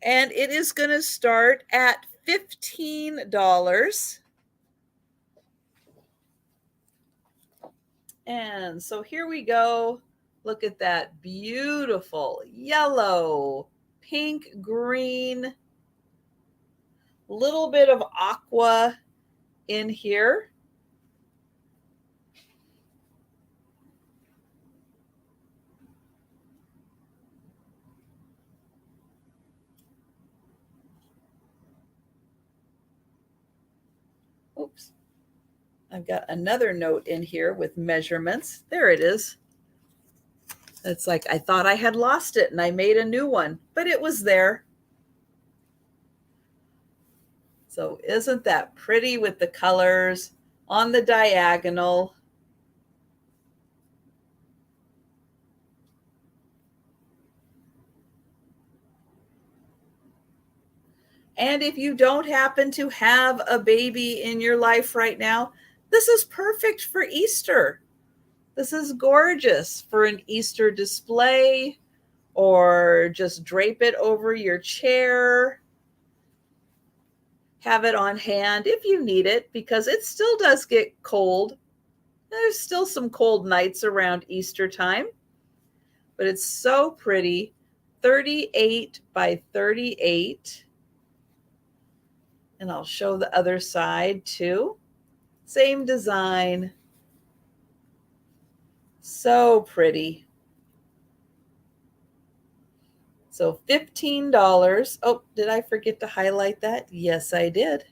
And it is going to start at $15. And so here we go. Look at that beautiful yellow, pink, green, little bit of aqua in here. Oops. I've got another note in here with measurements. There it is. It's like I thought I had lost it and I made a new one, but it was there. So isn't that pretty with the colors on the diagonal? And if you don't happen to have a baby in your life right now, this is perfect for Easter. This is gorgeous for an Easter display, or just drape it over your chair. Have it on hand if you need it, because it still does get cold. There's still some cold nights around Easter time, but it's so pretty. 38 by 38. And I'll show the other side too. Same design. So pretty. So $15. Oh, did I forget to highlight that? Yes, I did.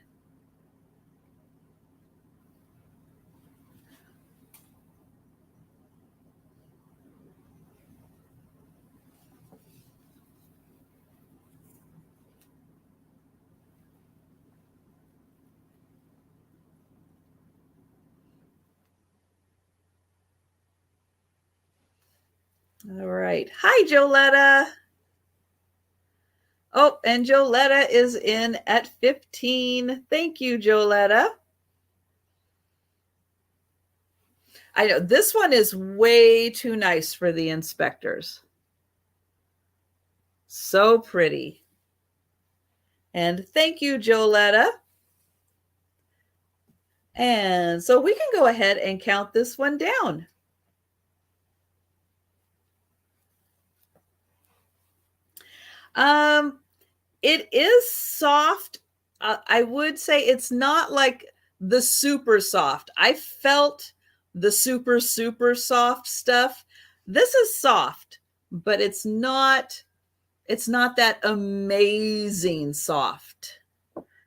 All right. Hi, Joletta. Oh, and Joletta is in at 15. Thank you, Joletta. I know this one is way too nice for the inspectors. So pretty. And thank you, Joletta. And so we can go ahead and count this one down. It is soft. I would say it's not like the super soft. I felt the super, super soft stuff. This is soft, but it's not that amazing soft,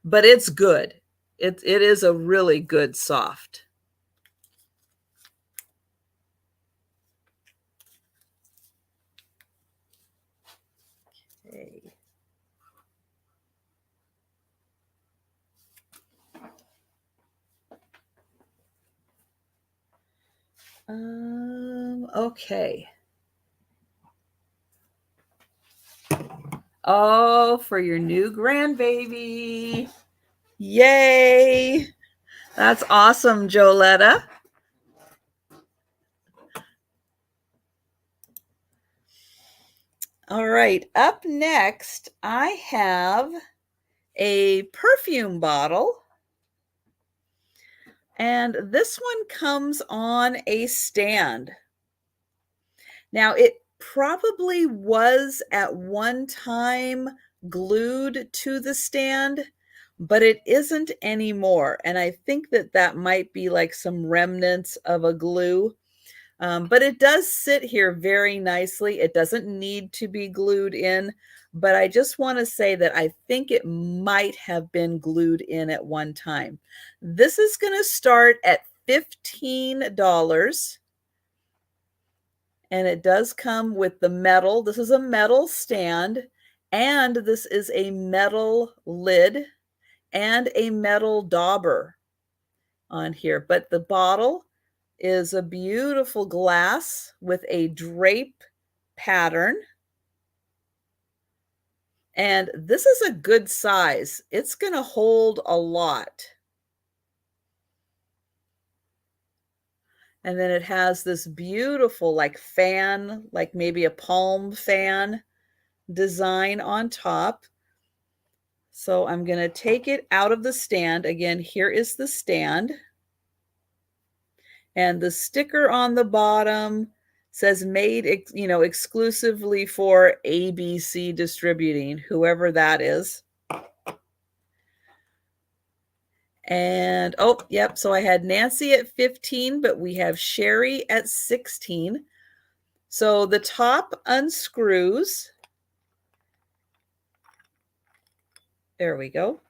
but it's good. It is a really good soft. Okay. Okay. Oh, for your new grandbaby. Yay. That's awesome, Joletta. All right. Up next, I have a perfume bottle. And this one comes on a stand. Now, it probably was at one time glued to the stand, but it isn't anymore. And I think that that might be like some remnants of a glue. But it does sit here very nicely. It doesn't need to be glued in, but I just want to say that I think it might have been glued in at one time. This is going to start at $15. And it does come with the metal. This is a metal stand, and this is a metal lid and a metal dauber on here. But the bottle is a beautiful glass with a drape pattern. And this is a good size. It's going to hold a lot. And then it has this beautiful like fan, like maybe a palm fan design on top. So I'm going to take it out of the stand. Again, here is the stand. And the sticker on the bottom says made, exclusively for ABC Distributing, whoever that is. And, oh, yep, so I had Nancy at 15, but we have Sherry at 16. So the top unscrews. There we go.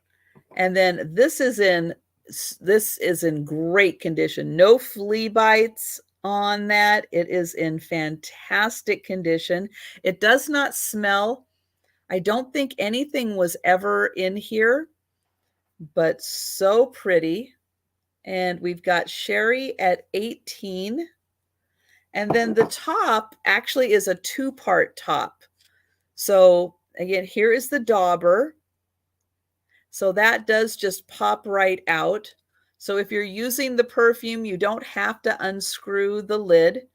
And then this is in great condition. No flea bites on that. It is in fantastic condition. It does not smell. I don't think anything was ever in here, but so pretty. And we've got Sherry at 18. And then the top actually is a two-part top. So again, here is the dauber. So that does just pop right out. So if you're using the perfume, you don't have to unscrew the lid.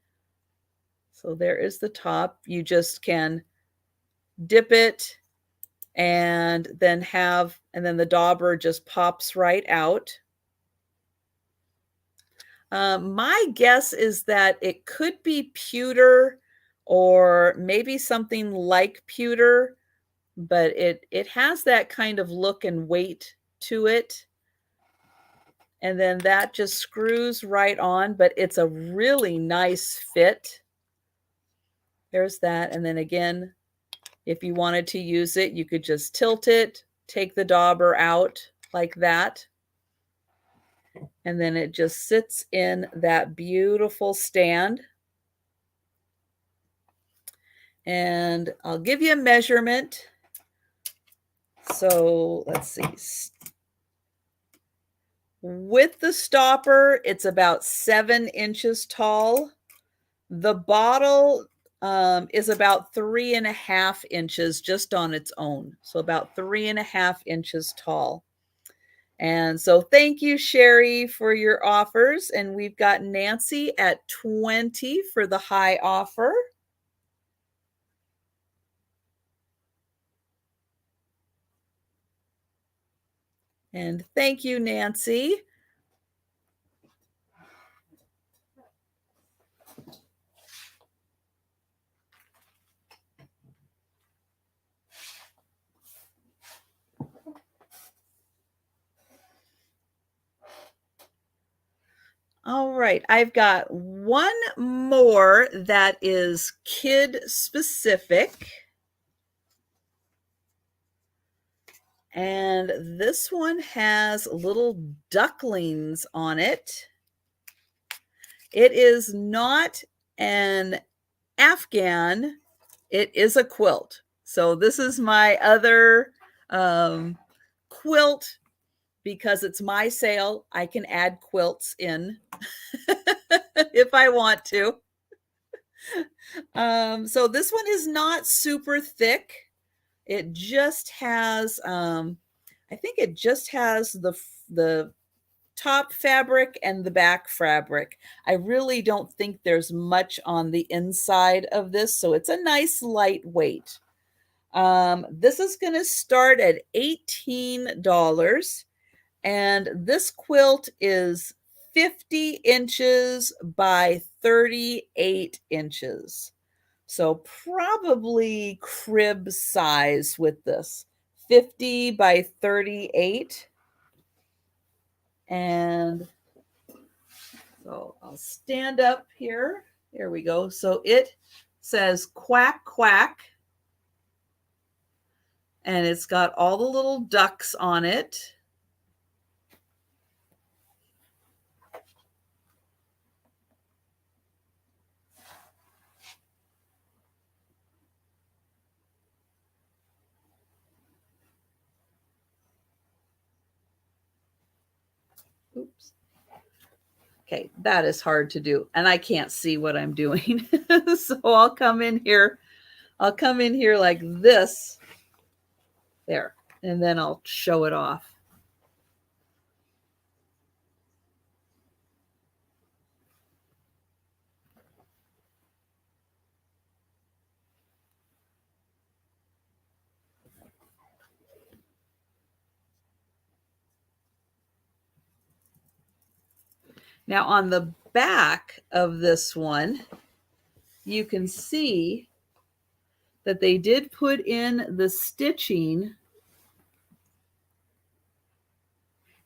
So there is the top. You just can dip it and then the dauber just pops right out. My guess is that it could be pewter or maybe something like pewter, but it has that kind of look and weight to it. And then that just screws right on, but it's a really nice fit. There's that. And then again, if you wanted to use it, you could just tilt it, take the dauber out like that. And then it just sits in that beautiful stand. And I'll give you a measurement. So let's see. With the stopper, it's about 7 inches tall. The bottle is about 3.5 inches just on its own. So about 3.5 inches tall. And so thank you, Sherry, for your offers. And we've got Nancy at 20 for the high offer. And thank you, Nancy. All right, I've got one more that is kid specific. And this one has little ducklings on it. It is not an Afghan, it is a quilt. So this is my other quilt. Because it's my sale, I can add quilts in if I want to. So this one is not super thick. It just has, I think it just has the top fabric and the back fabric. I really don't think there's much on the inside of this, so it's a nice lightweight. This is going to start at $18. And this quilt is 50 inches by 38 inches. So probably crib size with this. 50 by 38. And so I'll stand up here. There we go. So it says quack, quack. And it's got all the little ducks on it. Oops. Okay, that is hard to do, and I can't see what I'm doing. So I'll come in here. I'll come in here like this. There, and then I'll show it off. Now on the back of this one, you can see that they did put in the stitching,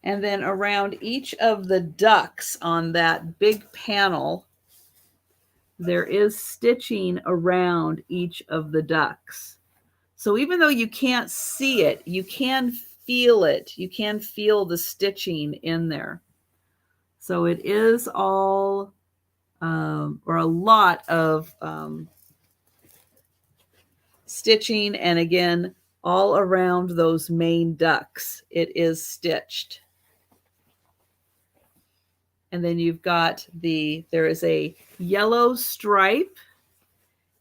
and then around each of the ducks on that big panel, there is stitching around each of the ducks. So even though you can't see it, you can feel it. You can feel the stitching in there. So it is all, or a lot of stitching. And again, all around those main ducks, it is stitched. And then you've got there is a yellow stripe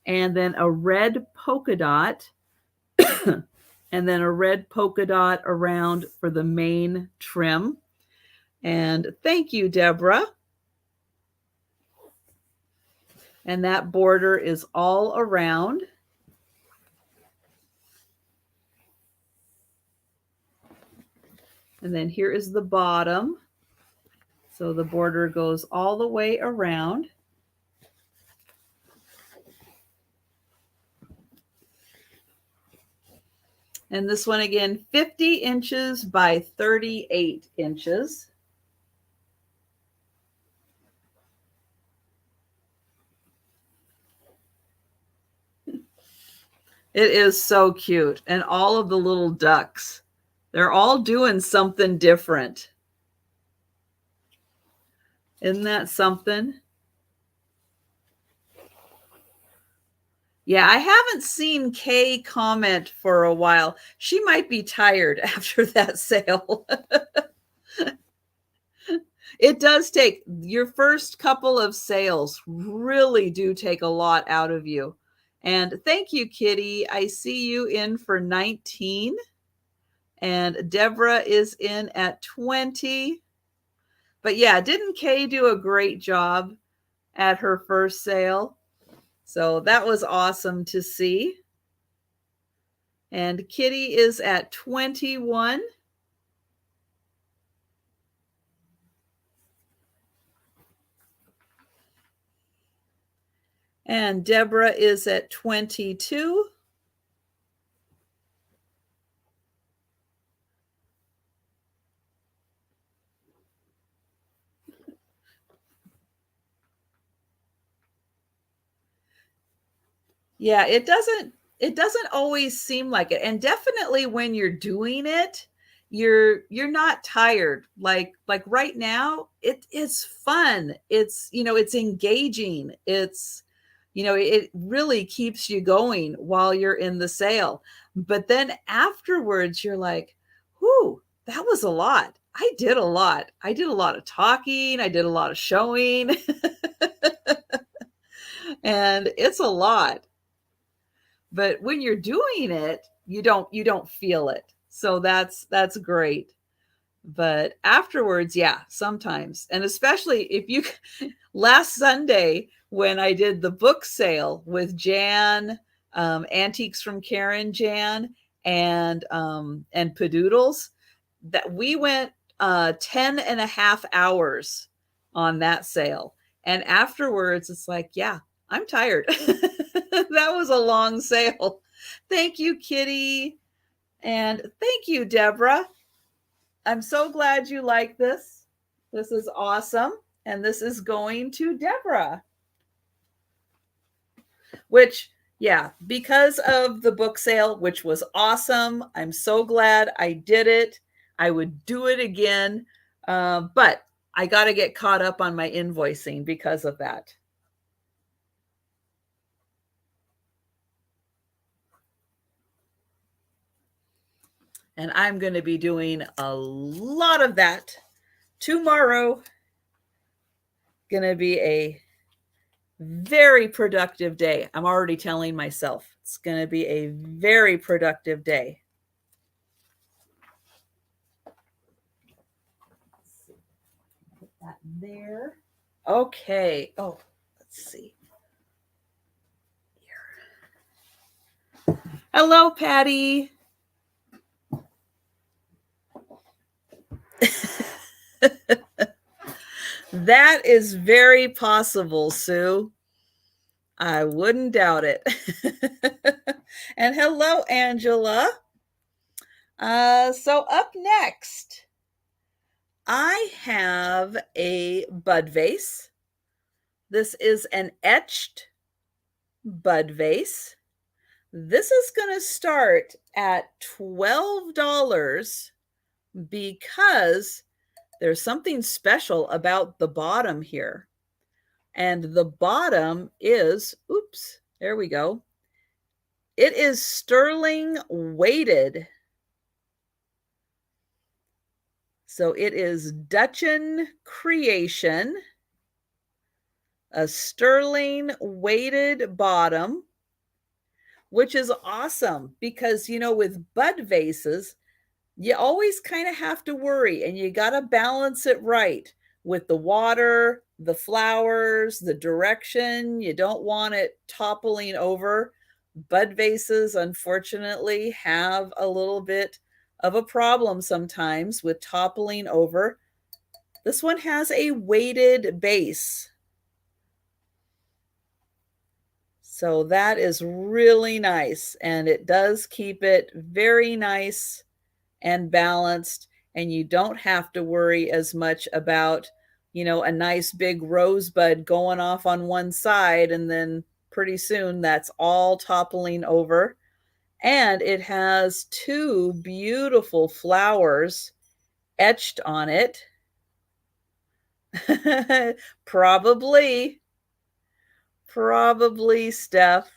and then a red polka dot and then a red polka dot around for the main trim. And thank you, Deborah. And that border is all around. And then here is the bottom. So the border goes all the way around. And this one again, 50 inches by 38 inches. It is so cute. And all of the little ducks, they're all doing something different. Isn't that something? Yeah, I haven't seen Kay comment for a while. She might be tired after that sale. It does take, your first couple of sales really do take a lot out of you. And thank you, Kitty. I see you in for 19. And Deborah is in at 20. But yeah, didn't Kay do a great job at her first sale? So that was awesome to see. And Kitty is at 21. And Deborah is at 22. Yeah, it doesn't always seem like it. And definitely when you're doing it, you're not tired. Like right now, it's fun. It's, it's engaging. It's, it really keeps you going while you're in the sale. But then afterwards, you're like, whoo, that was a lot. I did a lot. I did a lot of talking. I did a lot of showing. And it's a lot. But when you're doing it, you don't feel it. So that's great. But afterwards, yeah, sometimes. And especially if you last Sunday when I did the book sale with Jan, Antiques from Karen, Jan, and Padoodles, that we went 10 and a half hours on that sale. And afterwards, it's like, yeah, I'm tired. That was a long sale. Thank you, Kitty. And thank you, Deborah. I'm so glad you like this. This is awesome. And this is going to Deborah. Which, yeah, because of the book sale, which was awesome. I'm so glad I did it. I would do it again. But I got to get caught up on my invoicing because of that. And I'm going to be doing a lot of that Tomorrow, gonna be a very productive day. I'm already telling myself it's gonna be a very productive day. Let's see. Put that there. Okay. Oh, let's see. Here. Hello, Patty. That is very possible, Sue. I wouldn't doubt it. And hello, Angela. So up next, I have a bud vase. This is an etched bud vase. This is going to start at $12 because there's something special about the bottom here. And the bottom is, oops, there we go. It is sterling weighted. So it is Dutchan creation, a sterling weighted bottom, which is awesome because, you know, with bud vases, you always kind of have to worry and you got to balance it right with the water, the flowers, the direction. You don't want it toppling over. Bud vases, unfortunately, have a little bit of a problem sometimes with toppling over. This one has a weighted base. So that is really nice. And it does keep it very nice and balanced. And you don't have to worry as much about, you know, a nice big rosebud going off on one side. And then pretty soon that's all toppling over. And it has two beautiful flowers etched on it. Probably, Steph.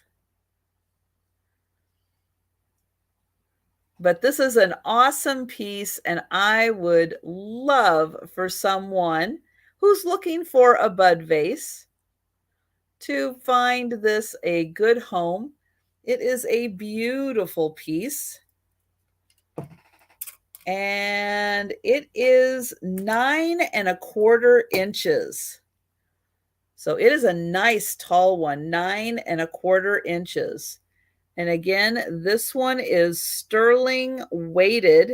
But this is an awesome piece, and I would love for someone who's looking for a bud vase to find this a good home. It is a beautiful piece. And it is 9¼ inches. So it is a nice tall one, 9¼ inches. And again, this one is sterling weighted.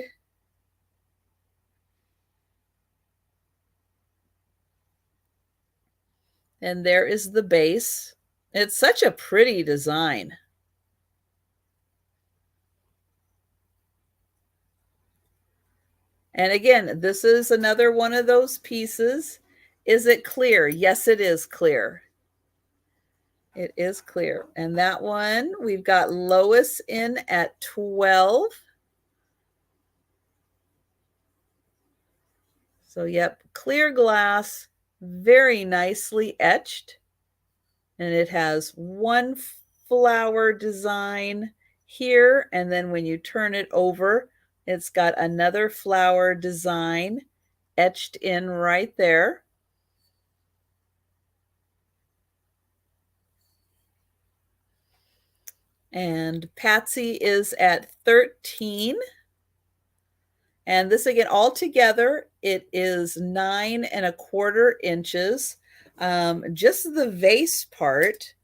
And there is the base. It's such a pretty design. And again, this is another one of those pieces. Is it clear? Yes, it is clear. It is clear. And that one, we've got Lois in at 12. So, yep, clear glass, very nicely etched. And it has one flower design here. And then when you turn it over, it's got another flower design etched in right there. And Patsy is at 13. And this again, all together, it is 9¼ inches. Just the vase part,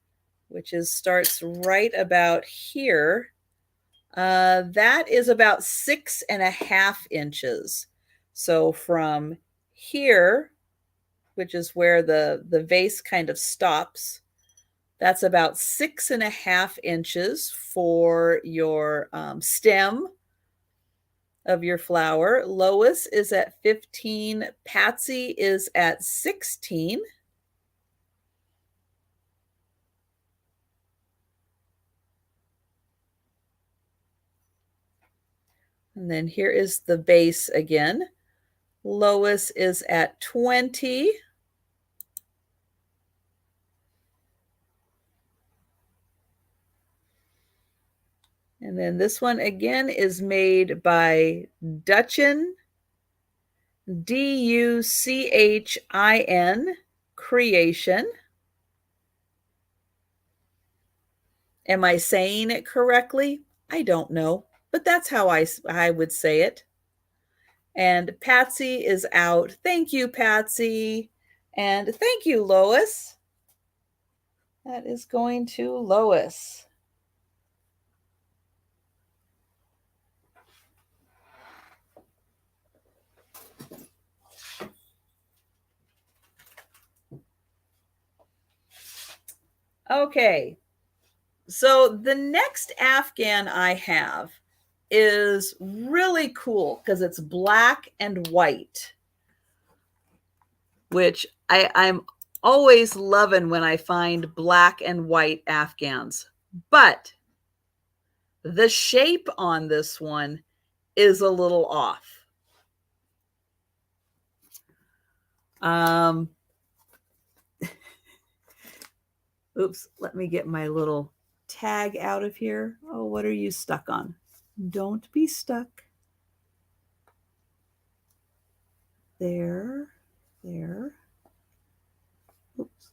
which starts right about here, that is about 6½ inches. So from here, which is where the vase kind of stops, that's about 6½ inches for your stem of your flower. Lois is at 15. Patsy is at 16. And then here is the base again. Lois is at 20. And then this one again is made by Dutchan Duchin, creation. Am I saying it correctly? I don't know, but that's how I would say it. And Patsy is out. Thank you, Patsy. And thank you, Lois. That is going to Lois. Okay. So the next Afghan I have is really cool because it's black and white, which I'm always loving when I find black and white Afghans. But the shape on this one is a little off. Oops, let me get my little tag out of here. Oh, what are you stuck on? Don't be stuck. There. Oops.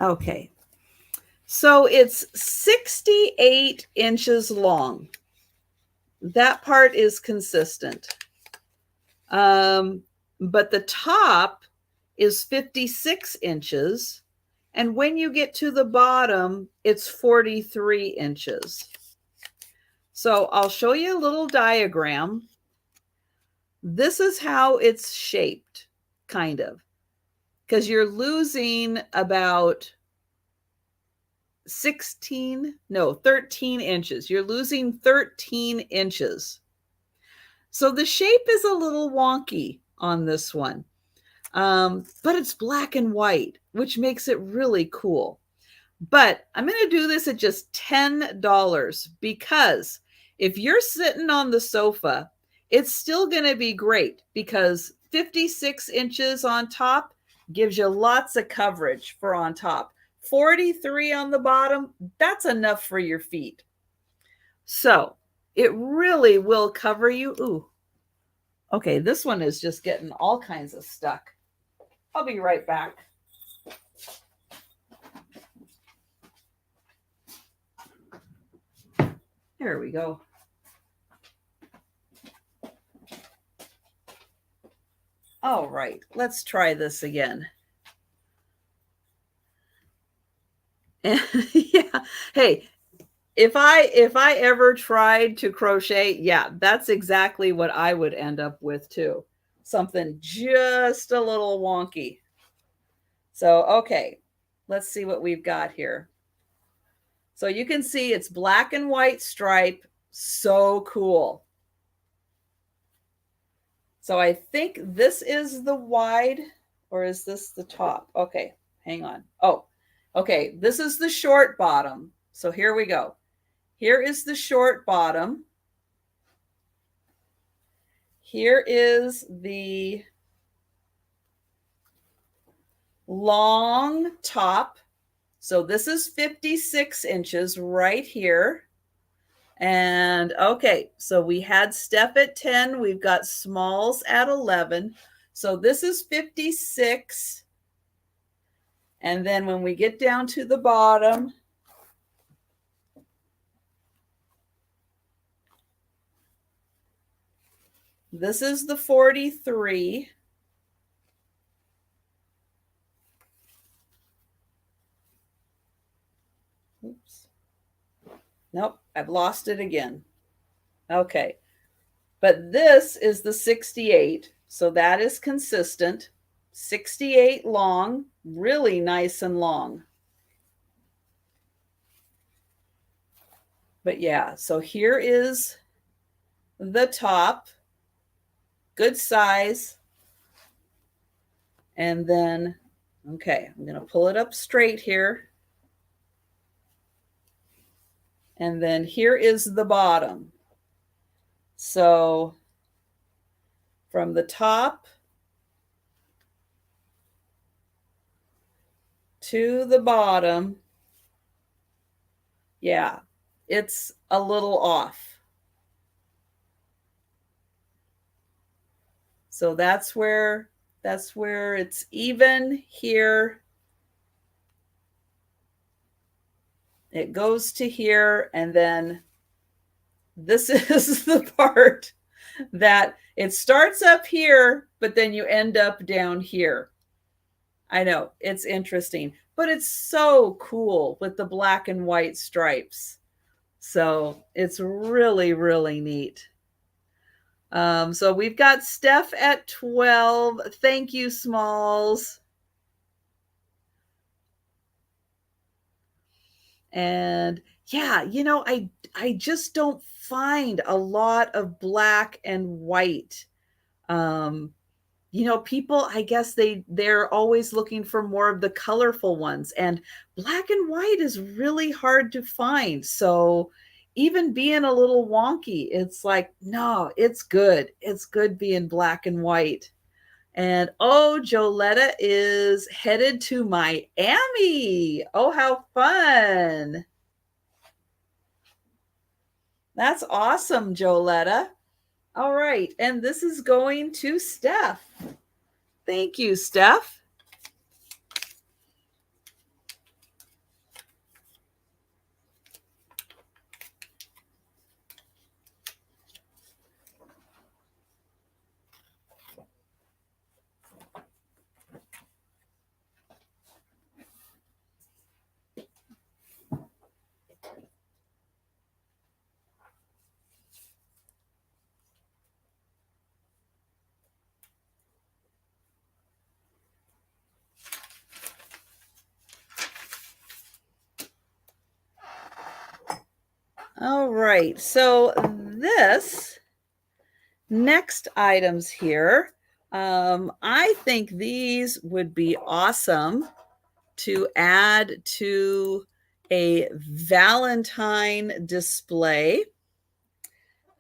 Okay. So it's 68 inches long. That part is consistent. But the top is 56 inches. And when you get to the bottom, it's 43 inches. So I'll show you a little diagram. This is how it's shaped, kind of, because you're losing about 13 inches. You're losing 13 inches. So the shape is a little wonky on this one, but it's black and white, which makes it really cool. But I'm going to do this at just $10 because if you're sitting on the sofa, it's still going to be great because 56 inches on top gives you lots of coverage for on top. 43 on the bottom, that's enough for your feet. So it really will cover you. Ooh, okay, this one is just getting all kinds of stuck. I'll be right back. There we go. All right, let's try this again. Yeah. Hey, if I ever tried to crochet, yeah, that's exactly what I would end up with too. Something just a little wonky. So, okay, let's see what we've got here. So you can see it's black and white stripe. So cool. So I think this is the wide, or is this the top? Okay, hang on. Oh, okay, this is the short bottom. So here we go. Here is the short bottom. Here is the long top. So this is 56 inches right here. And okay, so we had Steph at 10. We've got smalls at 11. So this is 56. And then when we get down to the bottom, this is the 43. Oops. Nope, I've lost it again. Okay. But this is the 68. So that is consistent. 68 long, really nice and long. But yeah, so here is the top. Good size. And then, okay, I'm going to pull it up straight here. And then here is the bottom. So from the top to the bottom, yeah, it's a little off. So that's where it's even here. It goes to here, and then this is the part that it starts up here, but then you end up down here. I know, it's interesting, but it's so cool with the black and white stripes. So it's really, really neat. So we've got Steph at 12. Thank you, Smalls. And yeah, I just don't find a lot of black and white. People, I guess they're always looking for more of the colorful ones, and black and white is really hard to find. So even being a little wonky, it's like, no, it's good. It's good being black and white. And oh, Joletta is headed to Miami. Oh, how fun. That's awesome, Joletta. All right. And this is going to Steph. Thank you, Steph. All right, so this next items here, I think these would be awesome to add to a Valentine display.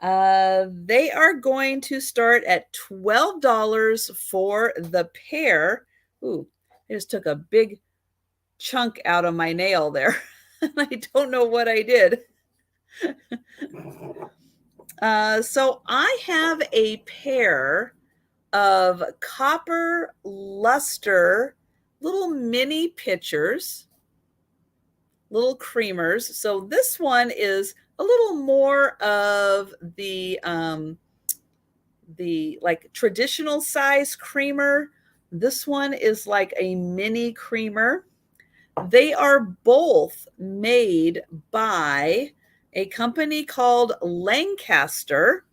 They are going to start at $12 for the pair. Ooh, I just took a big chunk out of my nail there. I don't know what I did. So I have a pair of copper luster little mini pitchers, little creamers. So this one is a little more of the like traditional size creamer. This one is like a mini creamer. They are both made by a company called Lancaster.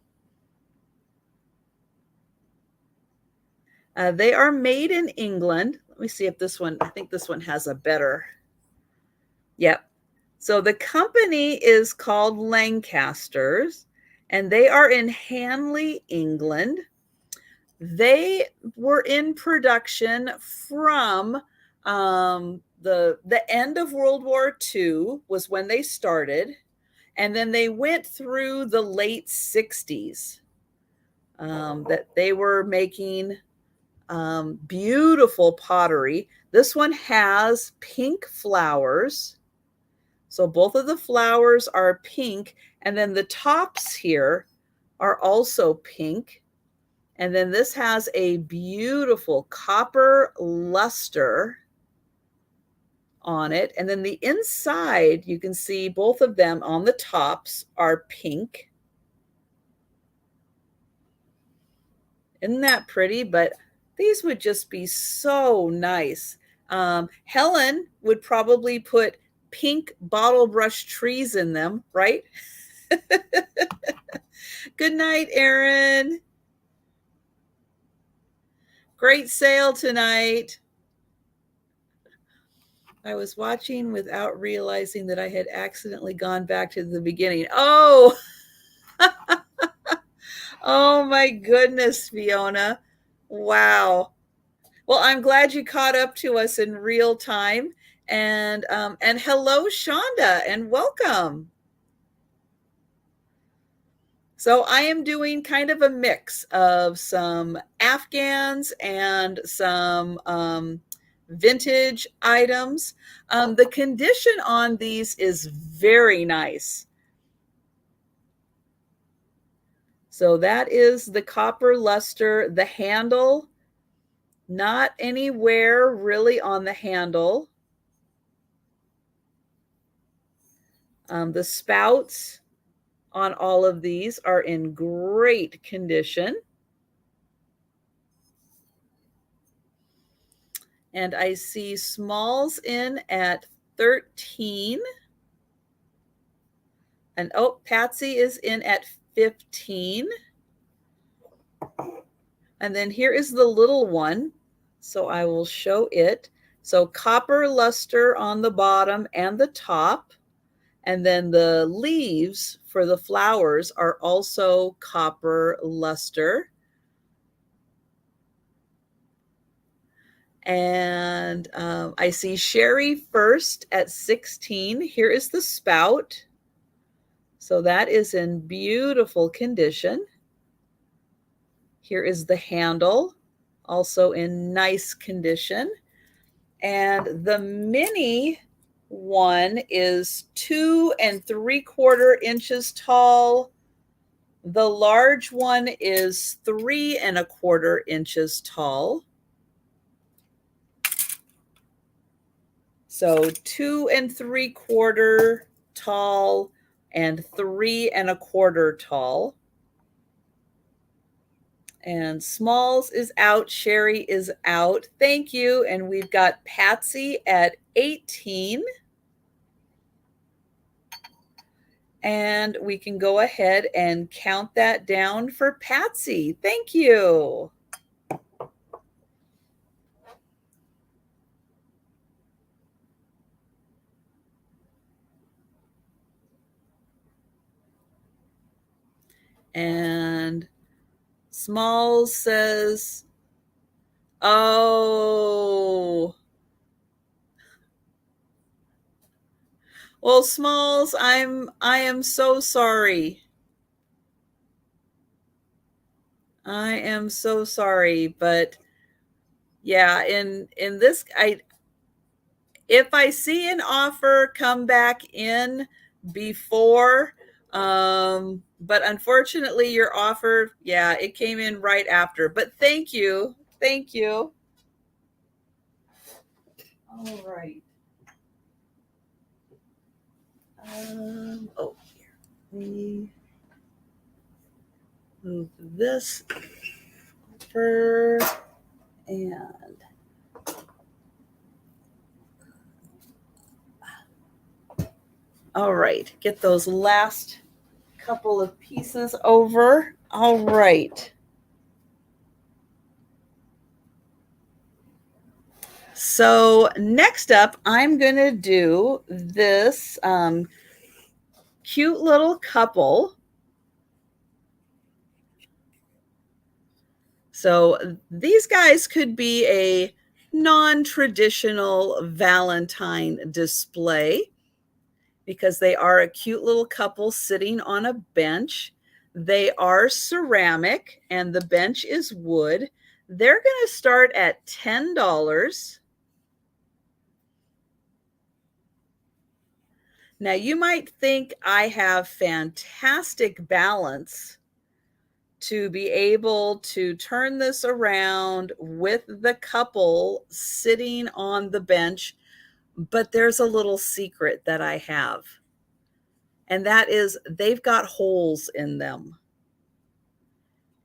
They are made in England. Let me see if this one, I think this one has a better. Yep. So the company is called Lancasters, and they are in Hanley, England. They were in production from the end of World War II was when they started, and then they went through the late 60s that they were making beautiful pottery. This one has pink flowers. So both of the flowers are pink, and then the tops here are also pink. And then this has a beautiful copper luster on it. And then the inside, you can see both of them on the tops are pink. Isn't that pretty? But these would just be so nice. Helen would probably put pink bottle brush trees in them, right? Good night, Erin. Great sale tonight. I was watching without realizing that I had accidentally gone back to the beginning. Oh, oh my goodness, Fiona. Wow. Well, I'm glad you caught up to us in real time. And hello, Shonda, and welcome. So I am doing kind of a mix of some Afghans and some vintage items. The condition on these is very nice. So that is the copper luster. The handle, not anywhere really on the handle. The spouts on all of these are in great condition. And I see smalls in at 13. And oh, Patsy is in at 15. And then here is the little one. So I will show it. So copper luster on the bottom and the top. And then the leaves for the flowers are also copper luster. And I see Sherry first at 16. Here is the spout. So that is in beautiful condition. Here is the handle, also in nice condition. And the mini one is 2 3/4 inches tall. The large one is 3 1/4 inches tall. So 2 3/4 tall and 3 1/4 tall. And Smalls is out. Sherry is out. Thank you. And we've got Patsy at 18. And we can go ahead and count that down for Patsy. Thank you. And Smalls says, oh. Well, Smalls, I am so sorry. I am so sorry, but yeah, in this, if I see an offer come back in before, but unfortunately your offer, yeah, it came in right after. But thank you. Thank you. All right. Oh, here. Let me move this over and all right, get those last couple of pieces over. All right. So next up, I'm going to do this cute little couple. So these guys could be a non-traditional Valentine display because they are a cute little couple sitting on a bench. They are ceramic and the bench is wood. They're going to start at $10. Now, you might think I have fantastic balance to be able to turn this around with the couple sitting on the bench, but there's a little secret that I have, and that is they've got holes in them,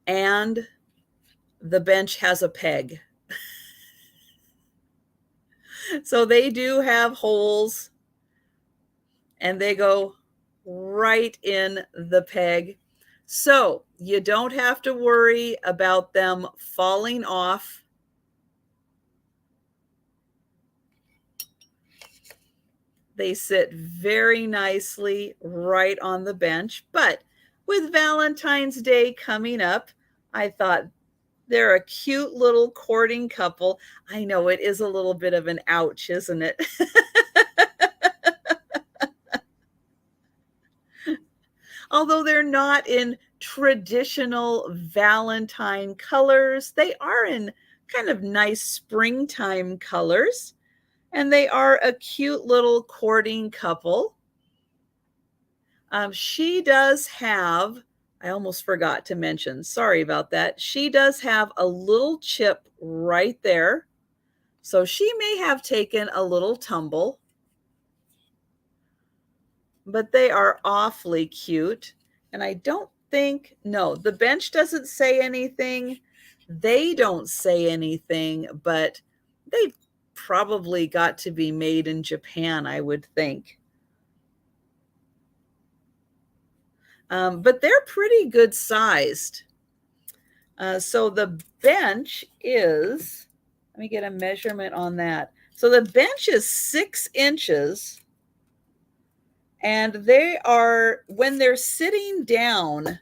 and the bench has a peg. So they do have holes, and they go right in the peg. So you don't have to worry about them falling off. They sit very nicely right on the bench. But with Valentine's Day coming up, I thought they're a cute little courting couple. I know it is a little bit of an ouch, isn't it? Although they're not in traditional Valentine colors, they are in kind of nice springtime colors. And they are a cute little courting couple. She does have, I almost forgot to mention, sorry about that. She does have a little chip right there. So she may have taken a little tumble, but they are awfully cute. And I don't think, no, the bench doesn't say anything. They don't say anything, but they've probably got to be made in Japan, I would think. But they're pretty good sized. So the bench is, let me get a measurement on that. So the bench is 6 inches. And they are, when they're sitting down,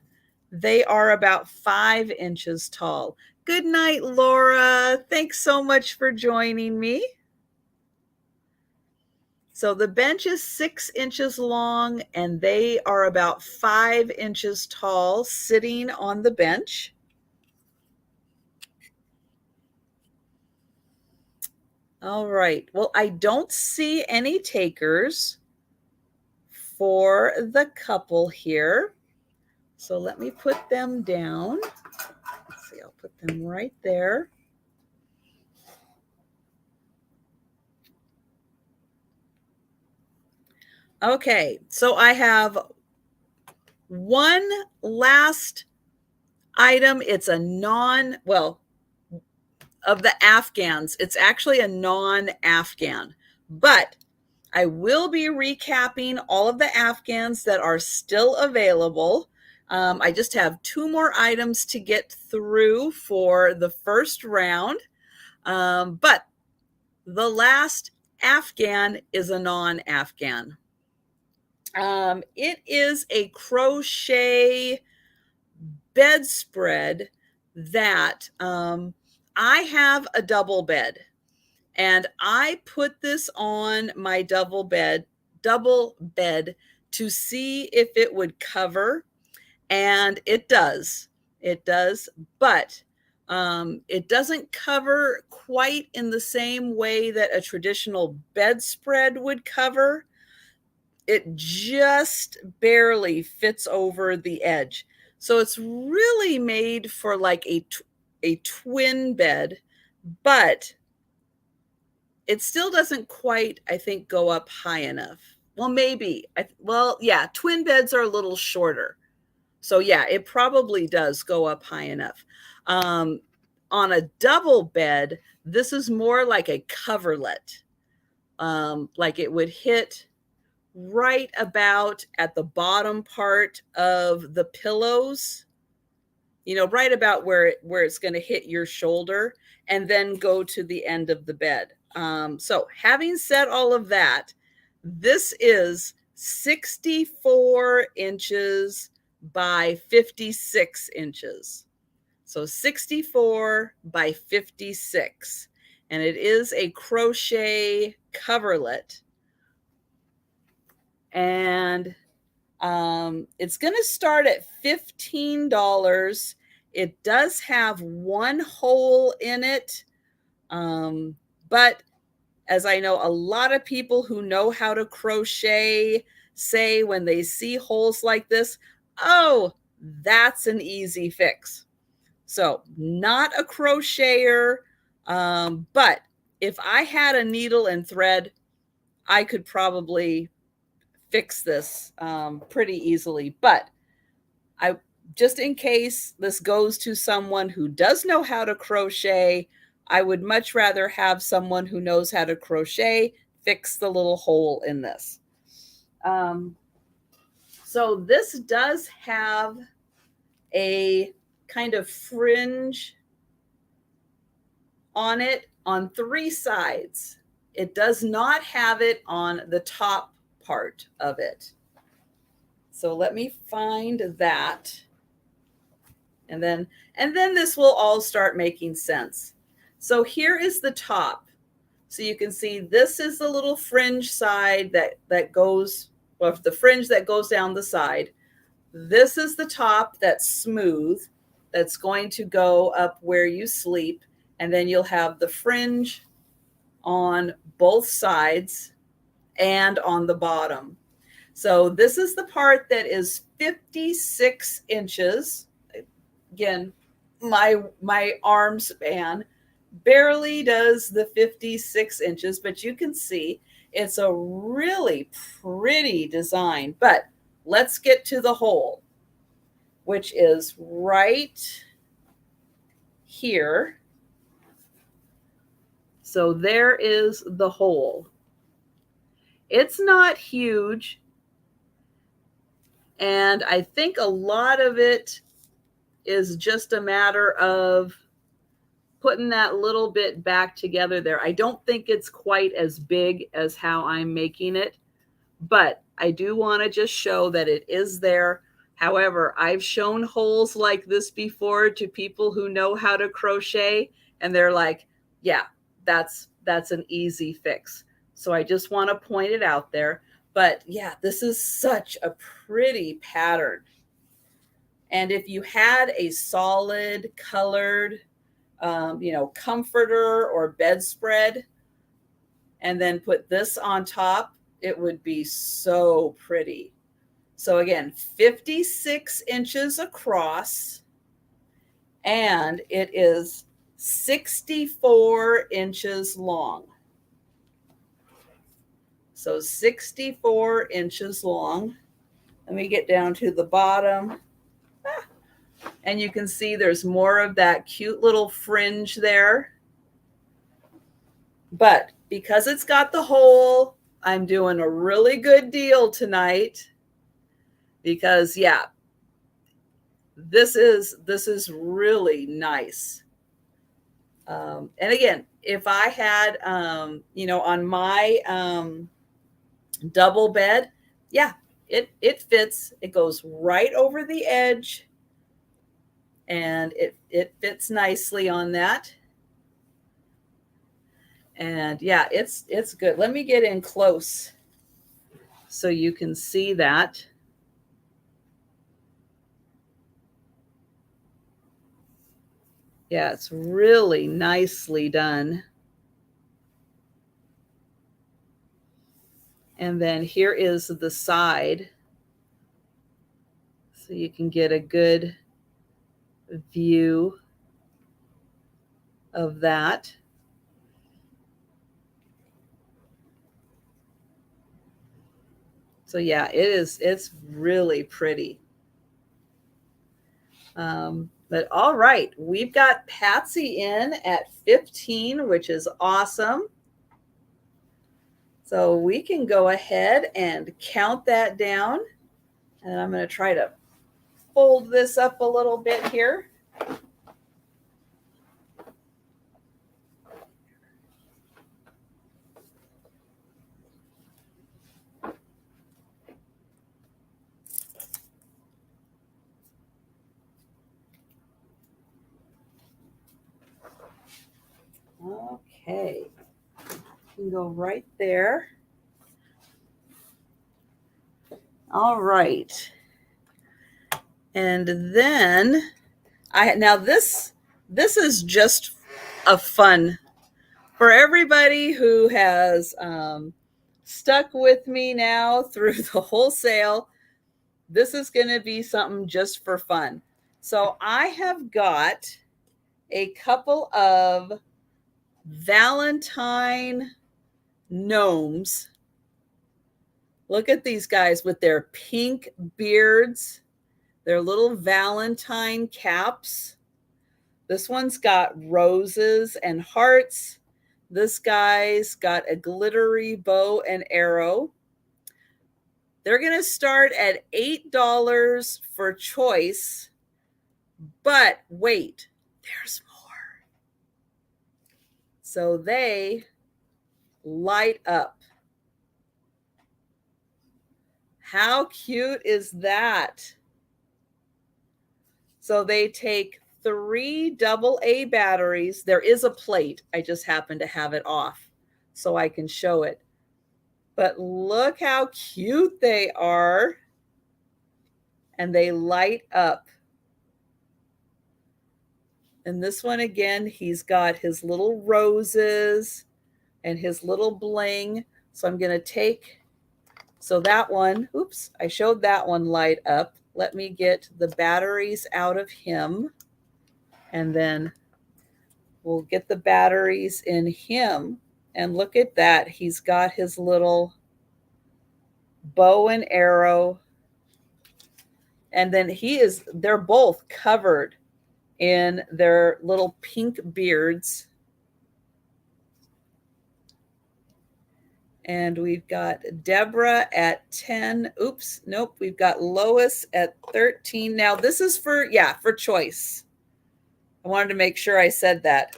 they are about 5 inches tall. Good night, Laura. Thanks so much for joining me. So the bench is 6 inches long and they are about 5 inches tall sitting on the bench. All right. Well, I don't see any takers for the couple here. So let me put them down. Let's see, I'll put them right there. Okay, so I have one last item. It's a of the Afghans, it's actually a non-Afghan, but I will be recapping all of the Afghans that are still available. I just have 2 more items to get through for the first round, but the last Afghan is a non-Afghan. It is a crochet bedspread that I have a double bed, and I put this on my double bed to see if it would cover, and it does. It does, but it doesn't cover quite in the same way that a traditional bedspread would cover. It just barely fits over the edge. So it's really made for like a twin bed, but it still doesn't quite, I think, go up high enough. Well, maybe. Well, yeah, twin beds are a little shorter. So yeah, it probably does go up high enough. On a double bed, this is more like a coverlet. Like it would hit right about at the bottom part of the pillows, right about where it's going to hit your shoulder and then go to the end of the bed. So having said all of that, this is 64 inches by 56 inches. So 64 by 56. And it is a crochet coverlet. And it's going to start at $15. It does have one hole in it. But as I know, a lot of people who know how to crochet say when they see holes like this, oh, that's an easy fix. So not a crocheter, but if I had a needle and thread, I could probably fix this pretty easily. But I, just in case this goes to someone who does know how to crochet, I would much rather have someone who knows how to crochet fix the little hole in this. So this does have a kind of fringe on it on 3 sides. It does not have it on the top part of it. So let me find that. And then this will all start making sense. So here is the top. So you can see this is the little fringe side that goes, well, the fringe that goes down the side. This is the top that's smooth, that's going to go up where you sleep. And then you'll have the fringe on both sides and on the bottom. So this is the part that is 56 inches. Again, my arm span barely does the 56 inches, but you can see it's a really pretty design. But let's get to the hole, which is right here. So there is the hole. It's not huge, and I think a lot of it is just a matter of putting that little bit back together there. I don't think it's quite as big as how I'm making it, but I do want to just show that it is there. However, I've shown holes like this before to people who know how to crochet, and they're like, yeah, that's an easy fix. So I just want to point it out there. But yeah, this is such a pretty pattern. And if you had a solid colored, comforter or bedspread, and then put this on top, it would be so pretty. So again, 56 inches across, and it is 64 inches long. So 64 inches long. Let me get down to the bottom. And you can see there's more of that cute little fringe there. But because it's got the hole, I'm doing a really good deal tonight. Because yeah, this is really nice. And again, if I had, on my double bed, yeah, it fits. It goes right over the edge, and it fits nicely on that. And yeah, it's good. Let me get in close so you can see that. Yeah, it's really nicely done. And then here is the side, so you can get a good view of that. So yeah, it's really pretty. But all right, we've got Patsy in at 15, which is awesome. So we can go ahead and count that down. And I'm going to try to fold this up a little bit here. Okay, you can go right there. All right. And then now this is just a fun for everybody who has stuck with me now through the whole sale. This is going to be something just for fun. So I have got a couple of Valentine gnomes. Look at these guys with their pink beards, their little Valentine caps. This one's got roses and hearts. This guy's got a glittery bow and arrow. They're going to start at $8 for choice. But wait, there's more. So they light up. How cute is that? So they take 3 AA batteries. There is a plate. I just happen to have it off so I can show it. But look how cute they are. And they light up. And this one again, he's got his little roses and his little bling. So I'm going to take So that one, oops, I showed that one light up. Let me get the batteries out of him, and then we'll get the batteries in him. And look at that. He's got his little bow and arrow. And then they're both covered in their little pink beards. And we've got Deborah at 10. Oops, nope. We've got Lois at 13. Now this is for choice. I wanted to make sure I said that.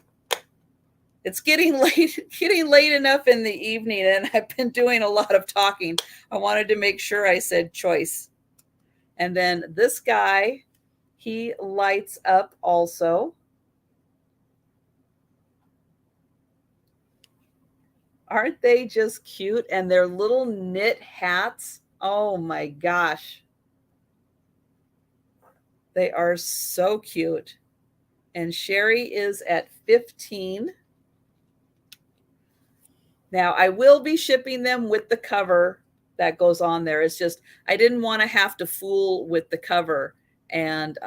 It's getting late enough in the evening, and I've been doing a lot of talking. I wanted to make sure I said choice. And then this guy, he lights up also. Aren't they just cute? And their little knit hats. Oh my gosh. They are so cute. And Sherry is at 15. Now, I will be shipping them with the cover that goes on there. It's just I didn't want to have to fool with the cover and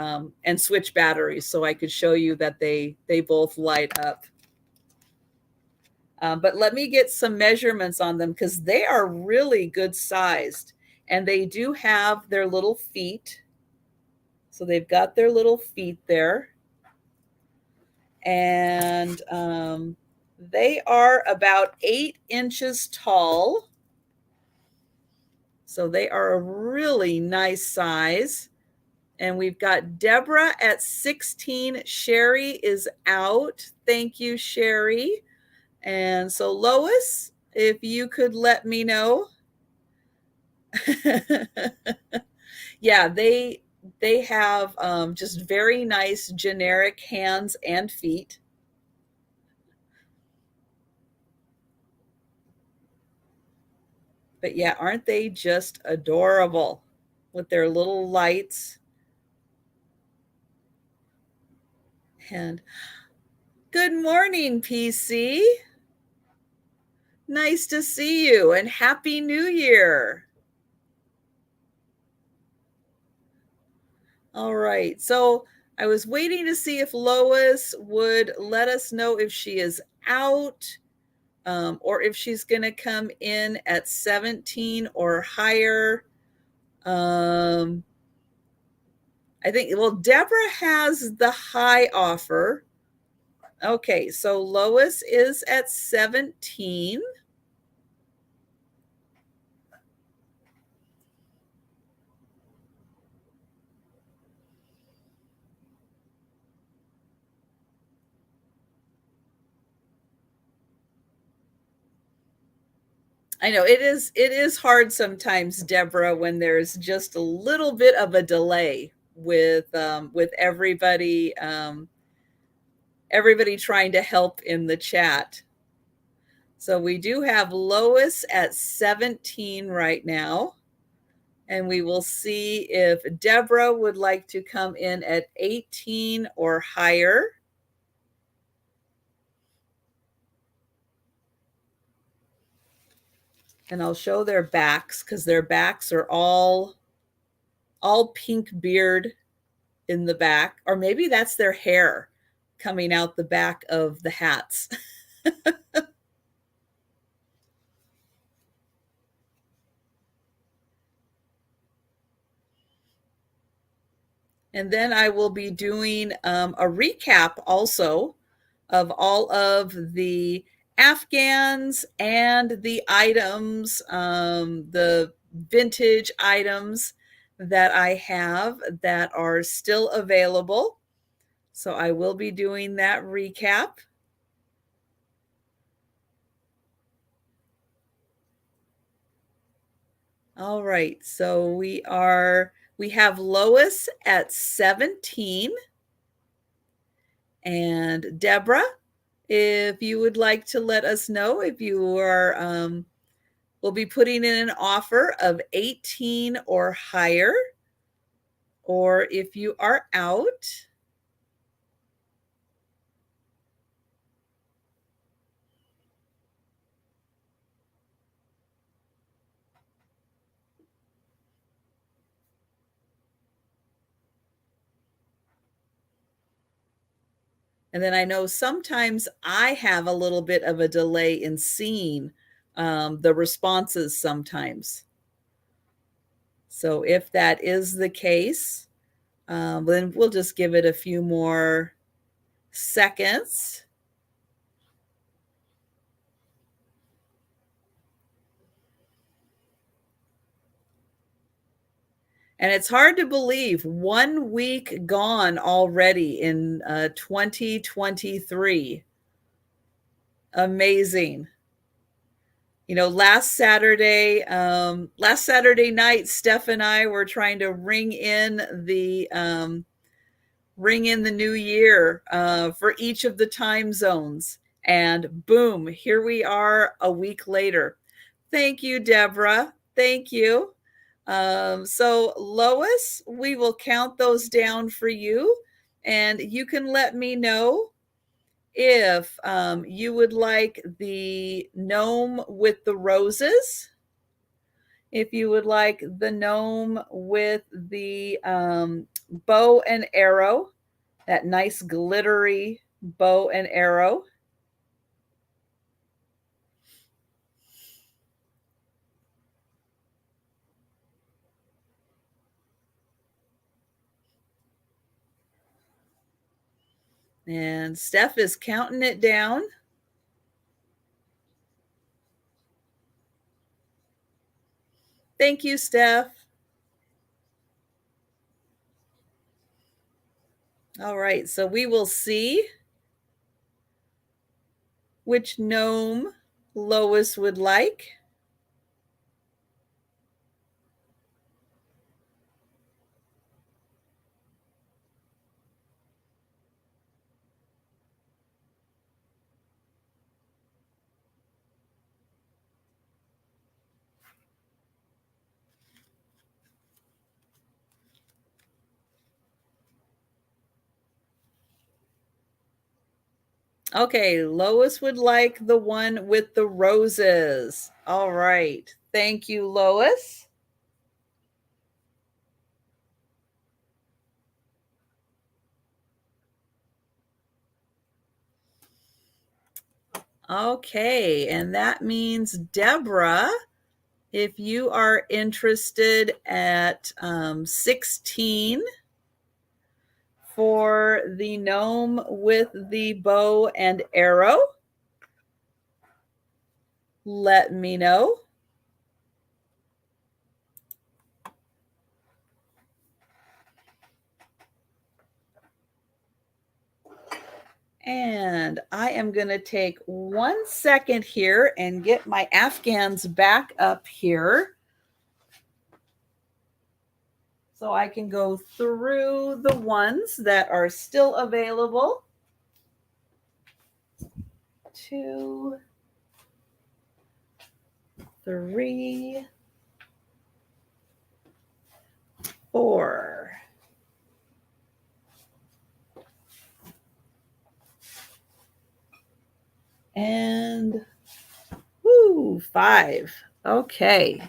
switch batteries, so I could show you that they both light up. But let me get some measurements on them because they are really good sized, and they do have their little feet. So they've got their little feet there. And they are about 8 inches tall. So they are a really nice size. And we've got Deborah at 16. Sherry is out. Thank you, Sherry. And so Lois, if you could let me know. Yeah, they have just very nice generic hands and feet. But yeah, aren't they just adorable with their little lights? And good morning, PC. Nice to see you, and Happy New Year. All right. So I was waiting to see if Lois would let us know if she is out, or if she's going to come in at 17 or higher. I think, well, Deborah has the high offer. Okay, so Lois is at 17. I know it is hard sometimes, Deborah, when there's just a little bit of a delay with everybody everybody trying to help in the chat. So we do have Lois at 17 right now. And we will see if Deborah would like to come in at 18 or higher. And I'll show their backs because their backs are all pink beard in the back. Or maybe that's their hair coming out the back of the hats. And then I will be doing a recap also of all of the Afghans and the items, the vintage items that I have that are still available. So I will be doing that recap. All right, so we have Lois at 17 and Deborah, if you would like to let us know if you are, we'll be putting in an offer of 18 or higher, or if you are out. And then I know sometimes I have a little bit of a delay in seeing the responses sometimes. So if that is the case, then we'll just give it a few more seconds. And it's hard to believe 1 week gone already in 2023. Amazing. You know, last Saturday night, Steph and I were trying to ring in the new year for each of the time zones. And boom, here we are a week later. Thank you, Deborah. Thank you. So Lois, we will count those down for you, and you can let me know if you would like the gnome with the roses, if you would like the gnome with the bow and arrow, that nice glittery bow and arrow. And Steph is counting it down. Thank you, Steph. All right, so we will see which gnome Lois would like. Okay, Lois would like the one with the roses. All right. Thank you, Lois. Okay, and that means Deborah, if you are interested at 16 for the gnome with the bow and arrow, let me know. And I am going to take 1 second here and get my Afghans back up here so I can go through the ones that are still available. 2, 3, 4. And 5. Okay.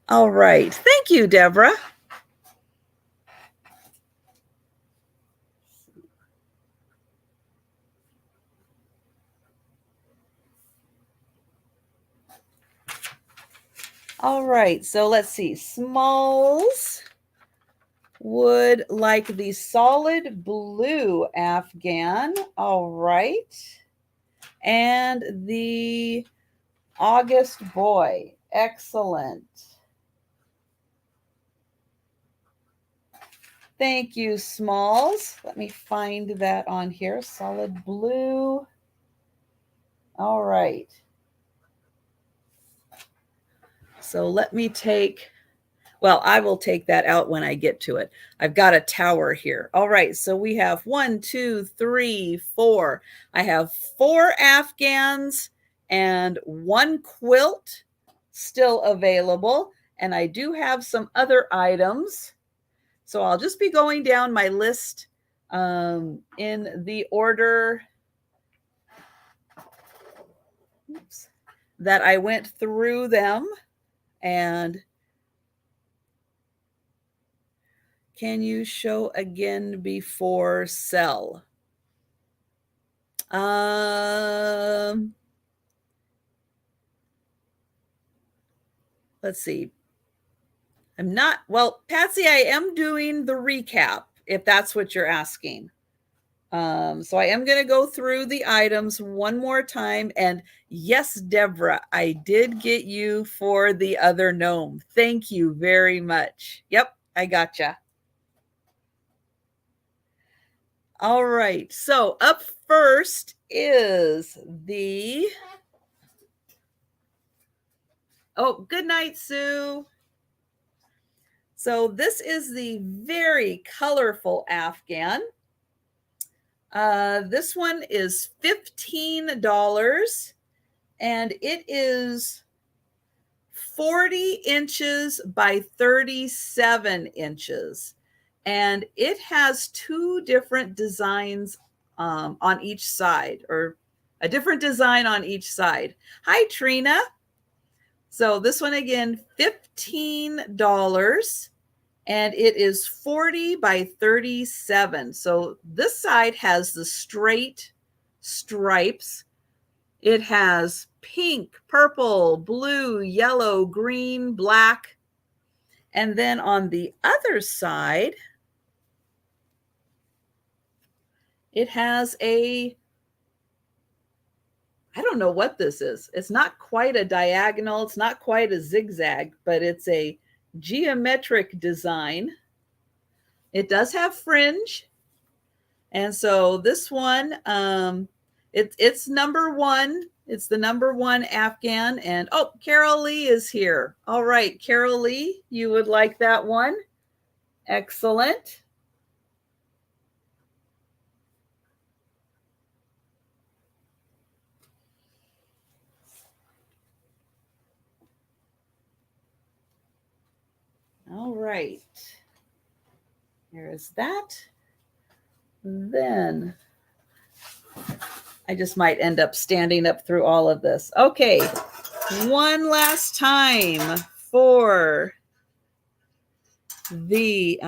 All right. Thank you, Deborah. All right. So let's see. Smalls would like the solid blue Afghan. All right. And the August boy. Excellent. Thank you, Smalls. Let me find that on here. Solid blue. All right. So let me take, well, I will take that out when I get to it. I've got a tower here. All right. So we have 1, 2, 3, 4. I have 4 Afghans and 1 quilt still available. And I do have some other items. So I'll just be going down my list in the order that I went through them. And Can you show again before sell? Let's see. I'm not, well, Patsy, I am doing the recap, if that's what you're asking. So I am going to go through the items one more time. And yes, Deborah, I did get you for the other gnome. Thank you very much. Yep, I gotcha. All right. So up first is the... Oh, good night, Sue. So this is the very colorful Afghan. This one is $15 and it is 40 inches by 37 inches. And it has two different designs on each side, or a different design on each side. Hi, Trina. So this one again, $15. And it is 40 by 37. So this side has the straight stripes. It has pink, purple, blue, yellow, green, black. And then on the other side, it has a, I don't know what this is. It's not quite a diagonal. It's not quite a zigzag, but it's a geometric design. It does have fringe. And so this one, it's number one. It's the number one Afghan. And oh, Carol Lee is here. All right, Carol Lee, you would like that one. Excellent. All right. There's that. Then I just might end up standing up through all of this. Okay. One last time for the,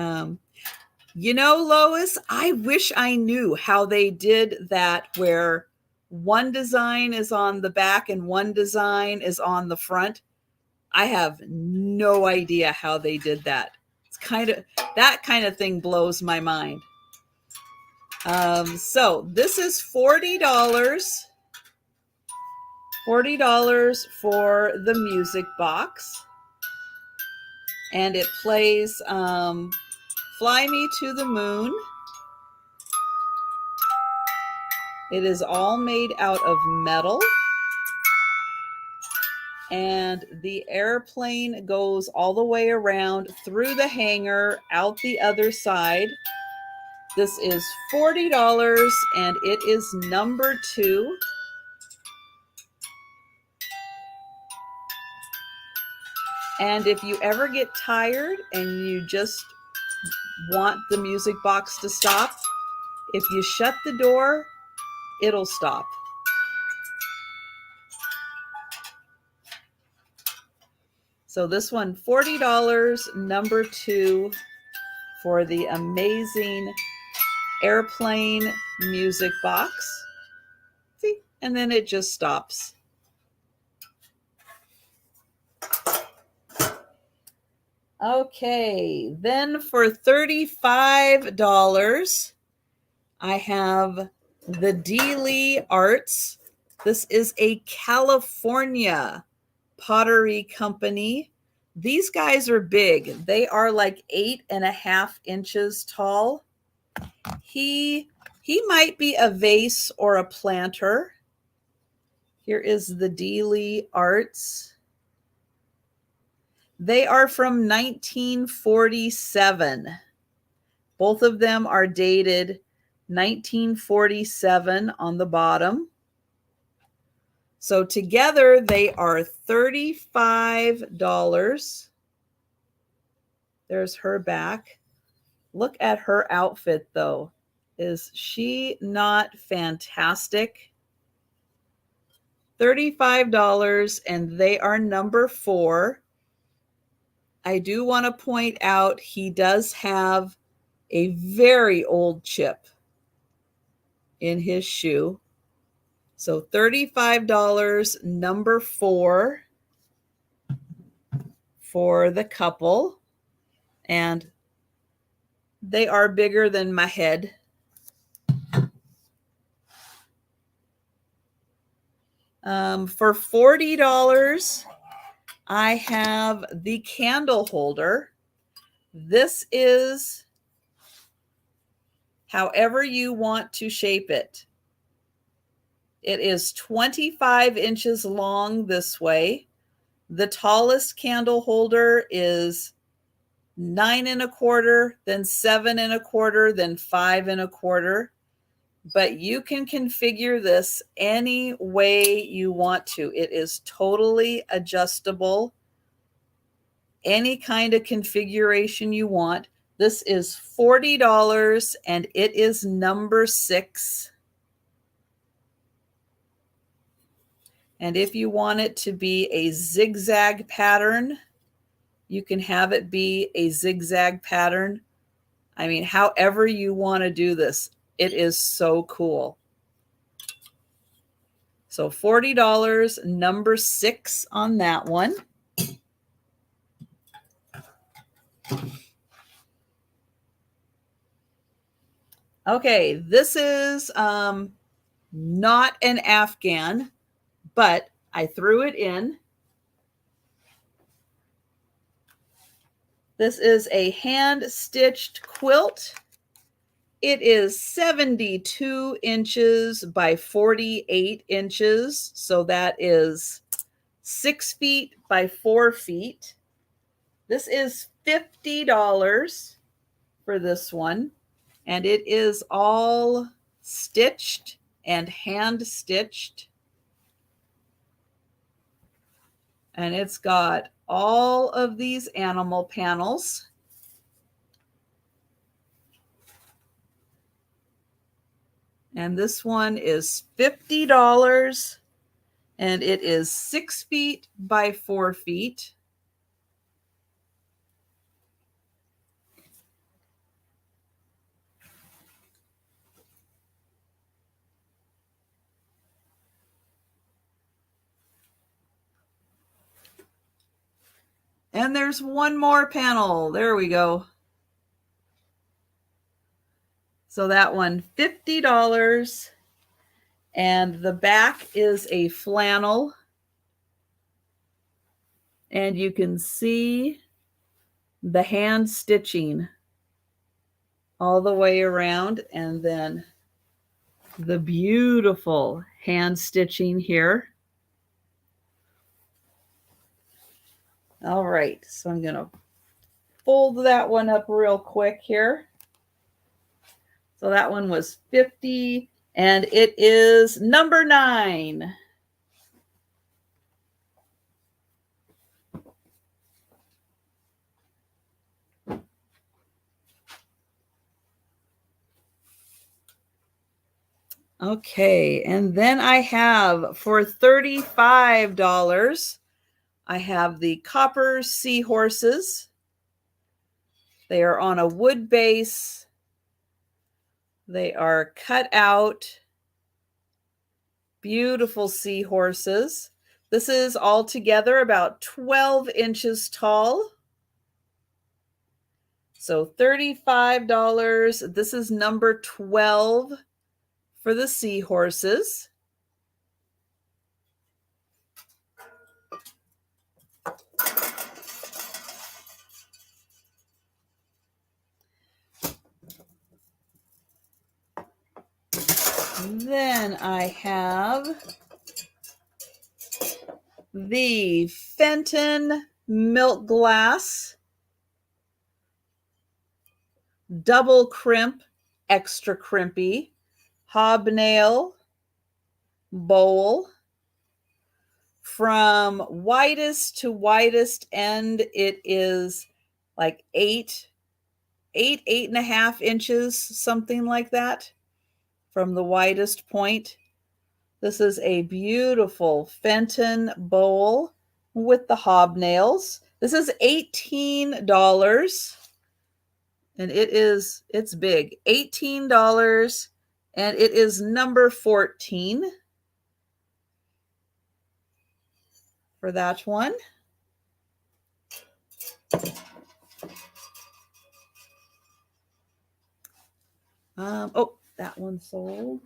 Lois, I wish I knew how they did that where one design is on the back and one design is on the front. I have no idea how they did that. It's that kind of thing blows my mind. So this is $40. $40 for the music box. And it plays Fly Me to the Moon. It is all made out of metal. And the airplane goes all the way around through the hanger, out the other side. This is $40 and it is number 2. And if you ever get tired and you just want the music box to stop, if you shut the door, it'll stop. So this one, $40, number 2 for the amazing airplane music box. See, and then it just stops. Okay, then for $35, I have the Dealey Arts. This is a California pottery company. These guys are big. They are like 8.5 inches tall. He might be a vase or a planter. Here is the Dealey Arts. They are from 1947. Both of them are dated 1947 on the bottom. So together they are $35. There's her back. Look at her outfit though. Is she not fantastic? $35 and they are number 4. I do want to point out he does have a very old chip in his shoe. So $35, number 4 for the couple. And they are bigger than my head. For $40, I have the candle holder. This is however you want to shape it. It is 25 inches long this way. The tallest candle holder is 9 1/4, then 7 1/4, then 5 1/4. But you can configure this any way you want to. It is totally adjustable. Any kind of configuration you want. This is $40 and it is number 6. And if you want it to be a zigzag pattern, you can have it be a zigzag pattern. I mean, however you want to do this, it is so cool. So $40, number 6 on that one. Okay, this is not an Afghan, but I threw it in. This is a hand-stitched quilt. It is 72 inches by 48 inches. So that is 6 feet by 4 feet. This is $50 for this one. And it is all stitched and hand stitched. And it's got all of these animal panels. And this one is $50. And it is 6 feet by 4 feet. And there's one more panel. There we go. So that one, $50. And the back is a flannel. And you can see the hand stitching all the way around. And then the beautiful hand stitching here. All right, so I'm going to fold that one up real quick here. So that one was 50, and it is number 9. Okay, and then I have for $35, I have the copper seahorses. They are on a wood base. They are cut out. Beautiful seahorses. This is altogether about 12 inches tall. So $35. This is number 12 for the seahorses. Then I have the Fenton milk glass, double crimp, extra crimpy, hobnail bowl. From widest to widest end, it is like 8.5 inches, something like that, from the widest point. This is a beautiful Fenton bowl with the hobnails. This is $18. And it's big, $18, and it is number 14 for that one. Oh, that one sold.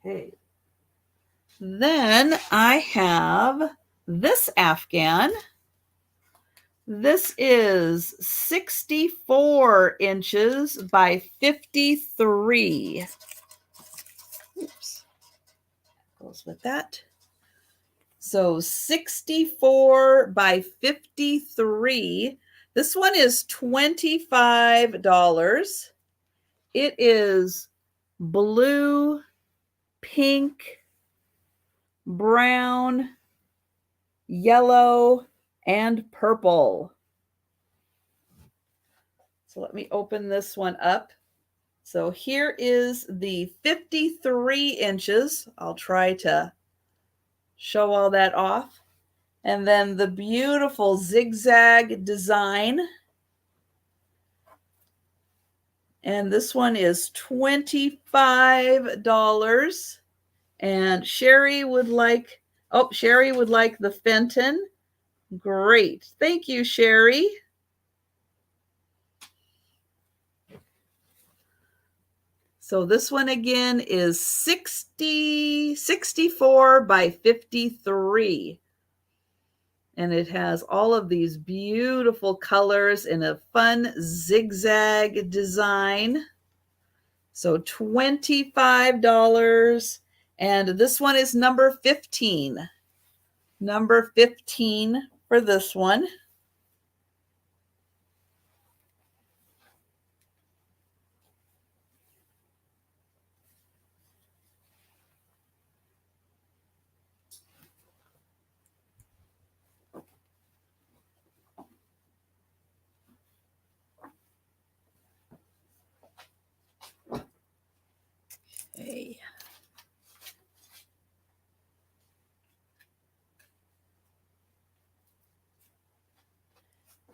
Okay. Then I have this Afghan. This is 64 inches by 53. Oops. Goes with that. So 64 by 53. This one is $25. It is blue, pink, brown, yellow, and purple. So let me open this one up. So here is the 53 inches. I'll try to show all that off. And then the beautiful zigzag design. And this one is $25. And Sherry would like the Fenton. Great. Thank you, Sherry. So this one again is 64 by 53. And it has all of these beautiful colors in a fun zigzag design. So $25. And this one is number 15. Number 15 for this one. Okay.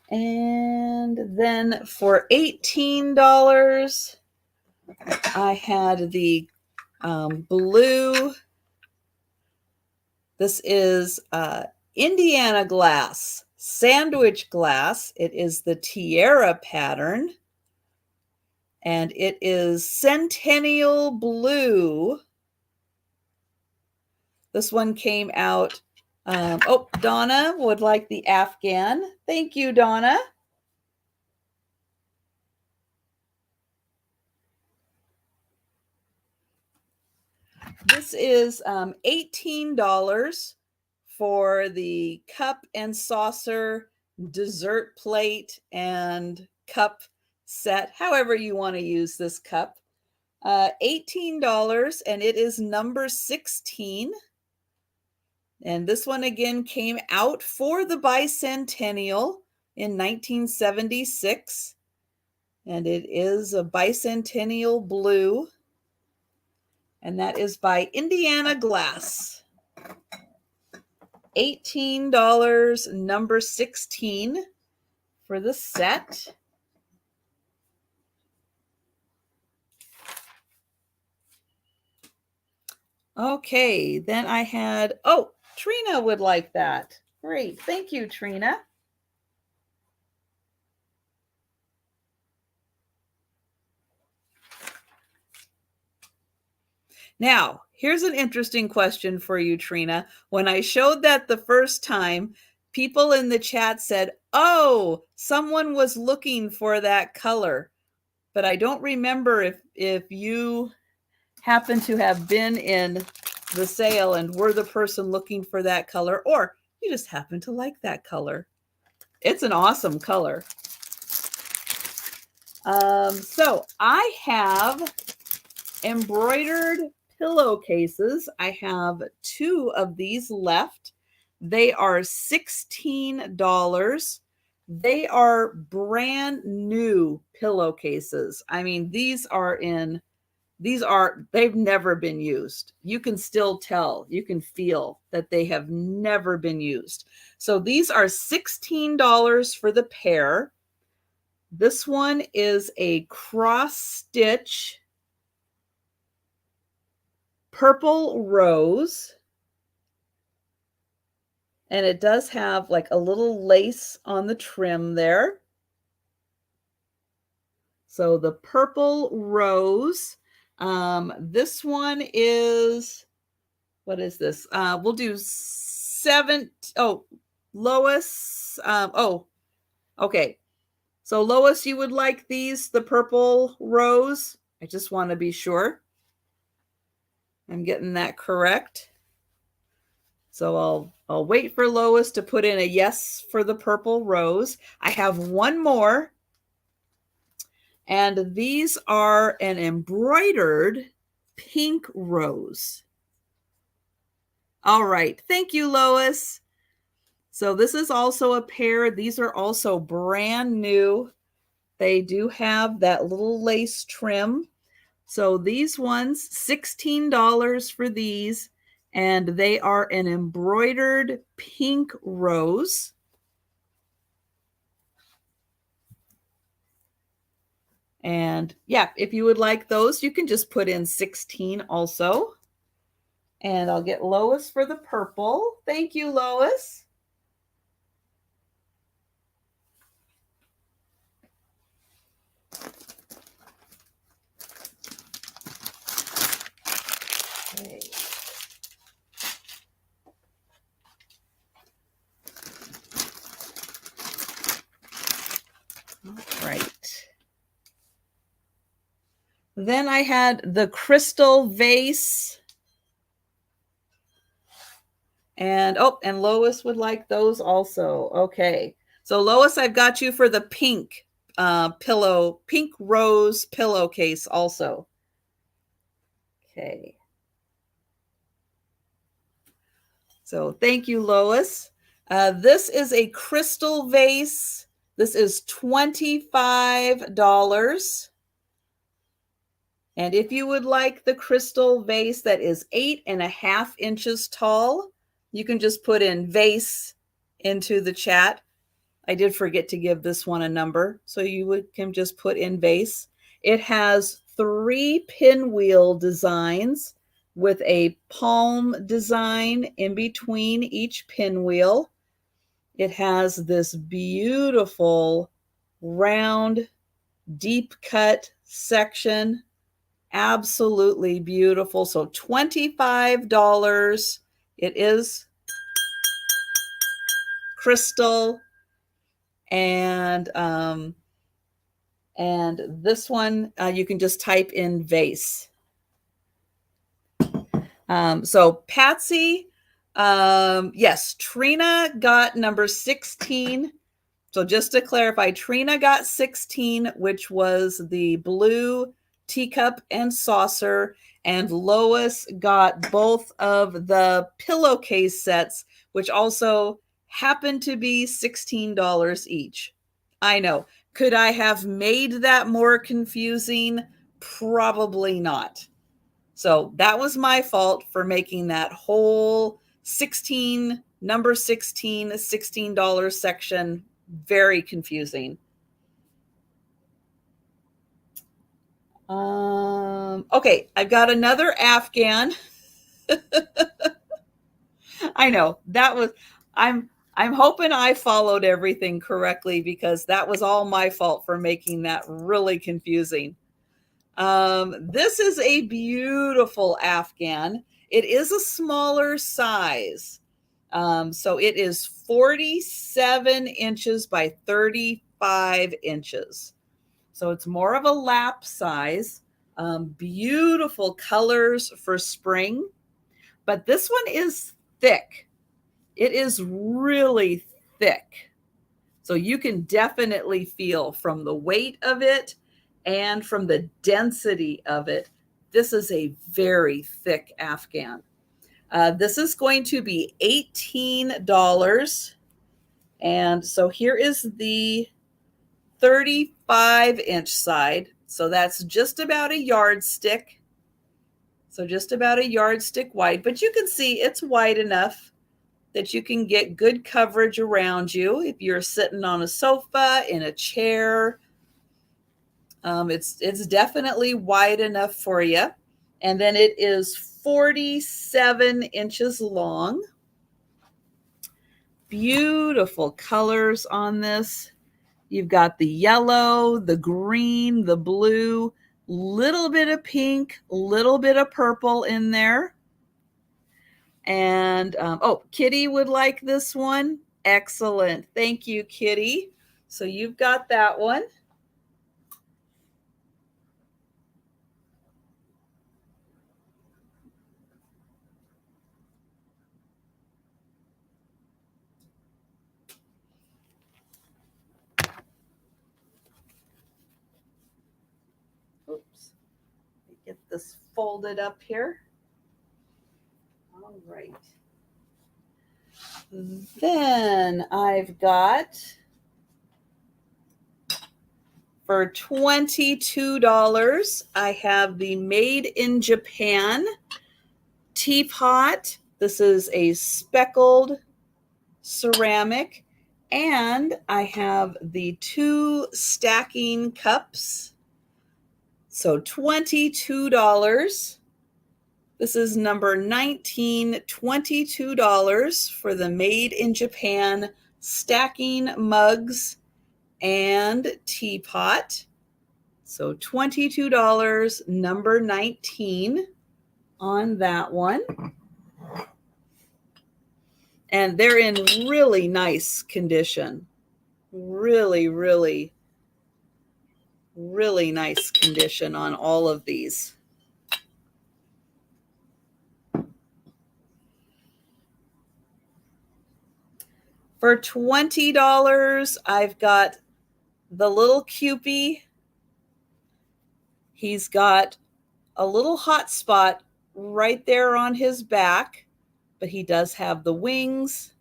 And then for $18, I had the blue. This is Indiana glass, sandwich glass. It is the Tiara pattern. And it is Centennial Blue. This one came out. Donna would like the Afghan. Thank you, Donna. This is $18 for the cup and saucer, dessert plate, and cup set, however you want to use this cup. $18, and it is number 16. And this one again came out for the bicentennial in 1976. And it is a bicentennial blue. And that is by Indiana Glass. $18, number 16 for the set. Okay, then I had, Trina would like that. Great, thank you, Trina. Now, here's an interesting question for you, Trina. When I showed that the first time, people in the chat said, oh, someone was looking for that color. But I don't remember if you happen to have been in the sale and were the person looking for that color, or you just happen to like that color. It's an awesome color. So I have embroidered pillowcases. I have 2 of these left. They are $16. They are brand new pillowcases. I mean, they've never been used. You can still tell, you can feel that they have never been used. So these are $16 for the pair. This one is a cross stitch purple rose. And it does have like a little lace on the trim there. So the purple rose. This one is, what is this? We'll do Lois. Okay. So Lois, you would like these, the purple rose? I just want to be sure I'm getting that correct. So I'll wait for Lois to put in a yes for the purple rose. I have one more. And these are an embroidered pink rose. All right. Thank you, Lois. So this is also a pair. These are also brand new. They do have that little lace trim. So these ones, $16 for these. And they are an embroidered pink rose. And yeah, if you would like those, you can just put in 16 also. And I'll get Lois for the purple. Thank you, Lois. Okay. All right. Then I had the crystal vase. And Lois would like those also. Okay. So Lois, I've got you for the pink pink rose pillowcase also. Okay. So thank you, Lois. This is a crystal vase. This is $25. And if you would like the crystal vase that is 8.5 inches tall, you can just put in vase into the chat. I did forget to give this one a number, so you can just put in vase. It has 3 pinwheel designs with a palm design in between each pinwheel. It has this beautiful round, deep cut section. Absolutely beautiful. So $25. It is crystal. And this one, you can just type in vase. So Patsy, yes, Trina got number 16. So just to clarify, Trina got 16, which was the blue teacup and saucer, and Lois got both of the pillowcase sets, which also happened to be $16 each. I know. Could I have made that more confusing? Probably not. So that was my fault for making that whole number 16, $16 section very confusing. Okay, I've got another Afghan. I know that was, I'm hoping I followed everything correctly, because that was all my fault for making that really confusing. This is a beautiful Afghan. It is a smaller size. So it is 47 inches by 35 inches. So it's more of a lap size. Beautiful colors for spring. But this one is thick. It is really thick. So you can definitely feel from the weight of it and from the density of it. This is a very thick Afghan. This is going to be $18. And so here is the 35-inch side. So that's just about a yardstick. So just about a yardstick wide. But you can see it's wide enough that you can get good coverage around you if you're sitting on a sofa, in a chair, It's definitely wide enough for you. And then it is 47 inches long. Beautiful colors on this. You've got the yellow, the green, the blue, little bit of pink, little bit of purple in there. And oh, Kitty would like this one. Excellent. Thank you, Kitty. So you've got that one. Oops. Let me get this folded up here. All right. Then I've got, for $22, I have the Made in Japan teapot. This is a speckled ceramic. And I have the 2 stacking cups. So $22. This is number 19, $22 for the Made in Japan stacking mugs and teapot. So $22, number 19 on that one. And they're in really nice condition. Really, really, really nice condition on all of these. For $20, I've got the little Cupie. He's got a little hot spot right there on his back, but he does have the wings.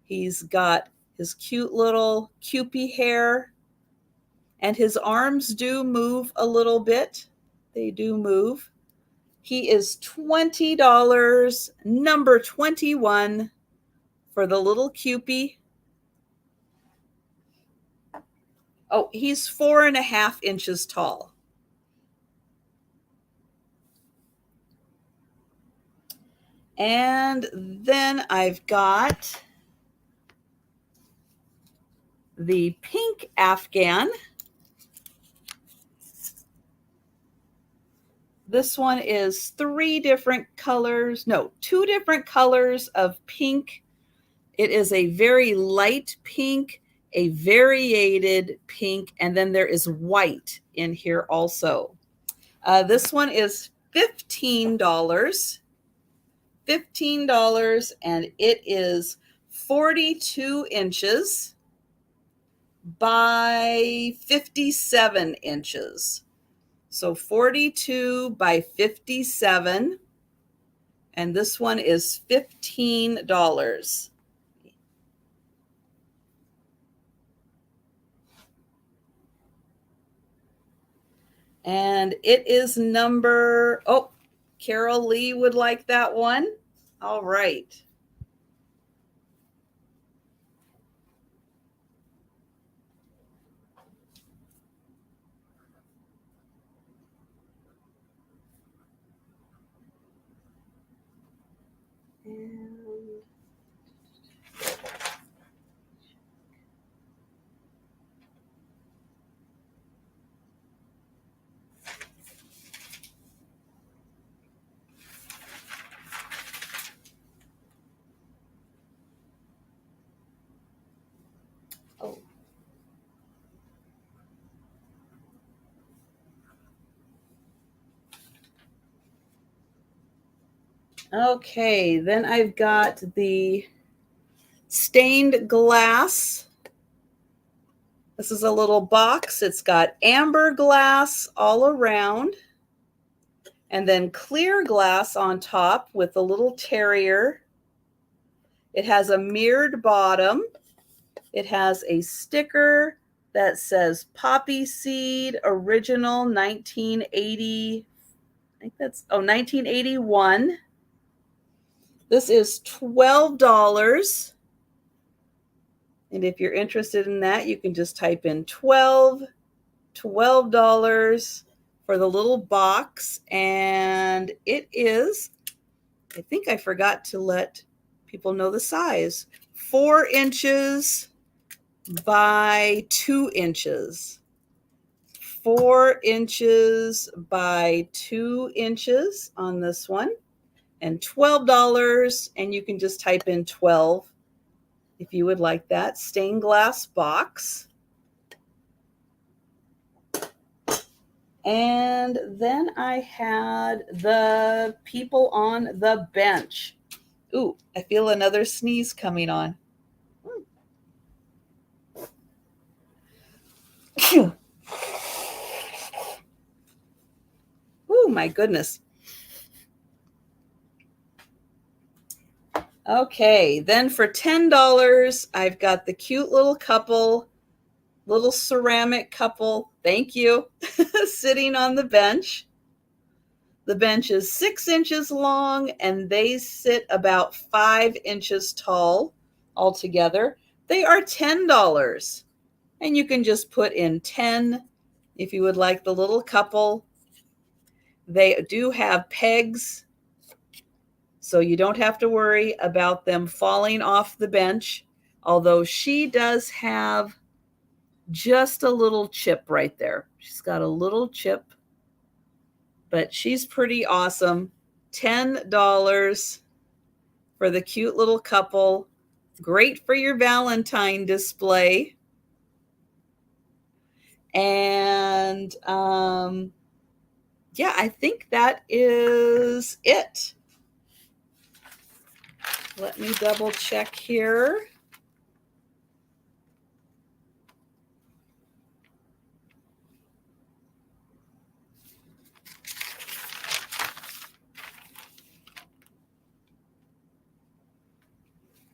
He's got his cute little Cupie hair, and his arms do move a little bit. They do move. He is $20, number 21 for the little Cupie. Oh, he's 4.5 inches tall. And then I've got the pink Afghan. This one is 2 different colors of pink. It is a very light pink, a variated pink, and then there is white in here also. This one is $15. $15, and it is 42 inches by 57 inches. So 42 by 57, and this one is $15. And it is number, oh, Carol Lee would like that one. All right. Oh. Okay, then I've got the stained glass. This is a little box. It's got amber glass all around, and then clear glass on top with a little terrier. It has a mirrored bottom. It has a sticker that says Poppy Seed Original 1980. I think that's, 1981. This is $12. And if you're interested in that, you can just type in 12 $12 for the little box. And it is, I think I forgot to let people know the size, 4 inches by 2 inches. 4 inches by 2 inches on this one, and $12. And you can just type in 12 if you would like that. Stained glass box. And then I had the people on the bench. Ooh, I feel another sneeze coming on. Oh my goodness. Okay, then for $10, I've got the cute little couple, little ceramic couple, thank you, sitting on the bench. The bench is 6 inches long and they sit about 5 inches tall altogether. They are $10. And you can just put in 10 if you would like the little couple. They do have pegs, so you don't have to worry about them falling off the bench, although she does have just a little chip right there. She's got a little chip, but she's pretty awesome. $10 for the cute little couple. Great for your Valentine display. And yeah, I think that is it. Let me double check here.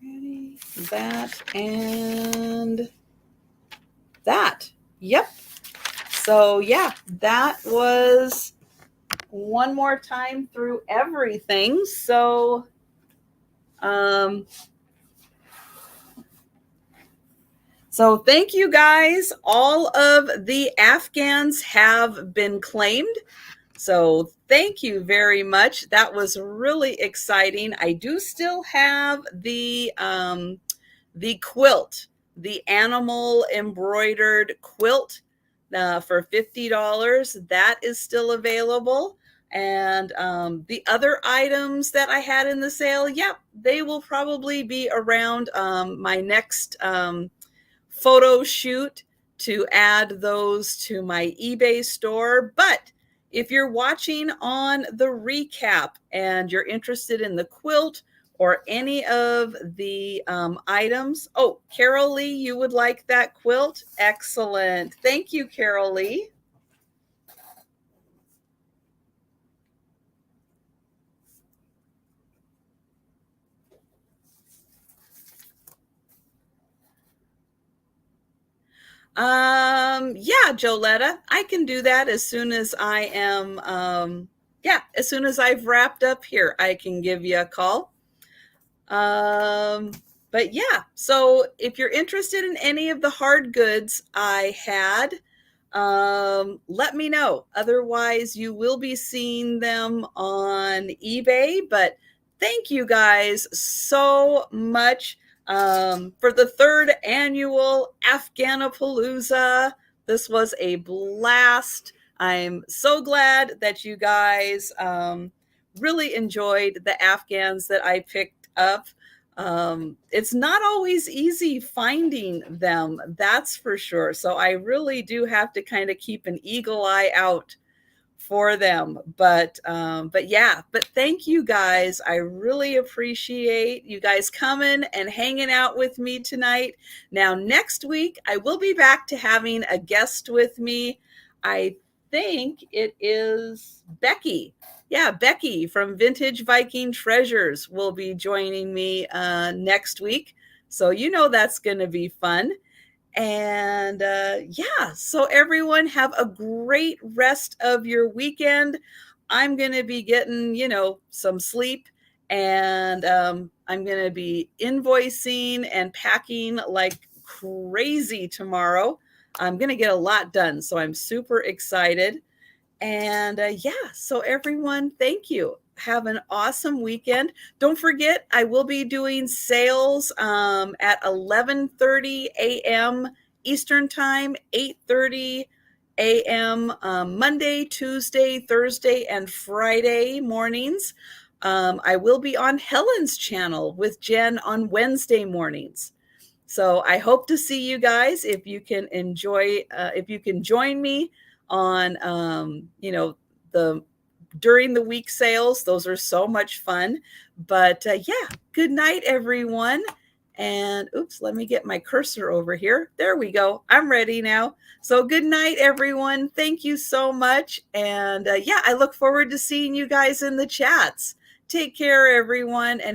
Ready? That and that. Yep. So yeah, that was one more time through everything. So so thank you guys. All of the Afghans have been claimed. So thank you very much. That was really exciting. I do still have the quilt, the animal embroidered quilt for $50. That is still available. And the other items that I had in the sale, yep, they will probably be around my next photo shoot to add those to my eBay store. But if you're watching on the recap and you're interested in the quilt or any of the items, oh, Carol Lee, you would like that quilt? Excellent. Thank you, Carol Lee. Yeah, Joletta, I can do that as soon as I am, yeah, as soon as I've wrapped up here, I can give you a call. But yeah, so if you're interested in any of the hard goods I had, let me know. Otherwise, you will be seeing them on eBay. But thank you guys so much for the 3rd annual AFGHANAPALOOZA. This was a blast. I'm so glad that you guys really enjoyed the Afghans that I picked up. It's not always easy finding them, that's for sure. So I really do have to kind of keep an eagle eye out for them. But yeah, but thank you guys. I really appreciate you guys coming and hanging out with me tonight. Now, next week, I will be back to having a guest with me. I think it is Becky. Yeah, Becky from Vintage Viking Treasures will be joining me next week. So you know that's going to be fun. And yeah, so everyone have a great rest of your weekend. I'm going to be getting, some sleep, and I'm going to be invoicing and packing like crazy tomorrow. I'm going to get a lot done. So I'm super excited. And yeah, so everyone, thank you. Have an awesome weekend. Don't forget, I will be doing sales at 11:30 a.m. Eastern Time, 8:30 a.m. Monday, Tuesday, Thursday, and Friday mornings. I will be on Helen's channel with Jen on Wednesday mornings. So I hope to see you guys if you can if you can join me on, the during the week sales. Those are so much fun. But yeah, good night, everyone. And oops, let me get my cursor over here. There we go. I'm ready now. So good night, everyone. Thank you so much. And yeah, I look forward to seeing you guys in the chats. Take care, everyone, and